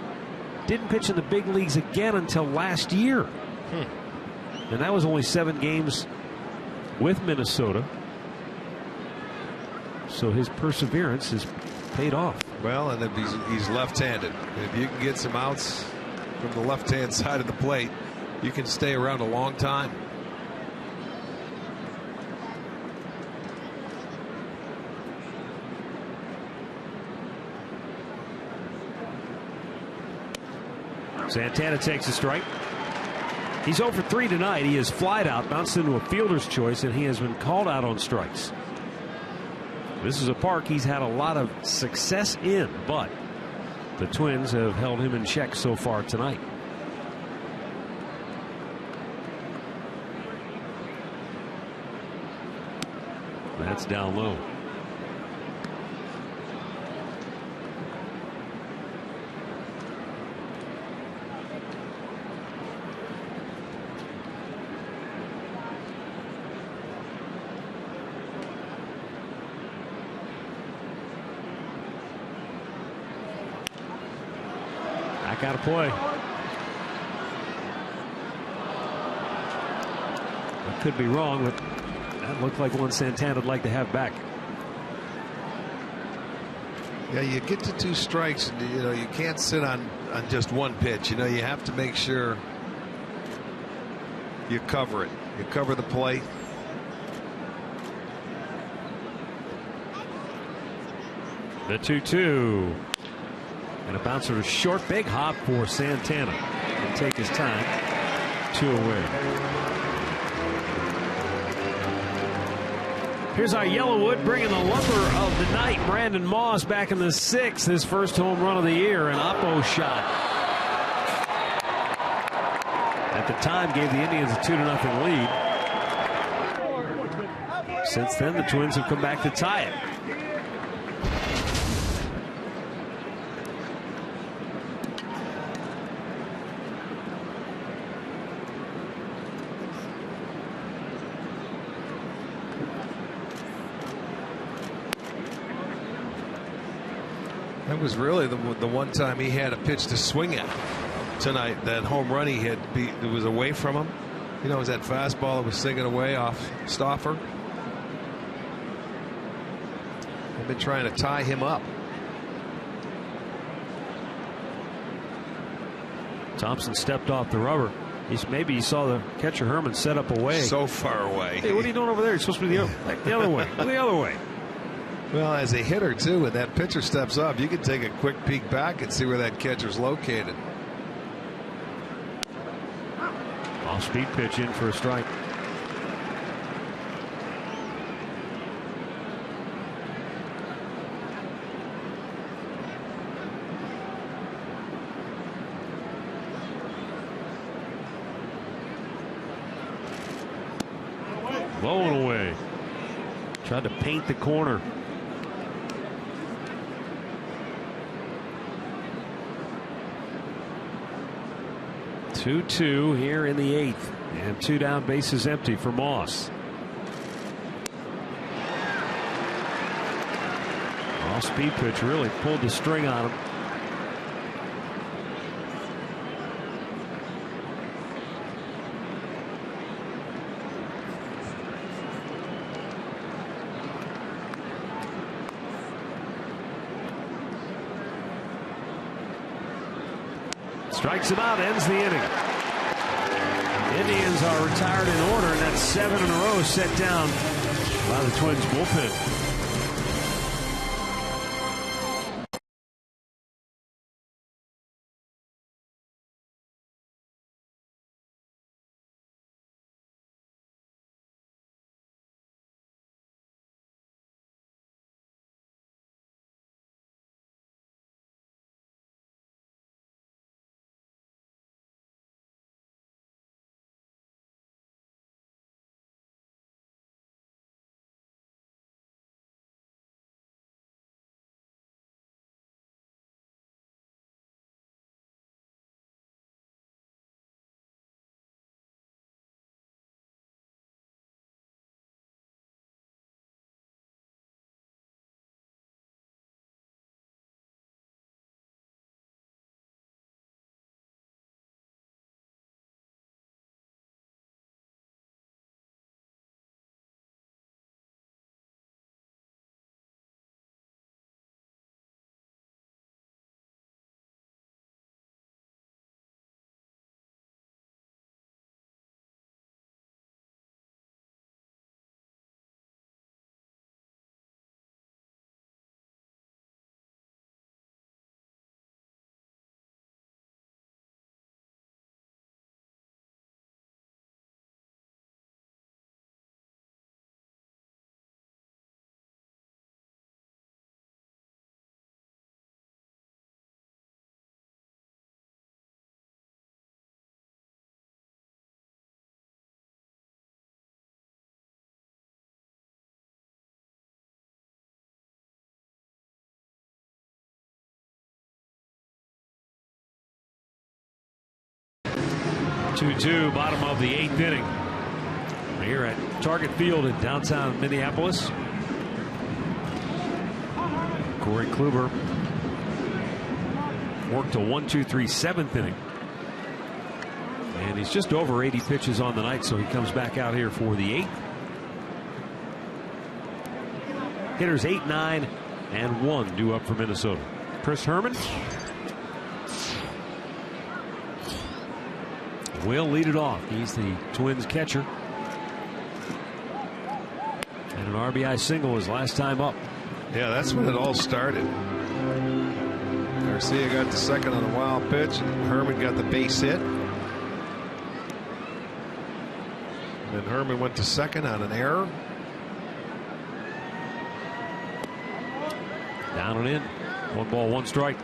S5: Didn't pitch in the big leagues again until last year. And that was only 7 games with Minnesota. So his perseverance has paid off.
S4: Well, and if he's left-handed. If you can get some outs from the left-hand side of the plate, you can stay around a long time.
S5: Santana takes a strike. He's 0 for 3 tonight. He has flied out, bounced into a fielder's choice, and he has been called out on strikes. This is a park he's had a lot of success in, but the Twins have held him in check so far tonight. That's down low. Got to play. I could be wrong, but that looked like one Santana would like to have back.
S4: Yeah, you get to 2 strikes, and you can't sit on just one pitch. You have to make sure you cover it. You cover the plate.
S5: The 2-2. And a bouncer to short, big hop for Santana. He'll take his time. 2 away. Here's our Yellowwood bringing the lumber of the night. Brandon Moss back in the 6th. His first home run of the year. An oppo shot. At the time gave the Indians a 2-0 lead. Since then the Twins have come back to tie it.
S4: That was really the one time he had a pitch to swing at tonight. That home run he hit, it was away from him. It was that fastball that was singing away off Stauffer. They've been trying to tie him up.
S5: Thompson stepped off the rubber. Maybe he saw the catcher Herman set up away.
S4: So far away.
S5: Hey, what are you doing over there? You're supposed to be the other way. Go the other way.
S4: Well, as a hitter, too, when that pitcher steps up, you can take a quick peek back and see where that catcher's located.
S5: Off Off-speed pitch in for a strike. Low and away. Tried to paint the corner. Two here in the 8th, and 2 down, bases empty for Moss. Off-speed pitch really pulled the string on him. Strikes him out, ends the inning. Indians are retired in order, and that's 7 in a row set down by the Twins bullpen. Two, bottom of the 8th inning. Here at Target Field in downtown Minneapolis. Corey Kluber worked a 1-2-3 7th inning. And he's just over 80 pitches on the night, so he comes back out here for the 8th. Hitters 8, 9, and 1 due up for Minnesota. Chris Herman will lead it off. He's the Twins catcher. And an RBI single his last time up.
S4: Yeah, that's when it all started. Garcia got the second on a wild pitch, and Herman got the base hit. And then Herman went to second on an error.
S5: Down and in. 1 ball, 1 strike.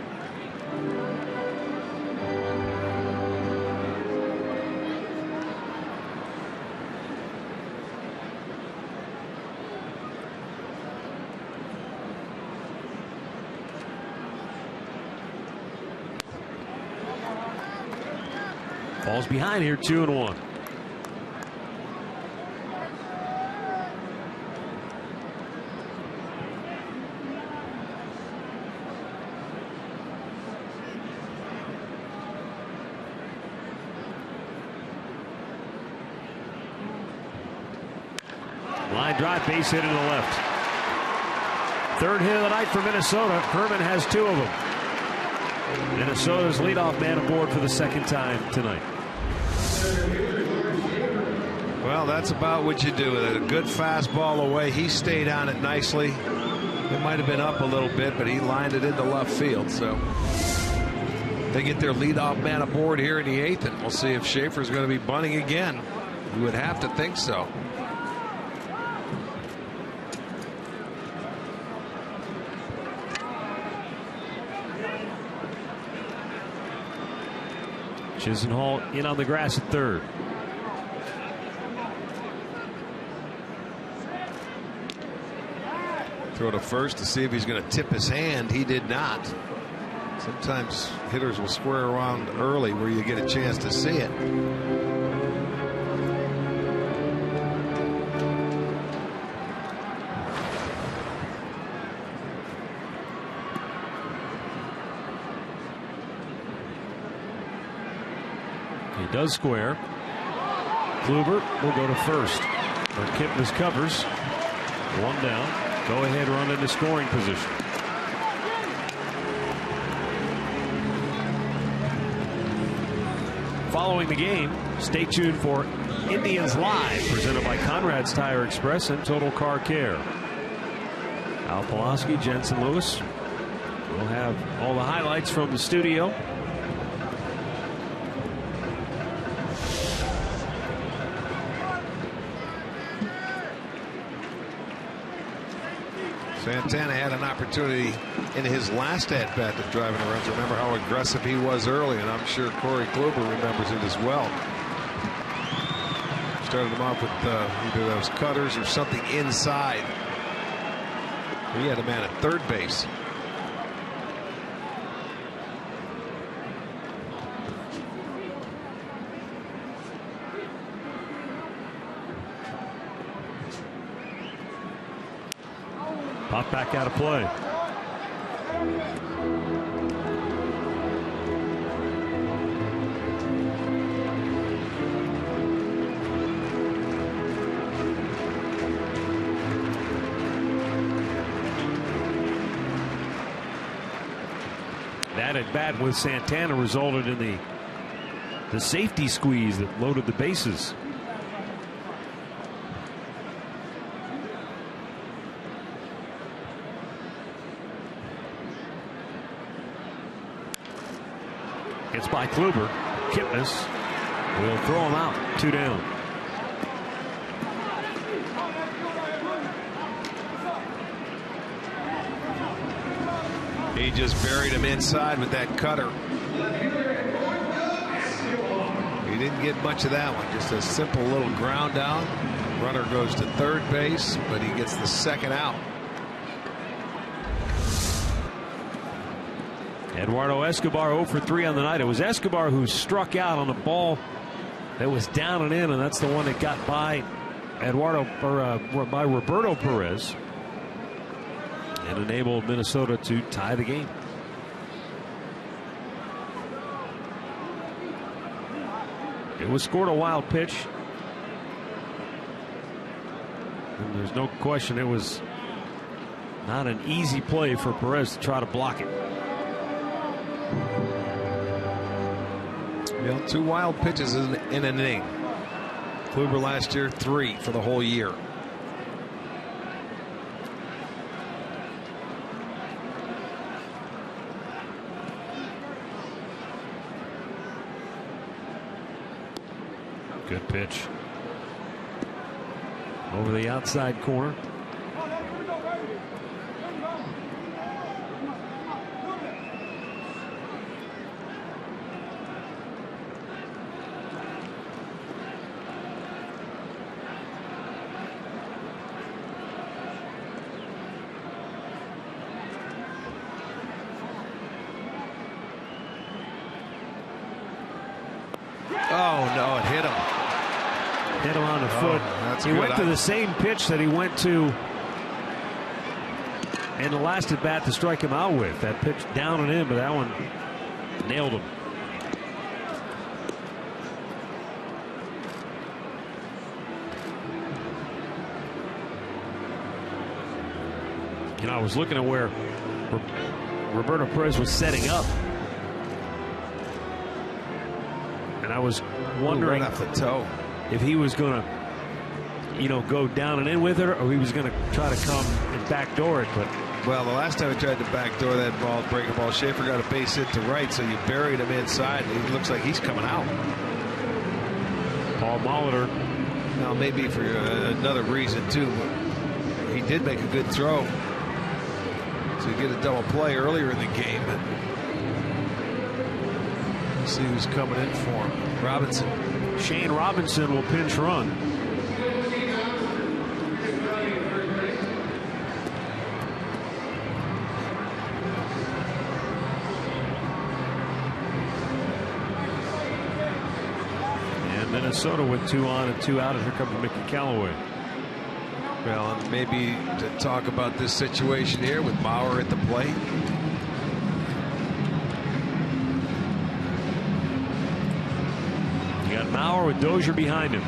S5: Falls behind here, 2-1. Line drive, base hit in the left. 3rd hit of the night for Minnesota. Herman has 2 of them. Minnesota's leadoff man aboard for the 2nd time tonight.
S4: Well, that's about what you do with it. A good fastball away. He stayed on it nicely. It might have been up a little bit, but he lined it into left field. So They get their leadoff man aboard here in the 8th, and we'll see if Schaefer's going to be bunting again. You would have to think so.
S5: Chisenhall in on the grass at third.
S4: Throw to first to see if he's going to tip his hand. He did not. Sometimes hitters will square around early where you get a chance to see it.
S5: He does square. Kluber will go to first. Or Kipnis covers. One down. Go ahead run into scoring position. Following the game, stay tuned for Indians Live, presented by Conrad's Tire Express and Total Car Care. Al Pulaski, Jensen Lewis. We'll have all the highlights from the studio.
S4: Santana had an opportunity in his last at-bat to drive in the runs. Remember how aggressive he was early, and I'm sure Corey Kluber remembers it as well. Started him off with either those cutters or something inside. He had a man at third base.
S5: Pop back out of play. That at bat with Santana resulted in the safety squeeze that loaded the bases. It's by Kluber. Kipnis will throw him out. 2 down.
S4: He just buried him inside with that cutter. He didn't get much of that one. Just a simple little ground down. Runner goes to third base, but he gets the second out.
S5: Eduardo Escobar 0 for 3 on the night. It was Escobar who struck out on a ball that was down and in, and that's the one that got by by Roberto Perez and enabled Minnesota to tie the game. It was scored a wild pitch, and there's no question it was not an easy play for Perez to try to block it.
S4: Well, 2 wild pitches in an inning. Kluber last year 3 for the whole year.
S5: Good pitch. Over the outside corner.
S4: Oh, no, it hit him.
S5: Hit him on the foot. He
S4: good.
S5: went to the same pitch that he went to in the last at bat to strike him out with. That pitch down and in, but that one nailed him. You know, I was looking at where Roberto Perez was setting up, and I was wondering
S4: right off the toe
S5: if he was going to, go down and in with it, or he was going to try to come and backdoor it. But
S4: Well, the last time he tried to backdoor that ball, breaking ball, Schaefer got a base hit to right, so you buried him inside. It looks like he's coming out.
S5: Paul Molitor.
S4: Now, maybe for another reason, too. He did make a good throw to get a double play earlier in the game. Let's see who's coming in for him. Robinson.
S5: Shane Robinson will pinch run. And Minnesota with 2 on and 2 out, and here comes Mickey Callaway.
S4: Well, and maybe to talk about this situation here with Mauer at the plate.
S5: You got Mauer with Dozier behind him.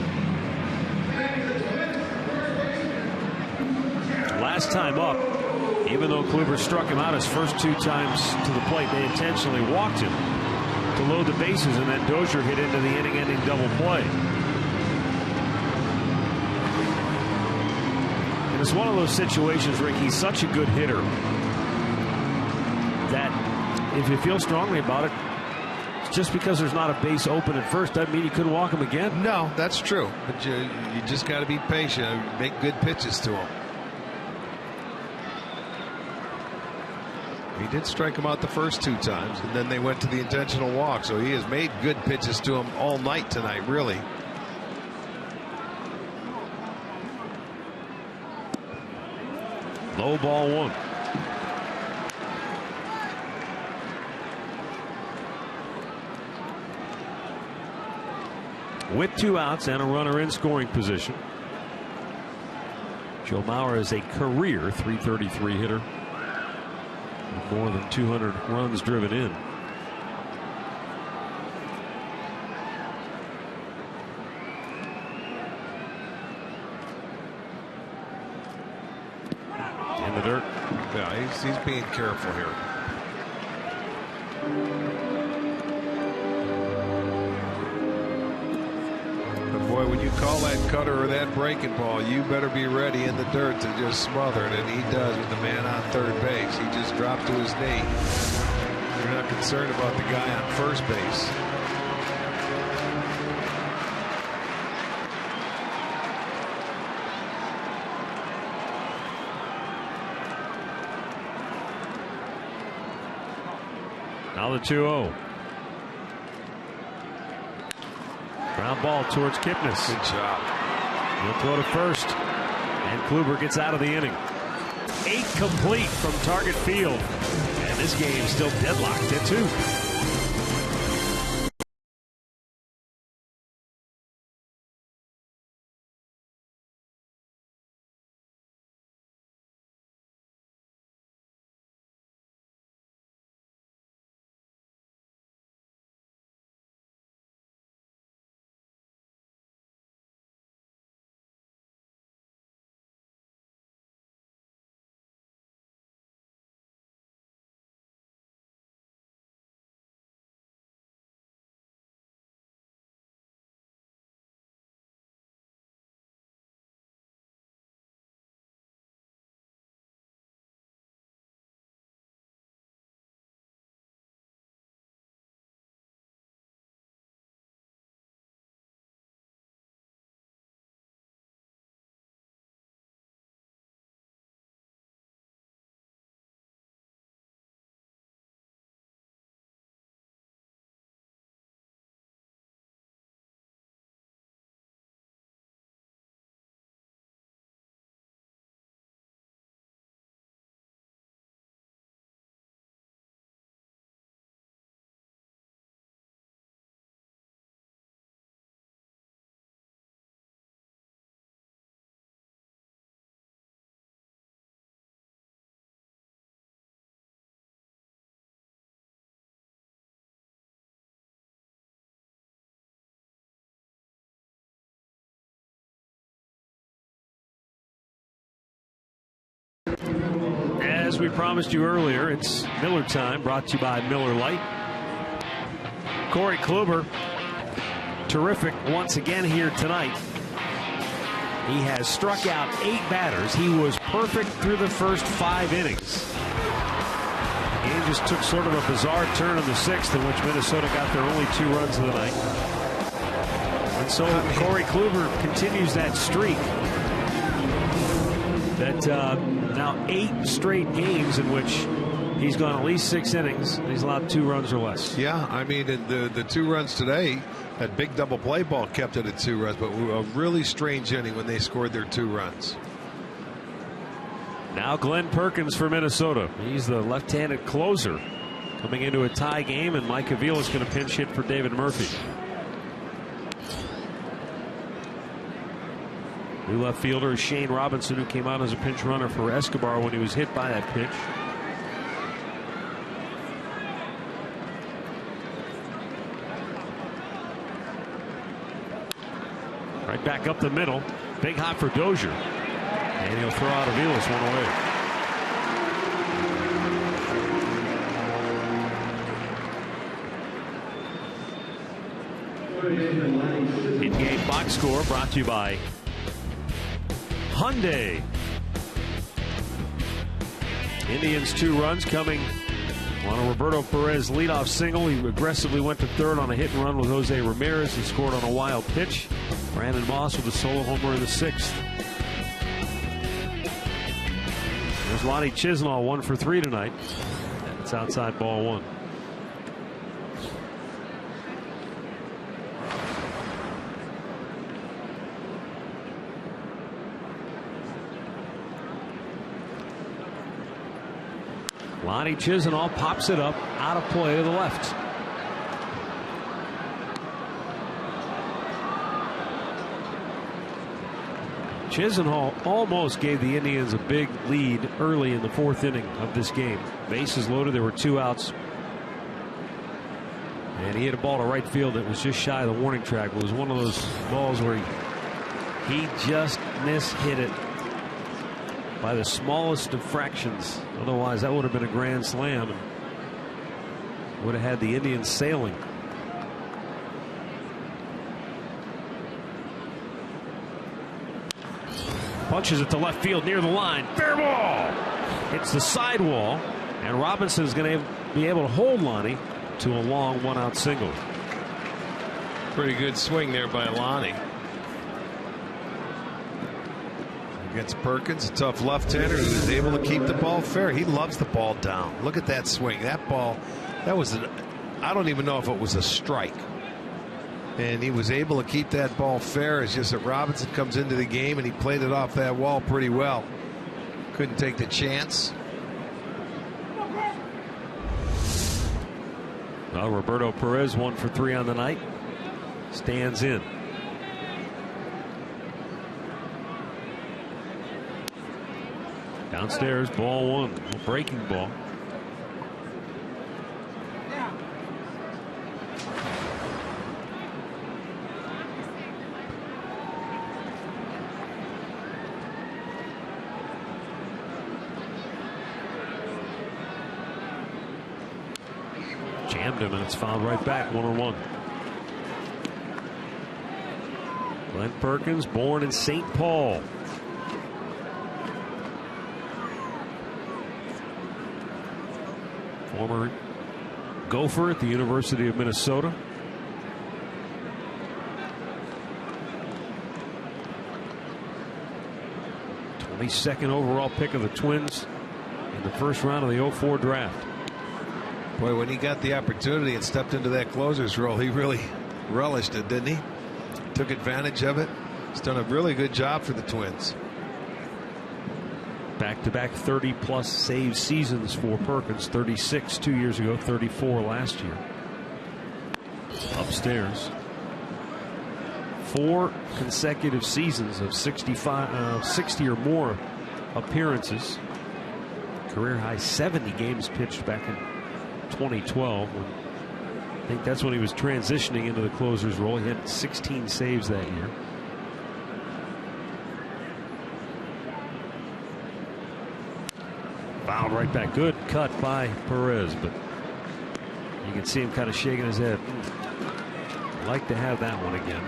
S5: Last time up, even though Kluber struck him out his first 2 times to the plate, they intentionally walked him to load the bases, and then Dozier hit into the inning-ending double play. And it's one of those situations, Rick, he's such a good hitter that if you feel strongly about it, just because there's not a base open at first doesn't mean you couldn't walk him again.
S4: No, that's true. But you just got to be patient and make good pitches to him. He did strike him out the first 2 times, and then they went to the intentional walk. So he has made good pitches to him all night tonight, really.
S5: Low ball 1. With 2 outs and a runner in scoring position, Joe Mauer is a career .333 hitter with more than 200 runs driven in. In the dirt.
S4: Yeah, he's being careful here. Boy, when you call that cutter or that breaking ball, you better be ready in the dirt to just smother it, and he does with the man on third base. He just dropped to his knee. You're not concerned about the guy on first base.
S5: Now the 2-0. Ground ball towards Kipnis.
S4: Good job.
S5: He'll throw to first. And Kluber gets out of the inning. 8 complete from target field. And this game still deadlocked at 2. As we promised you earlier, it's Miller time, brought to you by Miller Lite. Corey Kluber, terrific once again here tonight. He has struck out 8 batters. He was perfect through the first 5 innings. The game just took sort of a bizarre turn in the 6th, in which Minnesota got their only 2 runs of the night. And so Corey Kluber continues that streak. That now 8 straight games in which he's gone at least 6 innings, and he's allowed 2 runs or less.
S4: Yeah, I mean, the 2 runs today, that big double play ball kept it at 2 runs, but a really strange inning when they scored their 2 runs.
S5: Now Glenn Perkins for Minnesota. He's the left-handed closer coming into a tie game, and Mike Avila is going to pinch hit for David Murphy. New left fielder is Shane Robinson, who came out as a pinch runner for Escobar when he was hit by that pitch. Right back up the middle. Big hop for Dozier. And he'll throw out Avila's one away. In-game box score brought to you by Hyundai. Indians 2 runs coming on a Roberto Perez leadoff single. He aggressively went to third on a hit and run with Jose Ramirez. He scored on a wild pitch. Brandon Moss with a solo homer in the 6th. There's Lonnie Chisenhall, 1 for 3 tonight. It's outside ball 1. Lonnie Chisenhall pops it up out of play to the left. Chisenhall almost gave the Indians a big lead early in the 4th inning of this game. Bases loaded. There were 2 outs. And he hit a ball to right field that was just shy of the warning track. It was one of those balls where he just mishit it by the smallest of fractions. Otherwise, that would have been a grand slam and would have had the Indians sailing. Punches it to left field near the line. Fair ball. Hits the sidewall, and Robinson is going to be able to hold Lonnie to a long 1-out single.
S4: Pretty good swing there by Lonnie. Against Perkins, a tough left-hander. He was able to keep the ball fair. He loves the ball down. Look at that swing. That ball, that was I don't even know if it was a strike. And he was able to keep that ball fair. It's just that Robinson comes into the game and he played it off that wall pretty well. Couldn't take the chance.
S5: Well, Roberto Perez, 1 for 3 on the night, stands in. Downstairs, ball 1, a breaking ball. Jammed him, and it's fouled right back, 1-1. Glenn Perkins, born in St. Paul. Former Gopher at the University of Minnesota. '22nd overall pick of the Twins in the first round of the '04 draft.
S4: Boy, when he got the opportunity and stepped into that closer's role, he really relished it, didn't he? Took advantage of it. He's done a really good job for the Twins.
S5: Back-to-back 30-plus save seasons for Perkins. 36 2 years ago, 34 last year. Upstairs. 4 consecutive seasons of 60 or more appearances. Career high 70 games pitched back in 2012. I think that's when he was transitioning into the closer's role. He had 16 saves that year. Fouled right back. Good cut by Perez, but you can see him kind of shaking his head. I'd like to have that one again.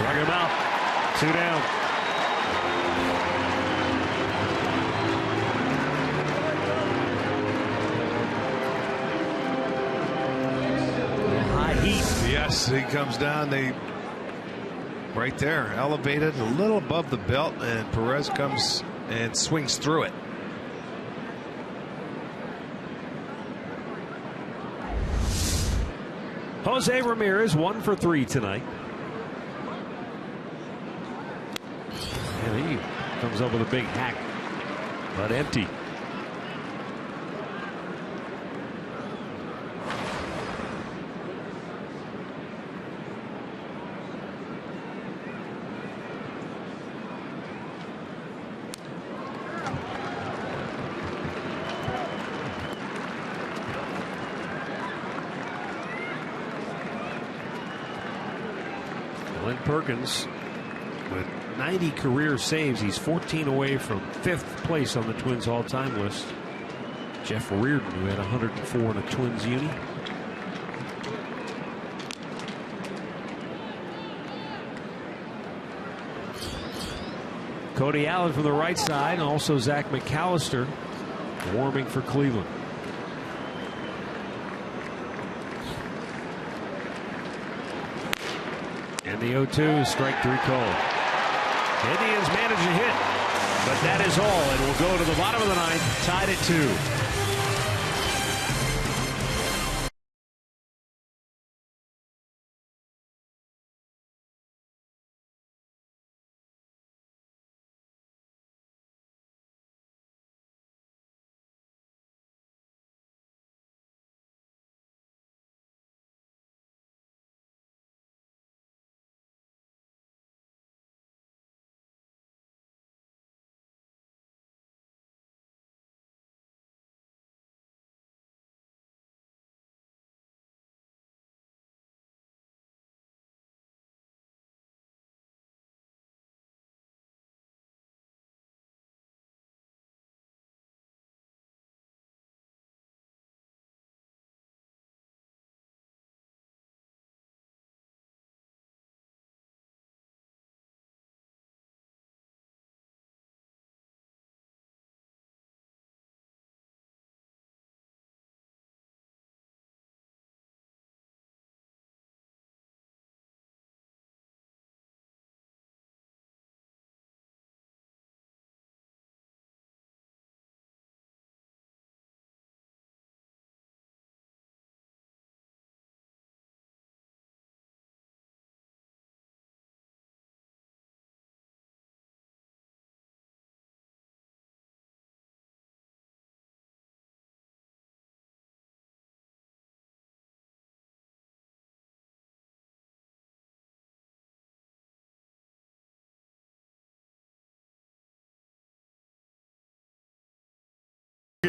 S5: Struck him out. 2 down. High heat.
S4: Yes, he comes down. They right there, elevated a little above the belt, and Perez comes and swings through it.
S5: Jose Ramirez 1 for 3 tonight. And he comes up with a big hack, but empty. Perkins with 90 career saves. He's 14 away from 5th place on the Twins all-time list. Jeff Reardon, who had 104 in a Twins uni. Cody Allen from the right side, and also Zach McAllister warming for Cleveland. And the 0-2 strike 3 call. Indians manage a hit, but that is all, and we'll go to the bottom of the 9th, tied at 2.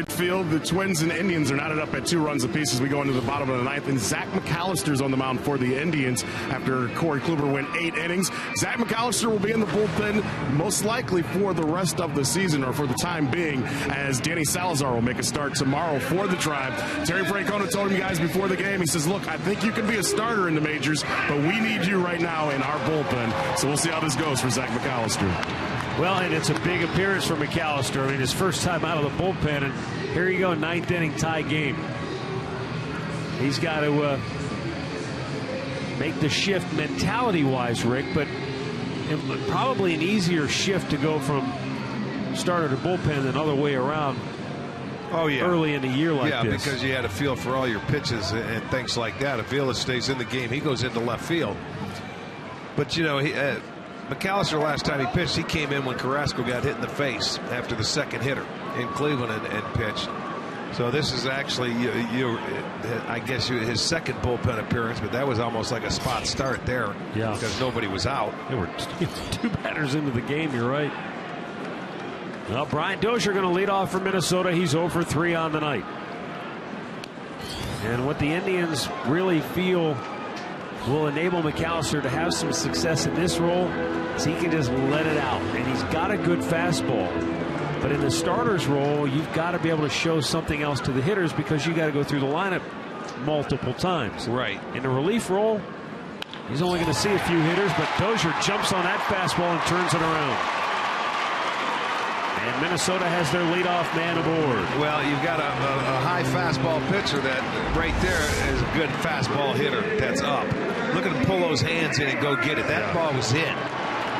S1: Field, the Twins and Indians are knotted up at 2 runs apiece as we go into the bottom of the 9th, and Zach McAllister's on the mound for the Indians after Corey Kluber went 8 innings. Zach McAllister will be in the bullpen most likely for the rest of the season, or for the time being, as Danny Salazar will make a start tomorrow for the Tribe. Terry Francona told him guys before the game, he says, look, I think you can be a starter in the majors, but we need you right now in our bullpen. So we'll see how this goes for Zach McAllister.
S5: Well, and it's a big appearance for McAllister. I mean, his first time out of the bullpen, and here you go, 9th inning tie game. He's got to make the shift mentality-wise, Rick, but probably an easier shift to go from starter to bullpen than other way around.
S4: Oh, yeah.
S5: Early in a year like this.
S4: Yeah, because you had a feel for all your pitches and things like that. If Vila stays in the game, he goes into left field. But, you know, McAllister, last time he pitched, he came in when Carrasco got hit in the face after the second hitter in Cleveland and pitched. So this is actually, I guess, his second bullpen appearance, but that was almost like a spot start there.
S5: Yeah.
S4: Because nobody was out.
S5: There were 2 batters into the game, you're right. Well, Brian Dozier going to lead off for Minnesota. He's 0 for 3 on the night. And what the Indians really feel will enable McAllister to have some success in this role is he can just let it out. And he's got a good fastball. But in the starter's role, you've got to be able to show something else to the hitters because you got to go through the lineup multiple times.
S4: Right.
S5: In the relief role, He's only going to see a few hitters, but Dozier jumps on that fastball and turns it around. And Minnesota has their leadoff man aboard.
S4: Well, you've got a high fastball pitcher that right there is a good fastball hitter that's up. Look at him pull those hands in and go get it. That ball was hit.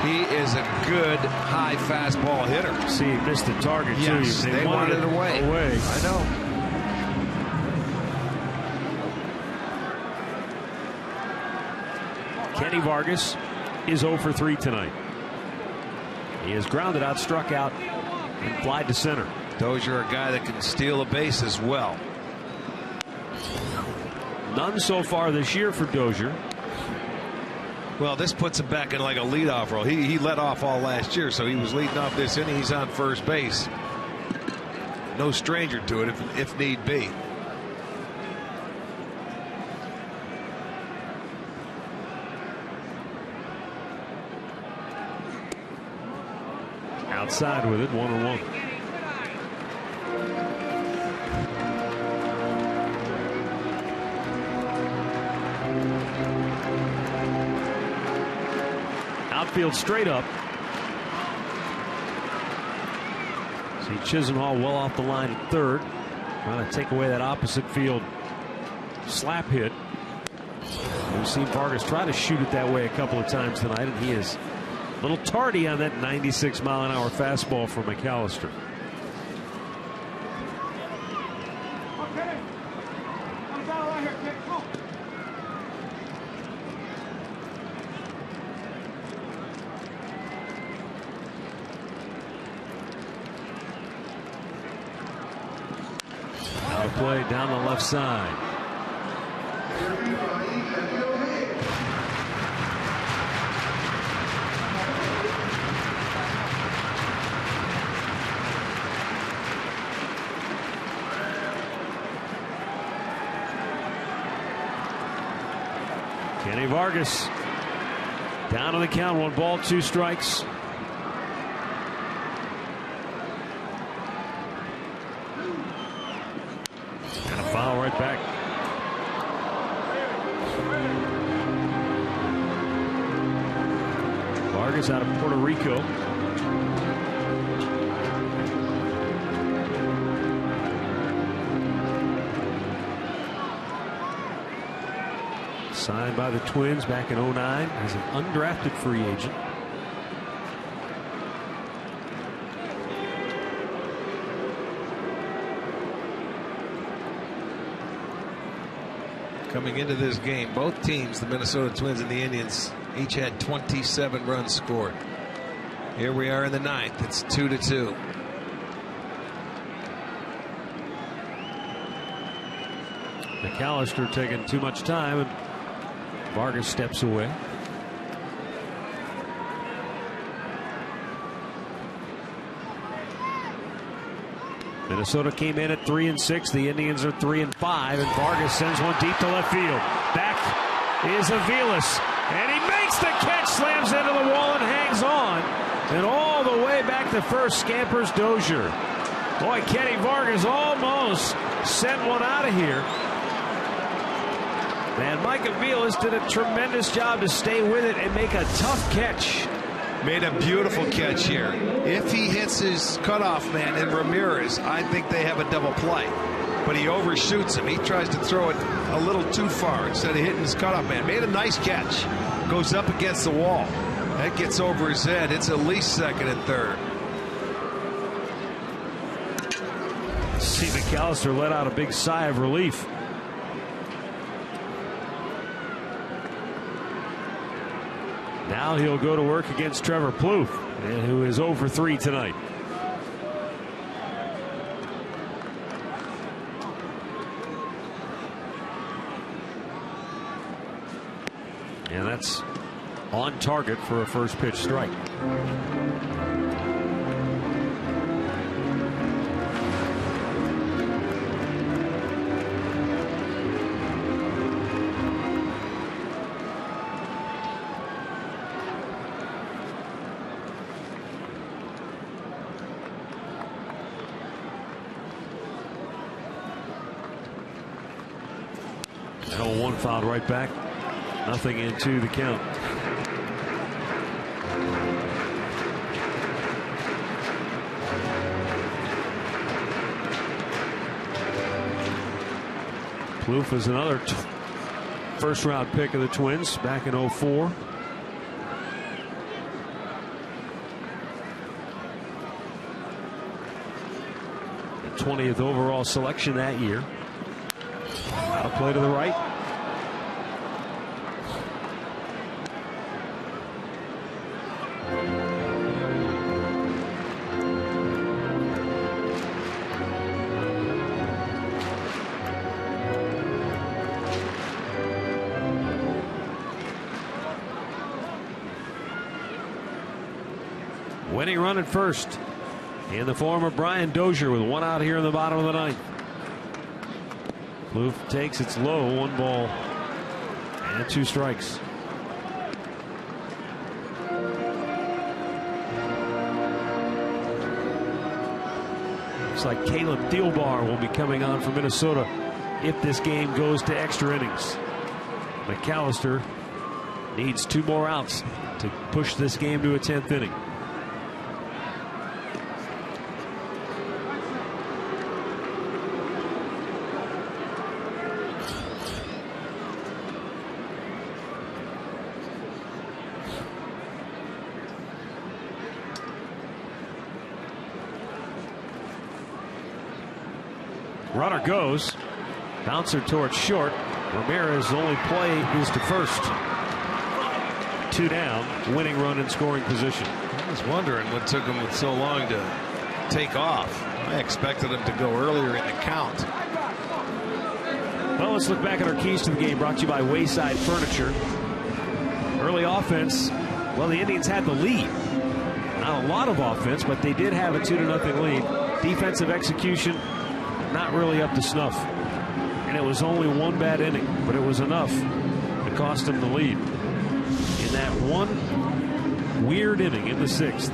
S4: He is a good high fastball hitter.
S5: See, he missed the target, too.
S4: Yes, they wanted it away. I know.
S5: Kenny Vargas is 0 for 3 tonight. He is grounded out, struck out, and flied to center.
S4: Dozier, a guy that can steal a base as well.
S5: None so far this year for Dozier.
S4: Well, this puts him back in like a leadoff role. He led off all last year, so he was leading off this inning. He's on first base. No stranger to it if need be.
S5: Outside with it, 1-1. Outfield straight up. See Chisenhall well off the line at third. Trying to take away that opposite field slap hit. We've seen Vargas try to shoot it that way a couple of times tonight, and he is a little tardy on that 96-mile-an-hour fastball from McAllister. Now play down the left side. Kenny Vargas down on the count, 1 ball, 2 strikes. And a foul right back. Vargas out of Puerto Rico. Signed by the Twins back in 2009 as an undrafted free agent.
S4: Coming into this game, both teams, the Minnesota Twins and the Indians, each had 27 runs scored. Here we are in the 9th. It's 2-2.
S5: McAllister taking too much time, and Vargas steps away. Minnesota came in at 3-6. The Indians are 3-5, and Vargas sends one deep to left field. Back is Aviles, and he makes the catch, slams into the wall, and hangs on. And all the way back to first scampers Dozier. Boy, Kenny Vargas almost sent one out of here. And Mike Aviles did a tremendous job to stay with it and make a tough catch.
S4: Made a beautiful catch here. If he hits his cutoff man in Ramirez, I think they have a double play. But he overshoots him. He tries to throw it a little too far instead of hitting his cutoff man. Made a nice catch. Goes up against the wall. That gets over his head. It's at least second and third.
S5: See McAllister let out a big sigh of relief. Now he'll go to work against Trevor Plouffe, and who is 0 for 3 tonight. And that's on target for a first pitch strike. One fouled right back. Nothing into the count. Plouffe is another first-round pick of the Twins back in 04. The 20th overall selection that year. Out of play to the right. Winning run at first in the form of Brian Dozier with one out here in the bottom of the ninth. Plouffe takes its low, 1 ball and 2 strikes. Looks like Caleb Thielbar will be coming on for Minnesota if this game goes to extra innings. McAllister needs 2 more outs to push this game to a 10th inning. Runner goes. Bouncer towards short. Ramirez's only play is to first. 2 down. Winning run in scoring position.
S4: I was wondering what took him so long to take off. I expected him to go earlier in the count.
S5: Well, let's look back at our keys to the game, brought to you by Wayside Furniture. Early offense. Well, the Indians had the lead. Not a lot of offense, but they did have a 2-0 lead. Defensive execution, not really up to snuff. And it was only 1 bad inning, but it was enough to cost them the lead. In that one weird inning in the 6th,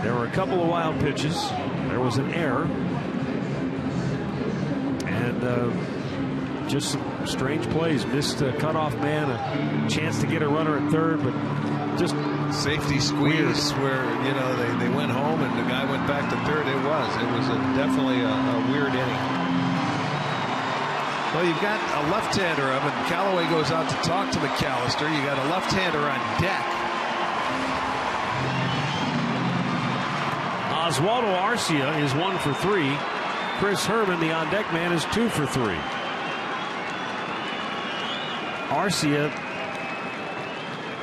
S5: there were a couple of wild pitches. There was an error. And just some strange plays. Missed a cutoff man, a chance to get a runner at third, but just
S4: safety squeeze
S5: weird.
S4: Where, you know, they went home and the guy went back to third. It was definitely a weird inning. Well, you've got a left-hander up, and Callaway goes out to talk to McAllister. You got a left-hander on deck.
S5: Oswaldo Arcia is 1 for 3. Chris Herman, the on-deck man, is 2 for 3. Arcia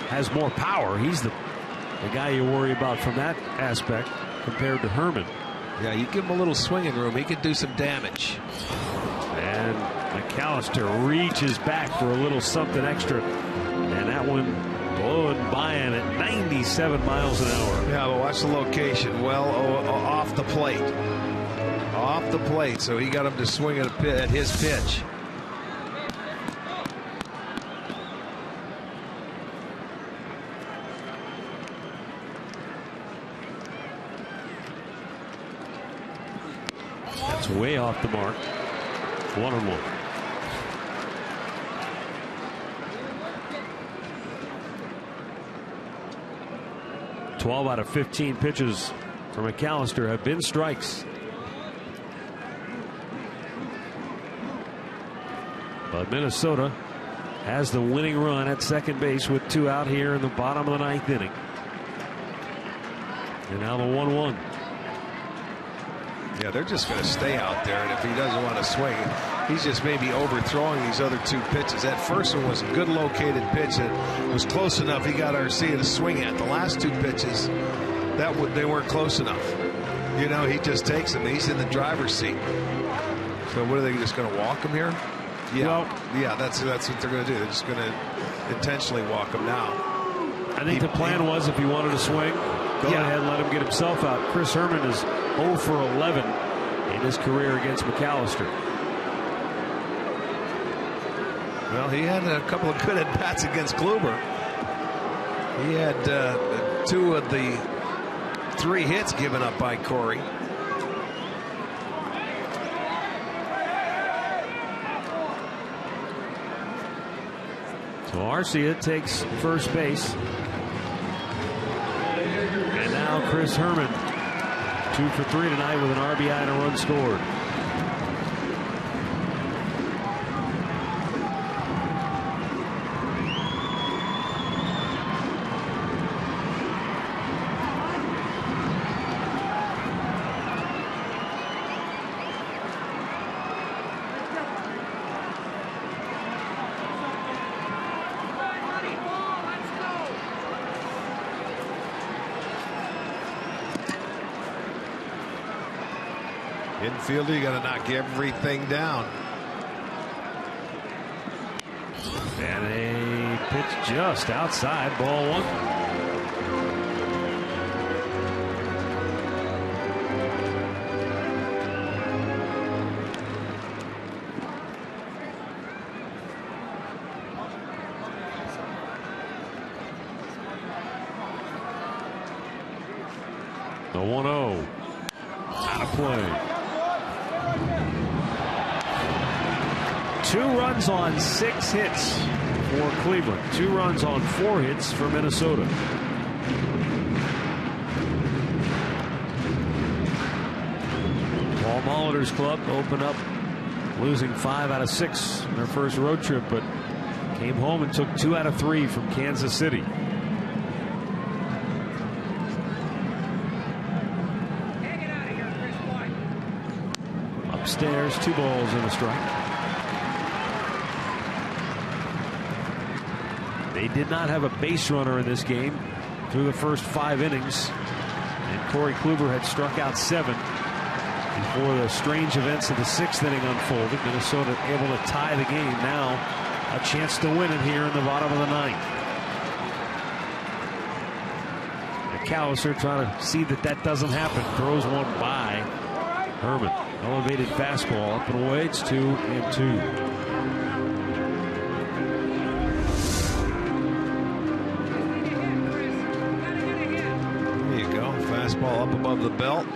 S5: has more power. He's the guy you worry about from that aspect compared to Herman.
S4: Yeah, you give him a little swinging room, he could do some damage.
S5: And McAllister reaches back for a little something extra, and that one blowing by him at 97 miles an hour.
S4: Yeah, but watch the location. Well, off the plate. Off the plate, so he got him to swing at his pitch.
S5: That's way off the mark. 1-1. Twelve out of 15 pitches for McAllister have been strikes. But Minnesota has the winning run at second base with 2 out here in the bottom of the 9th inning. And now the 1-1.
S4: Yeah, they're just going to stay out there, and if he doesn't want to swing, he's just maybe overthrowing these other 2 pitches. That first one was a good located pitch that was close enough. He got Arcia to swing at. The last 2 pitches, they weren't close enough. You know, he just takes them. He's in the driver's seat. So what are they just going to walk him here? Yeah, well, yeah, that's what they're going to do. They're just going to intentionally walk him now.
S5: I think the plan was if he wanted to swing, go ahead and let him get himself out. Chris Herman is 0 for 11 in his career against McAllister.
S4: Well, he had a couple of good at-bats against Kluber. He had 2 of the 3 hits given up by Corey.
S5: So Arcia takes first base. And now Chris Herman, 2 for 3 tonight with an RBI and a run scored.
S4: Infielder, you got to knock everything down.
S5: And a pitch just outside, ball 1. The 1-0 out of play. 2 runs on 6 hits for Cleveland. 2 runs on 4 hits for Minnesota. Paul Molitor's club opened up losing 5 out of 6 in their first road trip, but came home and took 2 out of 3 from Kansas City. Upstairs, 2 balls and a strike. They did not have a base runner in this game through the first 5 innings. And Corey Kluber had struck out 7 before the strange events of the 6th inning unfolded. Minnesota able to tie the game. Now a chance to win it here in the bottom of the 9th. McAllister trying to see that doesn't happen. Throws one by Herman. Elevated fastball up and away. It's 2-2.
S4: Fastball up above the belt.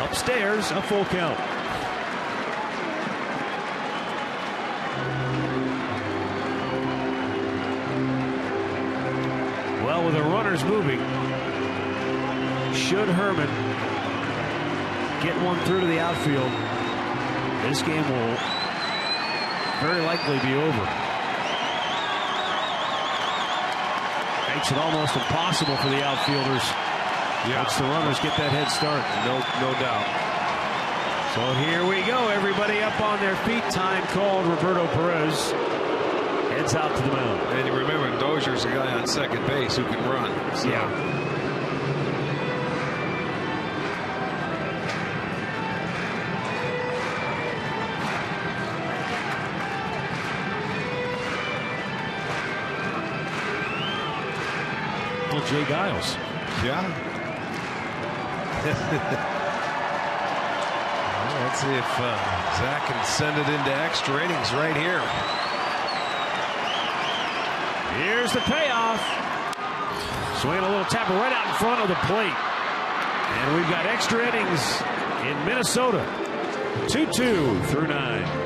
S5: Upstairs, a full count. Well, with the runners moving, should Herman get one through to the outfield, this game will very likely be over. Makes it almost impossible for the outfielders. Once the runners get that head start.
S4: No doubt.
S5: So here we go. Everybody up on their feet. Time called. Roberto Perez heads out to the mound.
S4: And you remember, Dozier's a guy on second base who can run. So.
S5: Yeah. Well, Jay Giles.
S4: Yeah. Let's see if Zach can send it into extra innings right here.
S5: Here's the payoff. Swinging a little tapper right out in front of the plate. And we've got extra innings in Minnesota. 2-2 through 9.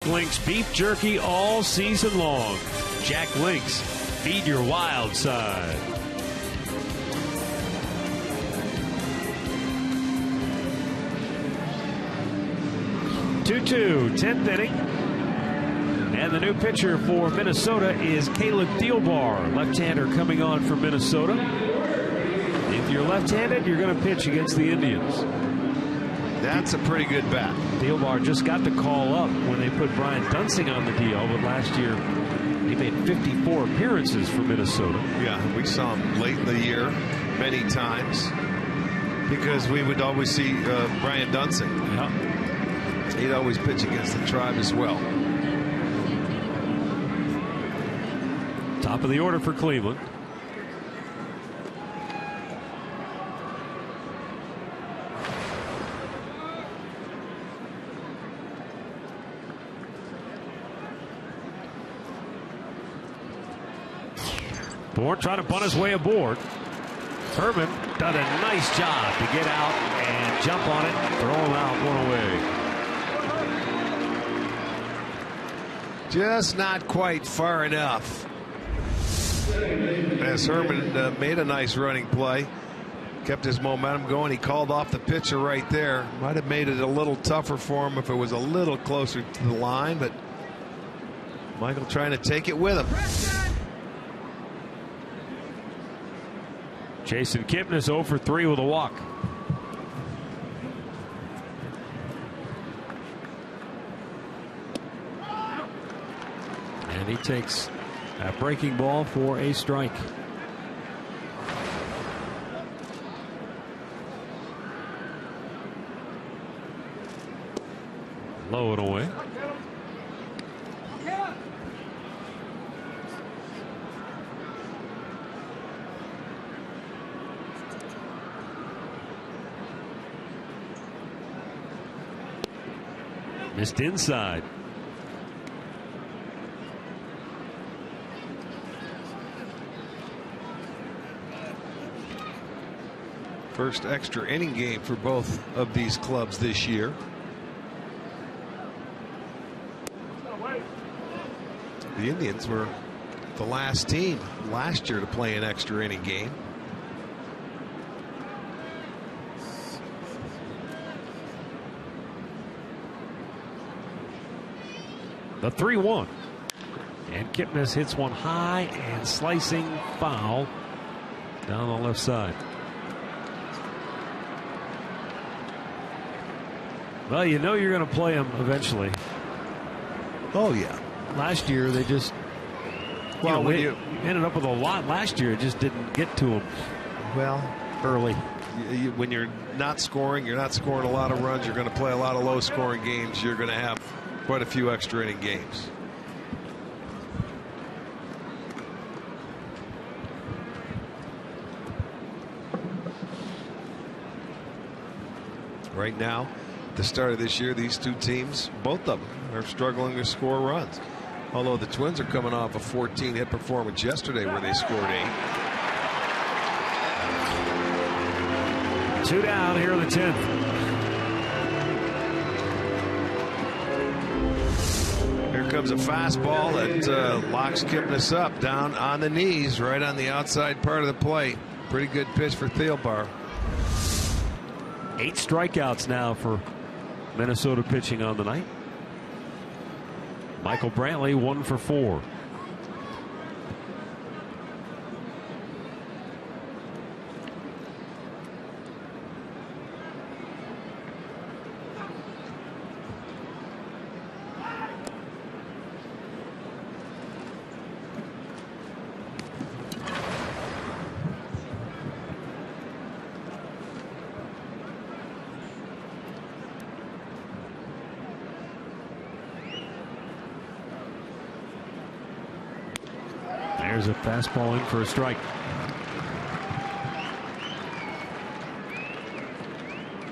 S5: Link's beef jerky all season long. Jack Link's, feed your wild side. 2-2, 10th inning. And the new pitcher for Minnesota is Caleb Thielbar, left-hander coming on for Minnesota. If you're left-handed, you're going to pitch against the Indians.
S4: That's a pretty good bat.
S5: Thielbar just got the call up when they put Brian Dunsing on the DL, but last year he made 54 appearances for Minnesota.
S4: Yeah, we saw him late in the year many times because we would always see Brian Dunsing.
S5: Yeah.
S4: He'd always pitch against the Tribe as well.
S5: Top of the order for Cleveland. Bourne trying to bunt his way aboard. Herman done a nice job to get out and jump on it, throw him out, one away.
S4: Just not quite far enough. As Herman made a nice running play, kept his momentum going. He called off the pitcher right there. Might have made it a little tougher for him if it was a little closer to the line, but Michael trying to take it with him.
S5: Jason Kipnis 0 for 3 with a walk. And he takes a breaking ball for a strike. Low and away. Missed inside.
S4: First extra inning game for both of these clubs this year. The Indians were the last team last year to play an extra inning game.
S5: The 3-1. And Kipnis hits one high and slicing foul down the left side. Well, you know you're going to play him eventually.
S4: Oh, yeah.
S5: Last year, they just
S4: Well, you
S5: ended up with a lot last year. It just didn't get to him early.
S4: When you're not scoring a lot of runs, you're going to play a lot of low-scoring games. You're going to have quite a few extra inning games. Right now, at the start of this year, these two teams, both of them, are struggling to score runs. Although the Twins are coming off a 14-hit performance yesterday where they scored 8.
S5: 2 down here in the 10th.
S4: Here comes a fastball that locks Kipnis up down on the knees, right on the outside part of the plate. Pretty good pitch for Thielbar.
S5: 8 strikeouts now for Minnesota pitching on the night. Michael Brantley 1 for 4. There's a fastball in for a strike.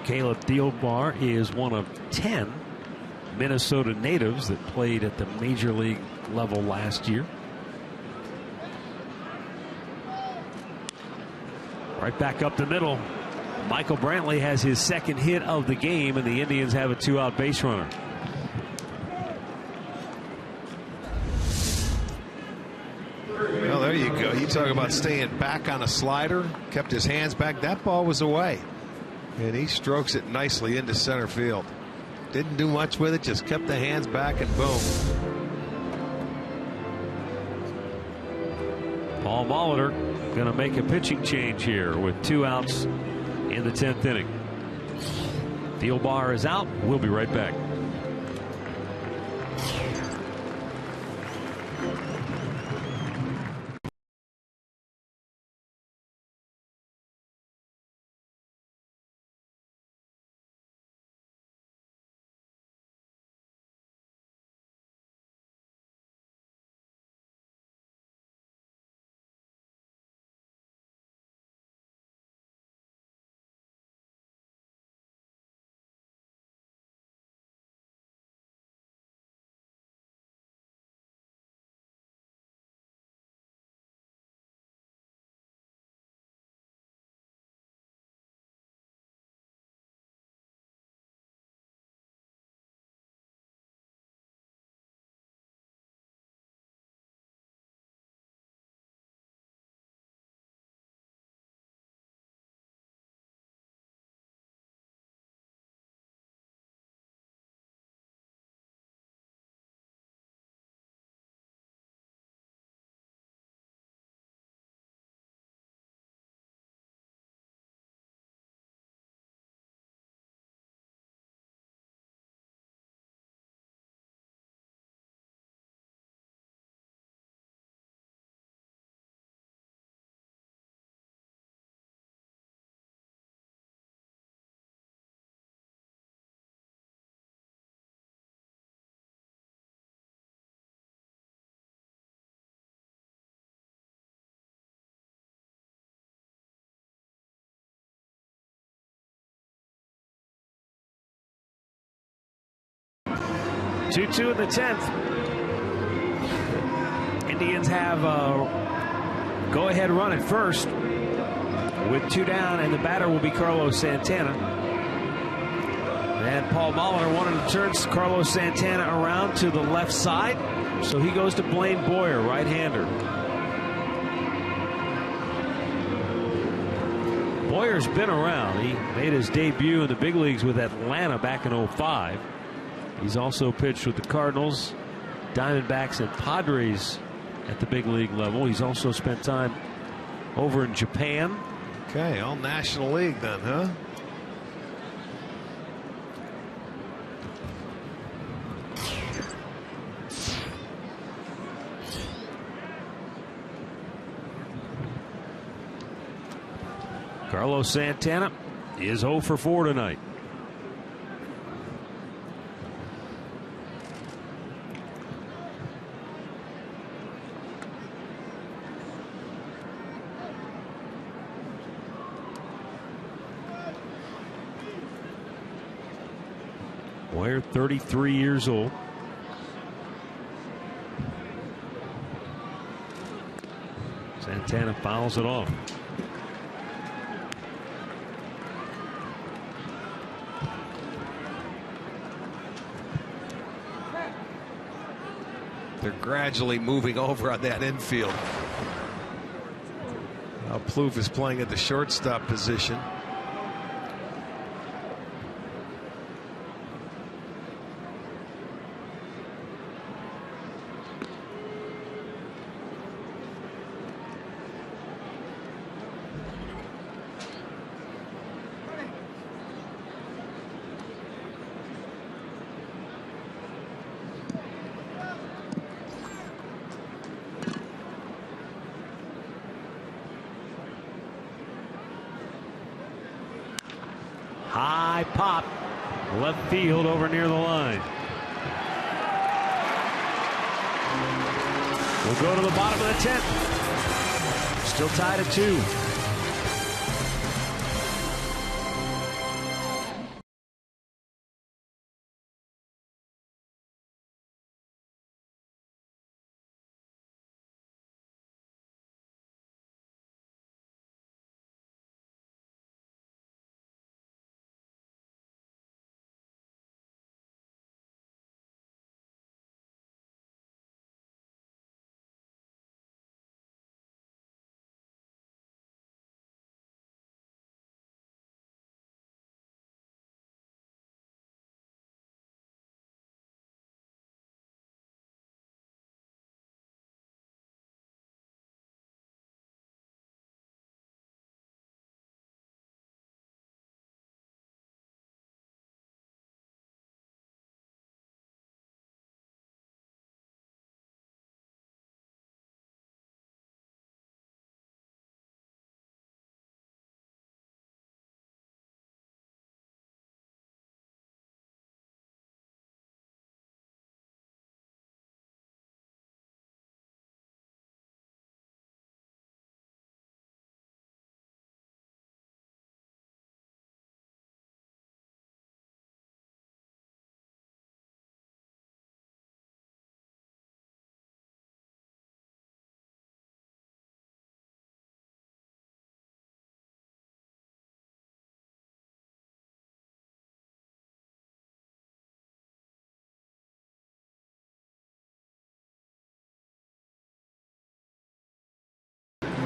S5: Caleb Thielbar is one of 10 Minnesota natives that played at the major league level last year. Right back up the middle. Michael Brantley has his second hit of the game, and the Indians have a 2-out base runner.
S4: there you go. You talk about staying back on a slider. Kept his hands back. That ball was away. And he strokes it nicely into center field. Didn't do much with it. Just kept the hands back and boom.
S5: Paul Molitor going to make a pitching change here with 2 outs in the 10th inning. Thielbar is out. We'll be right back. Two in the 10th. Indians have a go-ahead run at first with 2 down, and the batter will be Carlos Santana. And Paul Molitor wanted to turn Carlos Santana around to the left side, so he goes to Blaine Boyer, right-hander. Boyer's been around. He made his debut in the big leagues with Atlanta back in '05. He's also pitched with the Cardinals, Diamondbacks, and Padres at the big league level. He's also spent time over in Japan.
S4: Okay, all National League then, huh?
S5: Carlos Santana is 0 for 4 tonight. Boyer, 33 years old. Santana fouls it off.
S4: They're gradually moving over on that infield. Now Plouffe is playing at the shortstop position.
S5: High pop, left field over near the line. We'll go to the bottom of the 10th. Still tied at 2.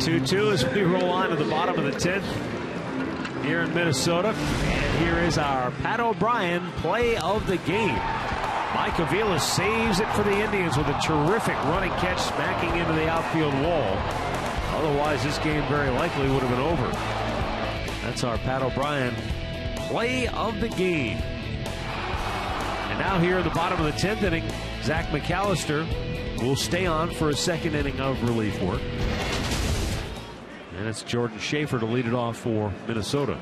S5: 2-2 as we roll on to the bottom of the 10th here in Minnesota. And here is our Pat O'Brien play of the game. Mike Avila saves it for the Indians with a terrific running catch, smacking into the outfield wall. Otherwise, this game very likely would have been over. That's our Pat O'Brien play of the game. And now here in the bottom of the 10th inning, Zach McAllister will stay on for a second inning of relief work. And it's Jordan Schaefer to lead it off for Minnesota.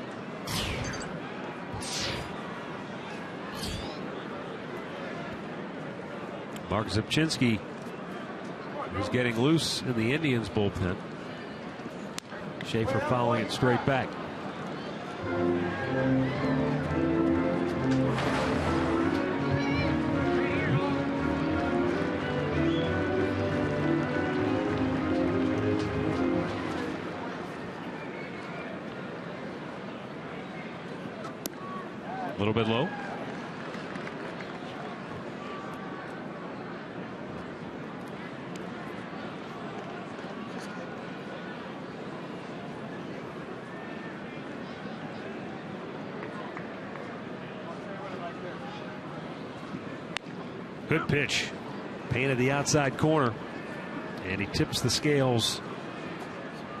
S5: Mark Zipchinski is getting loose in the Indians bullpen. Schaefer fouling it straight back. A little bit low. Good pitch. Painted the outside corner. And he tips the scales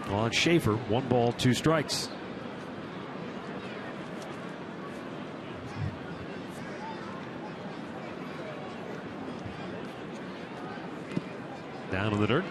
S5: on Schaefer. 1 ball, 2 strikes. Down in the dirt.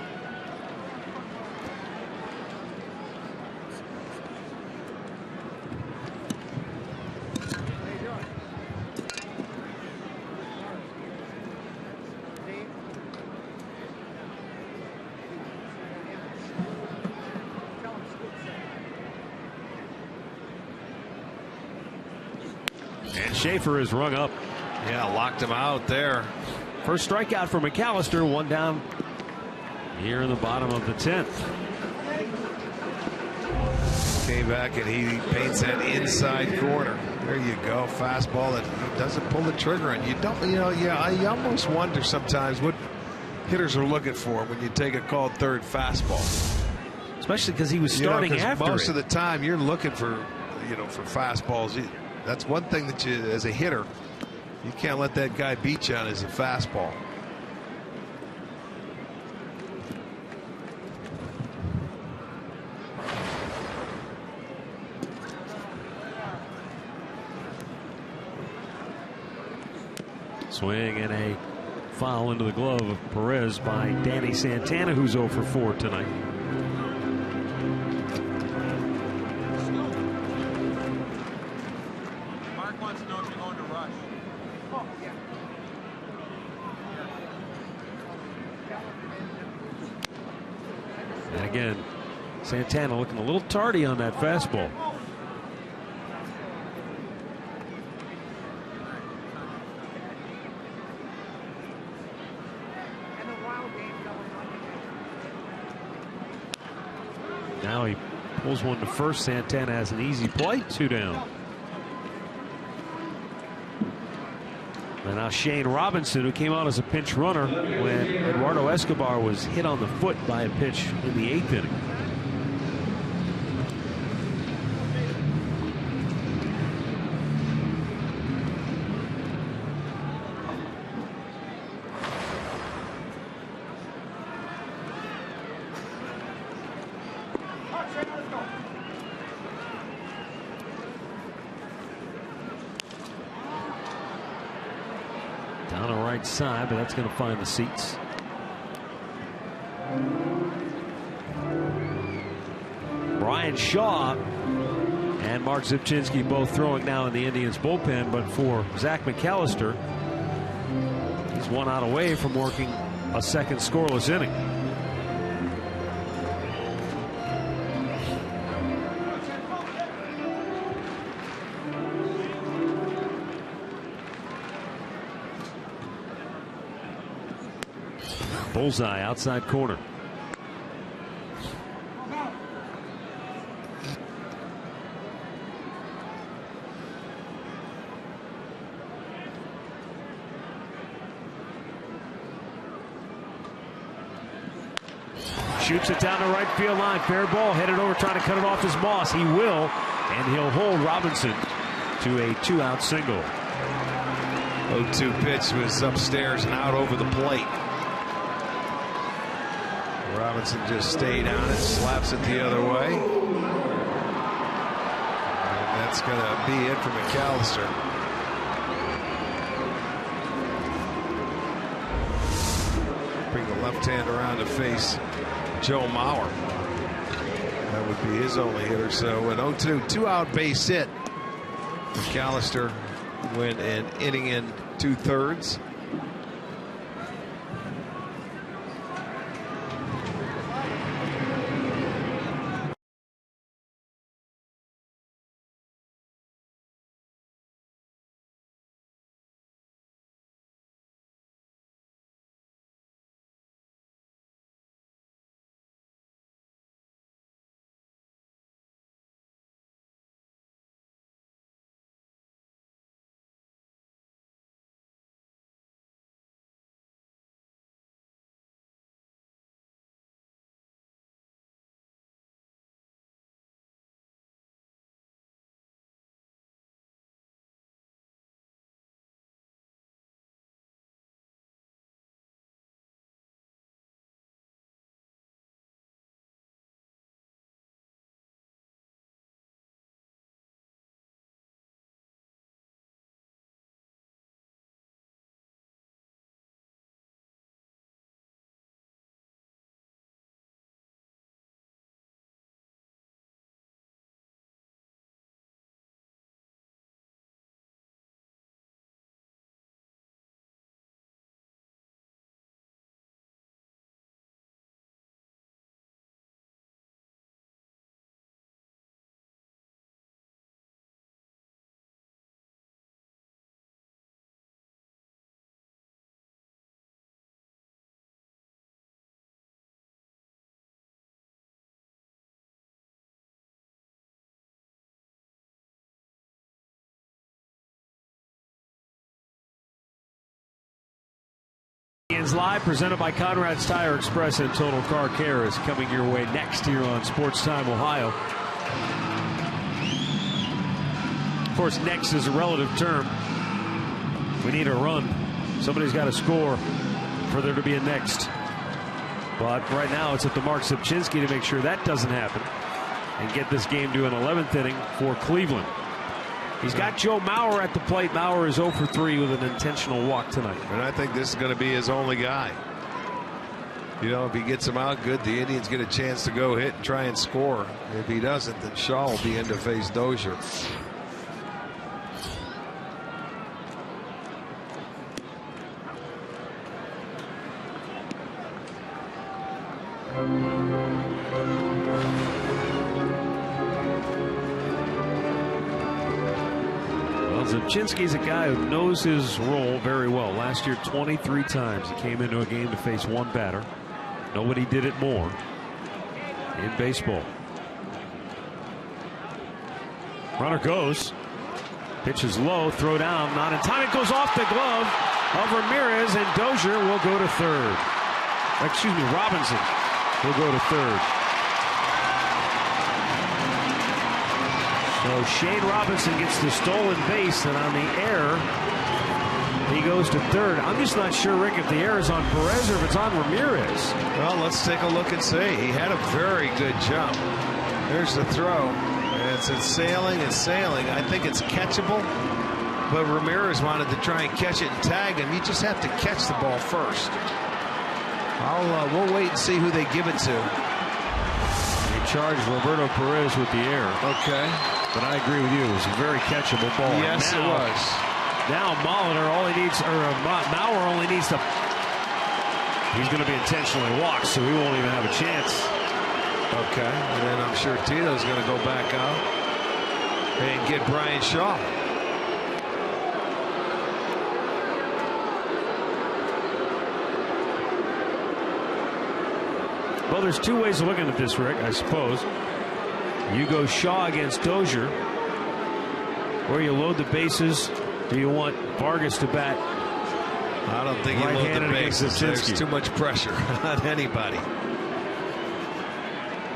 S5: And Schaefer is rung up.
S4: Yeah, locked him out there.
S5: First strikeout for McAllister. 1 down here in the bottom of the 10th.
S4: Came back and he paints that inside corner. There you go. Fastball that doesn't pull the trigger on. You don't, I almost wonder sometimes what hitters are looking for when you take a called third fastball.
S5: Especially because he was starting after
S4: most
S5: it.
S4: of the time you're looking for, for fastballs. That's one thing that you, as a hitter, you can't let that guy beat you on is a fastball.
S5: Swing and a foul into the glove of Perez by Danny Santana, who's 0 for 4 tonight.
S6: Mark wants to know if you're going to rush. Oh, yeah.
S5: And again, Santana looking a little tardy on that fastball. Now he pulls one to first. Santana has an easy play. 2 down. And now Shane Robinson, who came out as a pinch runner when Eduardo Escobar was hit on the foot by a pitch in the 8th inning. Down the right side, but that's going to find the seats. Brian Shaw and Mark Zipchinski both throwing now in the Indians bullpen, but for Zach McAllister, he's 1 out away from working a second scoreless inning. Bullseye outside corner. shoots it down the right field line. Fair ball, headed over, trying to cut it off his Moss. He will, and he'll hold Robinson to a 2-out single.
S4: 0-2 pitch was upstairs and out over the plate. Robinson just stayed on it, slaps it the other way. And that's going to be it for McAllister. Bring the left hand around to face Joe Mauer. That would be his only hitter. So an 0-2, 2-out base hit. McAllister went an inning in 2/3.
S5: Live, presented by Conrad's Tire Express and Total Car Care, is coming your way next here on Sports Time Ohio. Of course, next is a relative term. We need a run. Somebody's got to score for there to be a next. But right now it's up to Mark Sipchinski to make sure that doesn't happen and get this game to an 11th inning for Cleveland. He's got Joe Mauer at the plate. Mauer is 0 for 3 with an intentional walk tonight.
S4: And I think this is going to be his only guy. You know, if he gets him out good, the Indians get a chance to go hit and try and score. If he doesn't, then Shaw will be in to face Dozier.
S5: Sipchinski's a guy who knows his role very well. Last year, 23 times he came into a game to face one batter. Nobody did it more in baseball. Runner goes. Pitch is low. Throw down. Not in time. It goes off the glove of Ramirez, and Dozier will go to third. Excuse me, Robinson will go to third. So Shane Robinson gets the stolen base, and on the error, he goes to third. I'm just not sure, Rick, if the error is on Perez or if it's on Ramirez.
S4: Well, let's take a look and see. He had a very good jump. There's the throw. And it's sailing and sailing. I think it's catchable, but Ramirez wanted to try and catch it and tag him. You just have to catch the ball first. We'll wait and see who they give it to.
S5: They charged Roberto Perez with the error.
S4: Okay.
S5: But I agree with you. It was a very catchable ball.
S4: Yes, it was.
S5: Now Mauer only needs to. He's going to be intentionally walked, so he won't even have a chance.
S4: Okay. And then I'm sure Tito's going to go back out and get Brian Shaw.
S5: Well, there's two ways of looking at this, Rick, I suppose. You go Shaw against Dozier, or you load the bases. Do you want Vargas to bat?
S4: I don't think you load the bases. There's too much pressure on anybody.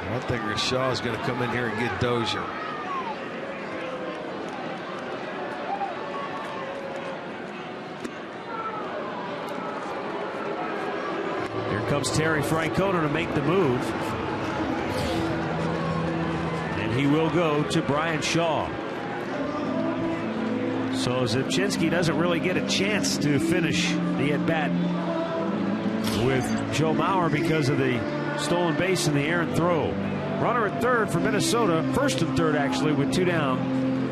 S4: I think Shaw is going to come in here and get Dozier.
S5: Here comes Terry Francona to make the move. And he will go to Brian Shaw. So Zipchinski doesn't really get a chance to finish the at-bat with Joe Mauer because of the stolen base and the errant throw. Runner at third for Minnesota, first and third actually, with 2 down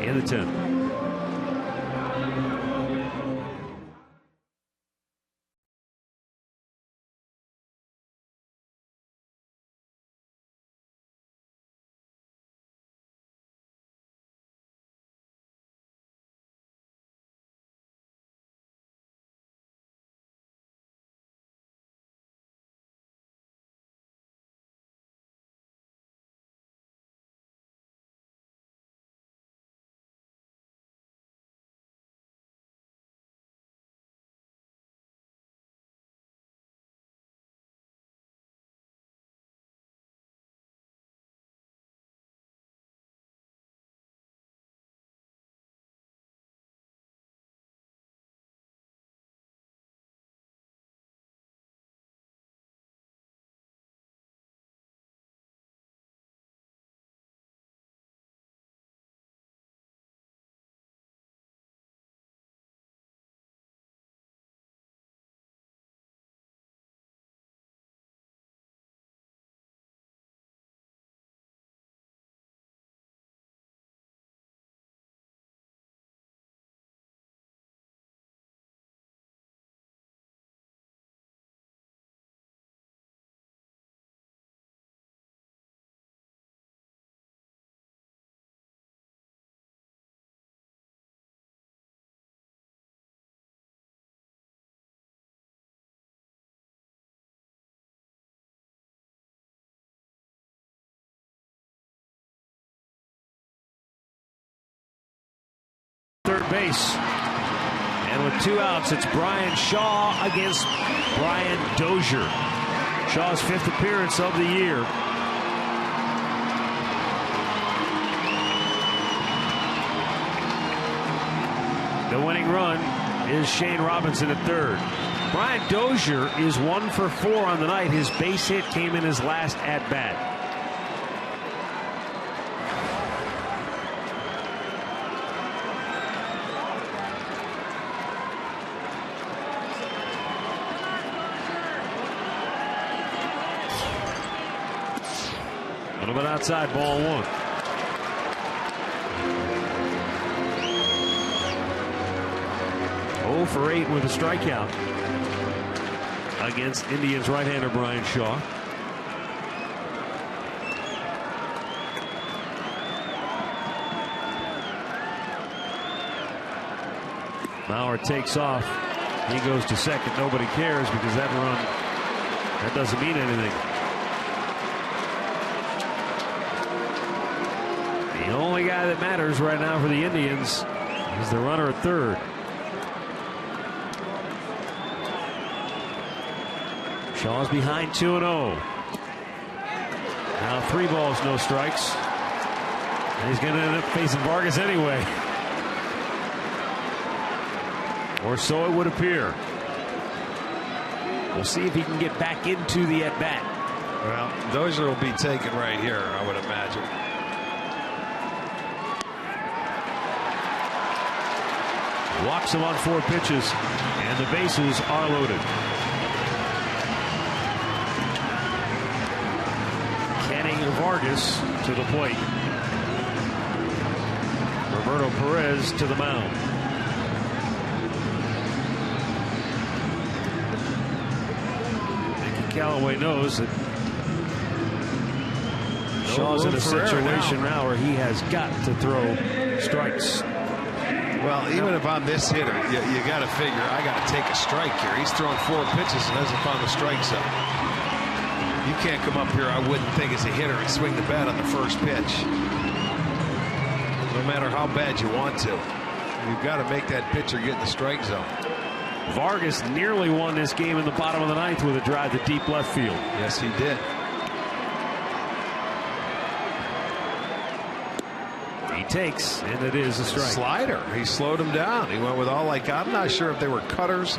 S5: in the 10th. Third base. And with 2 outs, it's Brian Shaw against Brian Dozier. Shaw's 5th appearance of the year. The winning run is Shane Robinson at third. Brian Dozier is 1 for 4 on the night. His base hit came in his last at-bat. A little bit outside, ball 1. Oh for 8 with a strikeout against Indians right-hander Brian Shaw. Mauer takes off. He goes to second. Nobody cares because that doesn't mean anything. The only guy that matters right now for the Indians is the runner at third. Shaw's behind 2-0. Now 3 balls, no strikes. And he's going to end up facing Vargas anyway. Or so it would appear. We'll see if he can get back into the at-bat.
S4: Well, Dozier will be taken right here, I would imagine.
S5: Walks him on 4 pitches, and the bases are loaded. Kenny Vargas to the plate. Roberto Perez to the mound. Mickey Callaway knows that Shaw's in a situation now where he has got to throw strikes.
S4: Well, even if I'm this hitter, you got to figure I got to take a strike here. He's throwing 4 pitches and hasn't found the strike zone. You can't come up here, I wouldn't think, as a hitter and swing the bat on the first pitch. No matter how bad you want to. You've got to make that pitcher get in the strike zone.
S5: Vargas nearly won this game in the bottom of the 9th with a drive to deep left field.
S4: Yes, he did.
S5: takes, and it is a strike.
S4: Slider. He slowed him down. He went with all, like, I'm not sure if they were cutters,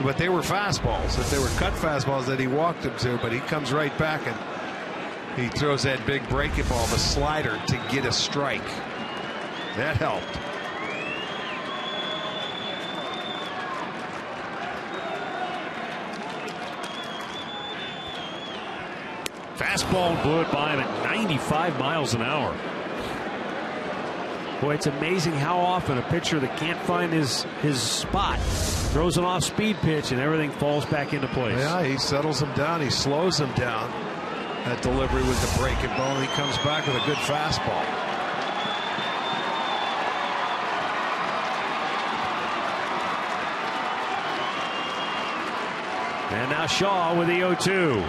S4: but they were fastballs. If they were cut fastballs that he walked him to, but he comes right back and he throws that big breaking ball, the slider, to get a strike. That helped.
S5: Fastball blew it by him at 95 miles an hour. Boy, it's amazing how often a pitcher that can't find his spot throws an off-speed pitch and everything falls back into place.
S4: Yeah, he settles him down. He slows him down. That delivery with the breaking ball, and he comes back with a good fastball.
S5: And now Shaw with the 0-2.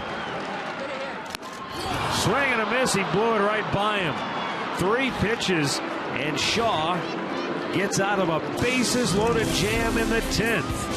S5: Swing and a miss. He blew it right by him. 3 pitches, and Shaw gets out of a bases-loaded jam in the 10th.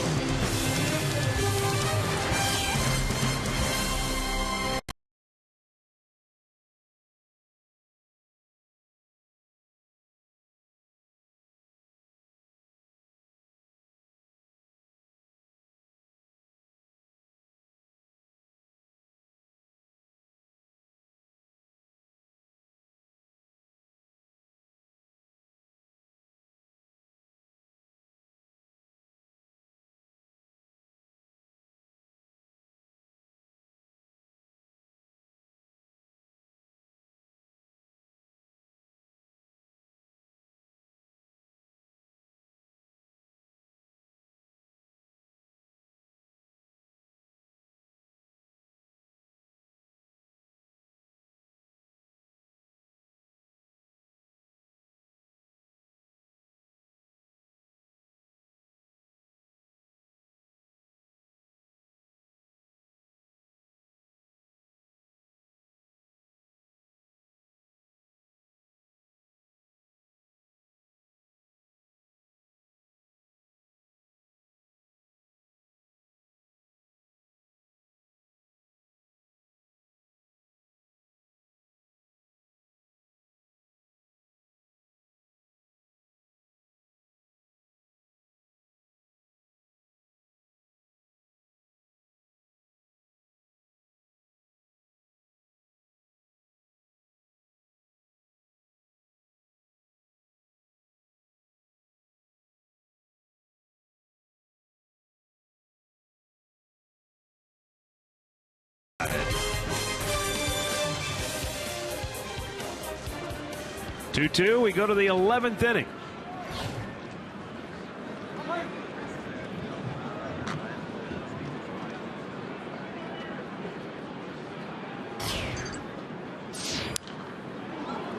S5: Two-two. We go to the 11th inning.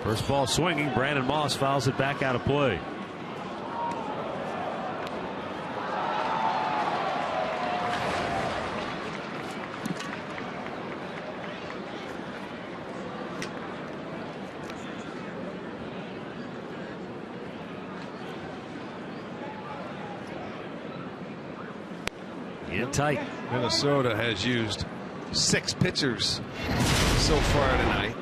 S5: First ball swinging. Brandon Moss fouls it back out of play. In tight.
S4: Minnesota has used 6 pitchers so far tonight.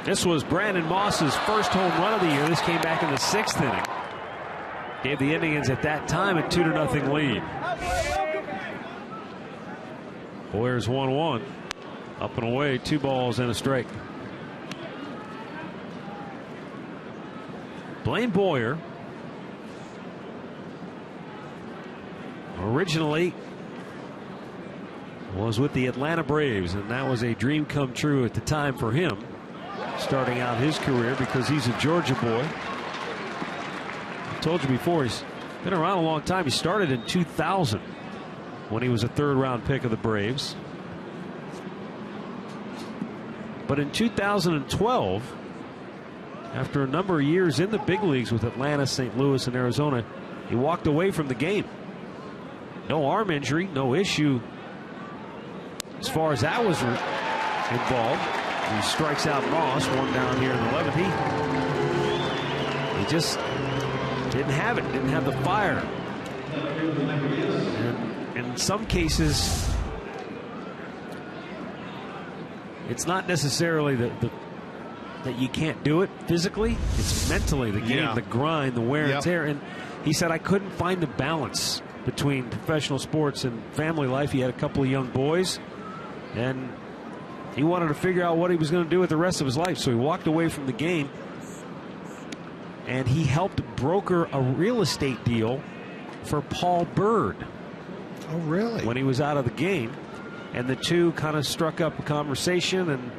S5: This was Brandon Moss's first home run of the year. This came back in the 6th inning. Gave the Indians at that time a 2-0 lead. Boyer's 1-1. Up and away, 2 balls and a strike. Blaine Boyer originally was with the Atlanta Braves, and that was a dream come true at the time for him, starting out his career, because he's a Georgia boy. I told you before, he's been around a long time. He started in 2000 when he was a 3rd-round pick of the Braves. But in 2012, after a number of years in the big leagues with Atlanta, St. Louis, and Arizona, he walked away from the game. No arm injury, no issue as far as that was involved. He strikes out Moss, 1 down here in the 11th. He just didn't have it, didn't have the fire. And in some cases, it's not necessarily the that you can't do it physically. It's mentally, the game, the grind, the wear and tear. And he said, I couldn't find the balance between professional sports and family life. He had a couple of young boys, and he wanted to figure out what he was going to do with the rest of his life. So he walked away from the game, and he helped broker a real estate deal for Paul Bird.
S4: Oh, really?
S5: When he was out of the game. And the two kind of struck up a conversation, and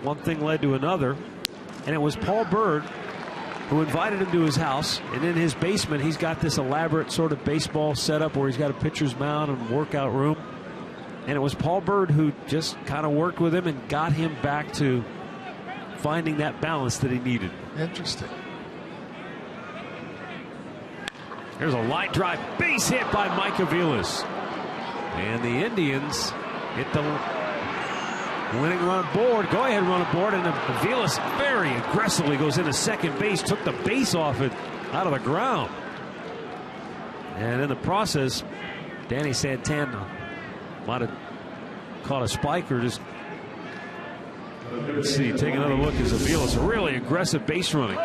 S5: one thing led to another. And it was Paul Bird who invited him to his house. And in his basement, he's got this elaborate sort of baseball setup where he's got a pitcher's mound and workout room. And it was Paul Bird who just kind of worked with him and got him back to finding that balance that he needed.
S4: Interesting.
S5: There's a line drive base hit by Mike Aviles. And the Indians hit the winning run aboard. Go ahead, run aboard. And Aviles very aggressively goes into second base. Took the base off it out of the ground. And in the process, Danny Santana might have caught a spike or just. Let's see, take another look as Aviles, a really aggressive base running.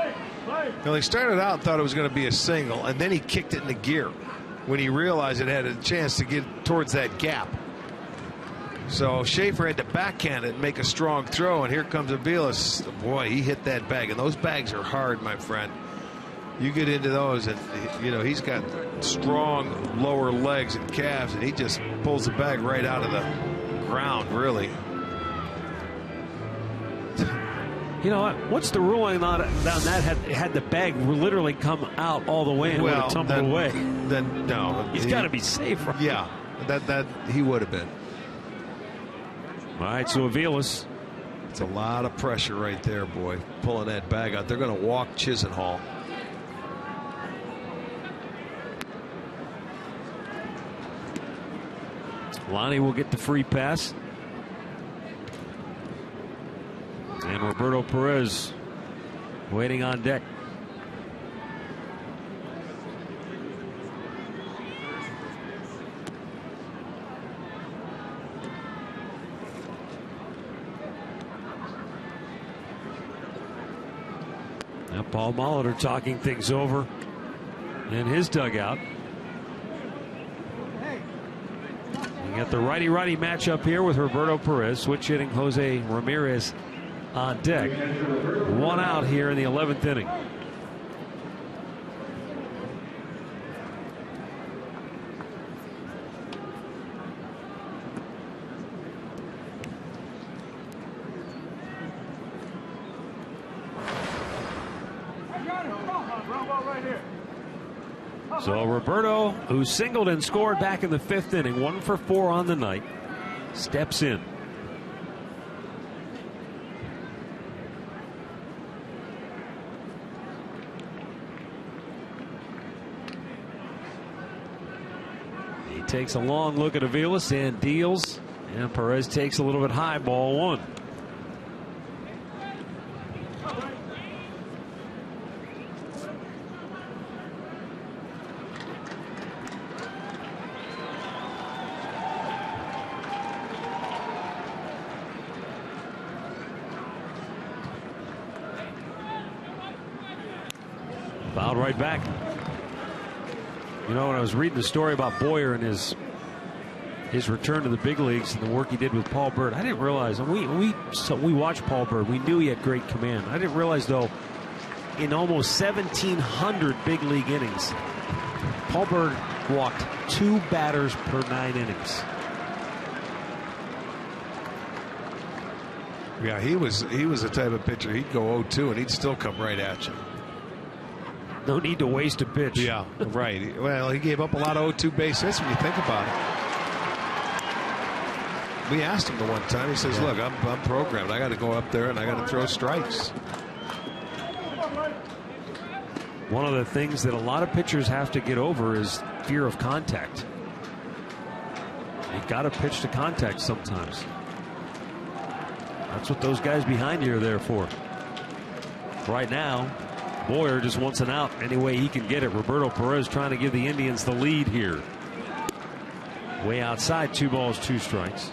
S4: Well, he started out and thought it was going to be a single, and then he kicked it into gear when he realized it had a chance to get towards that gap. So Schaefer had to backhand it and make a strong throw, and here comes Aviles. Boy, he hit that bag, and those bags are hard, my friend. You get into those, and you know he's got strong lower legs and calves, and he just pulls the bag right out of the ground, really.
S5: You know what? What's the ruling on that? Had the bag literally come out all the way and would have tumbled away?
S4: Then no,
S5: he's got to be safe. Right?
S4: Yeah, that he would have been.
S5: All right, so Aviles.
S4: It's a lot of pressure right there, boy, pulling that bag out. They're going to walk Chisenhall.
S5: Lonnie will get the free pass. And Roberto Perez waiting on deck. Now Paul Molitor talking things over in his dugout. You got the righty-righty matchup here with Roberto Perez, switch hitting Jose Ramirez on deck. One out here in the 11th inning. So Roberto, who singled and scored back in the 5th inning, 1 for 4 on the night, steps in. He takes a long look at Aviles and deals, and Perez takes a little bit high, ball 1. Fouled right back. You know, when I was reading the story about Boyer and his return to the big leagues and the work he did with Paul Bird, I didn't realize, and we watched Paul Bird, we knew he had great command. I didn't realize, though, in almost 1,700 big league innings, Paul Bird walked 2 batters per 9 innings.
S4: Yeah, he was the type of pitcher, he'd go 0-2 and he'd still come right at you.
S5: No need to waste a pitch.
S4: Yeah, right. Well, he gave up a lot of 0-2 base hits when you think about it. We asked him the one time. He says, look, I'm programmed. I got to go up there and I got to throw strikes.
S5: One of the things that a lot of pitchers have to get over is fear of contact. You've got to pitch to contact sometimes. That's what those guys behind you are there for. Right now, Boyer just wants an out any way he can get it. Roberto Perez trying to give the Indians the lead here. Way outside, 2 balls, 2 strikes.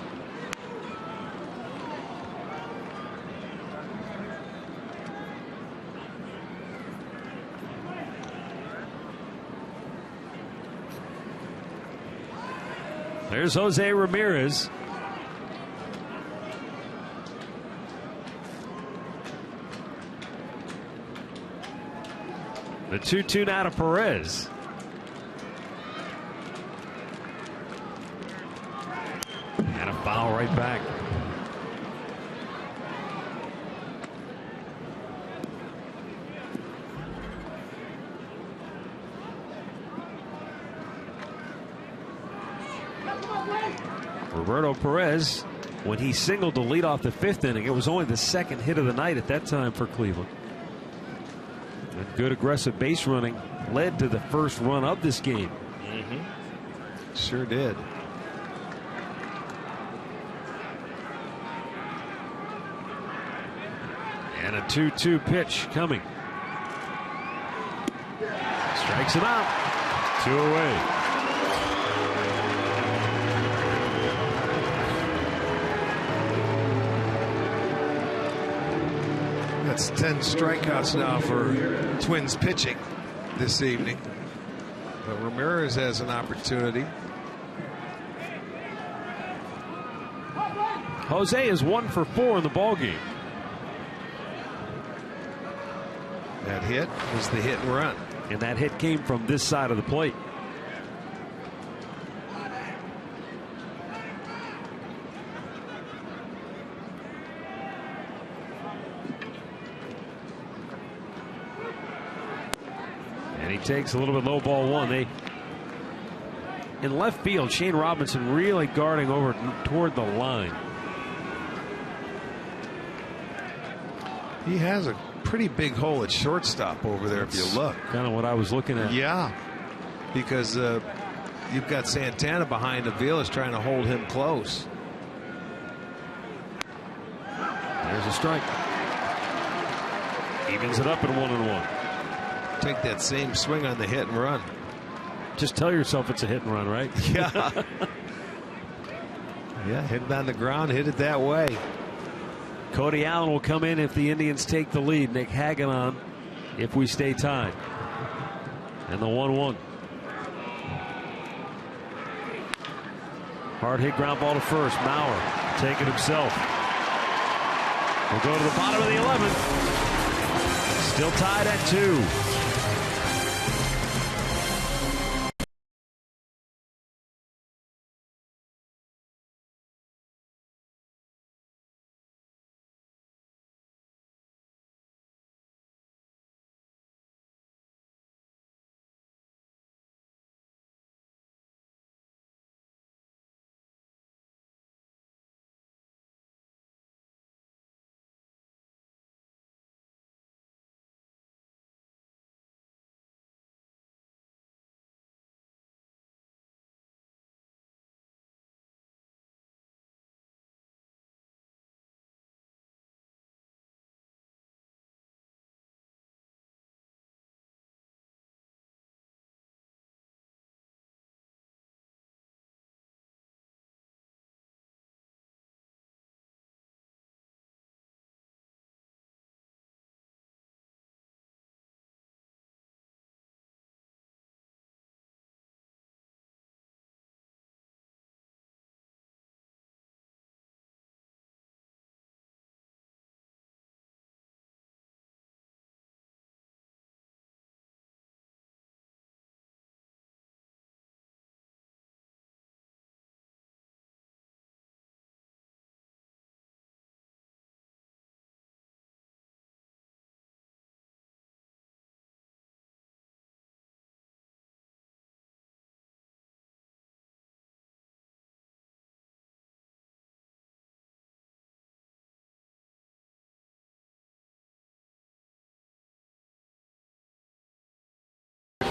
S5: There's Jose Ramirez. The 2-2 now to Perez. And a foul right back. Roberto Perez, when he singled to lead off the 5th inning, it was only the 2nd hit of the night at that time for Cleveland. And good aggressive base running led to the first run of this game.
S4: Sure did.
S5: And a 2-2 pitch coming. Strikes him out. 2 away.
S4: That's 10 strikeouts now for Twins pitching this evening. But Ramirez has an opportunity.
S5: Jose is 1 for 4 in the ballgame.
S4: That hit was the hit and run.
S5: And that hit came from this side of the plate. And he takes a little bit low, ball 1. They in left field, Shane Robinson really guarding over toward the line.
S4: He has a pretty big hole at shortstop over there. If you look,
S5: kind of what I was looking at.
S4: Yeah, because you've got Santana behind Avila's trying to hold him close.
S5: There's a strike. Evens it up at 1-1.
S4: Take that same swing on the hit and run.
S5: Just tell yourself it's a hit and run, right?
S4: Yeah. Yeah, hit it on the ground, hit it that way.
S5: Cody Allen will come in if the Indians take the lead. Nick Hagedorn if we stay tied. And the 1-1. Hard hit ground ball to first. Mauer take it himself. We'll go to the bottom of the 11th. Still tied at 2.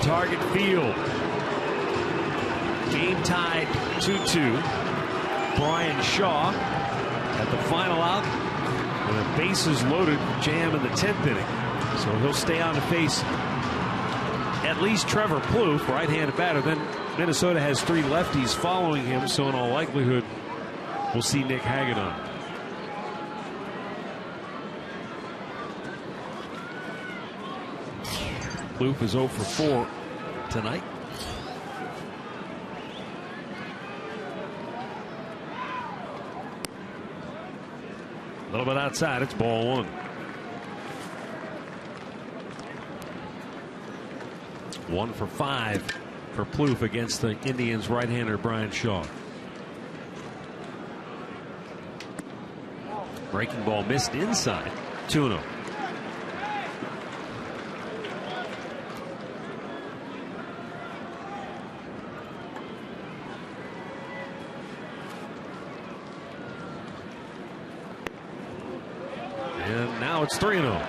S5: Target field. Game tied 2-2. Brian Shaw at the final out with a bases loaded jam in the 10th inning. So he'll stay on to face at least Trevor Plouffe, right-handed batter. Then Minnesota has 3 lefties following him, so in all likelihood we'll see Nick Hagedorn. Plouffe is 0 for 4 tonight. A little bit outside. It's ball one. One for 5 for Plouffe against the Indians right-hander Brian Shaw. Breaking ball missed inside. 2-0. And now it's 3-0.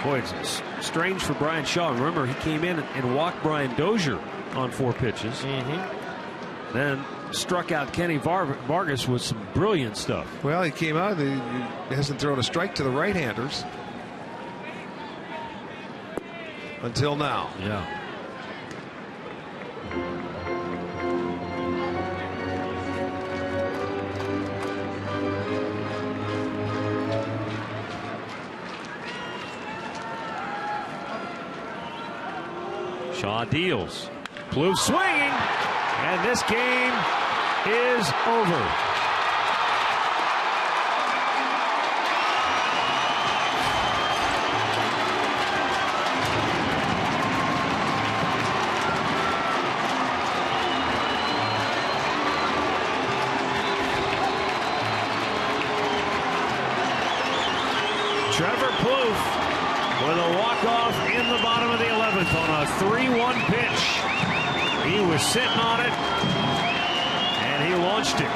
S5: Boy, it's strange for Brian Shaw. Remember, he came in and walked Brian Dozier on 4 pitches. Then struck out Kenny Vargas with some brilliant stuff.
S4: Well, he came out. He hasn't thrown a strike to the right-handers until now.
S5: Yeah. Shaw deals. Plouffe swinging, and this game is over. Trevor Plouffe with a walk-off in the bottom of the 11th on a 3-1 pitch. He was sitting on it, and he launched it.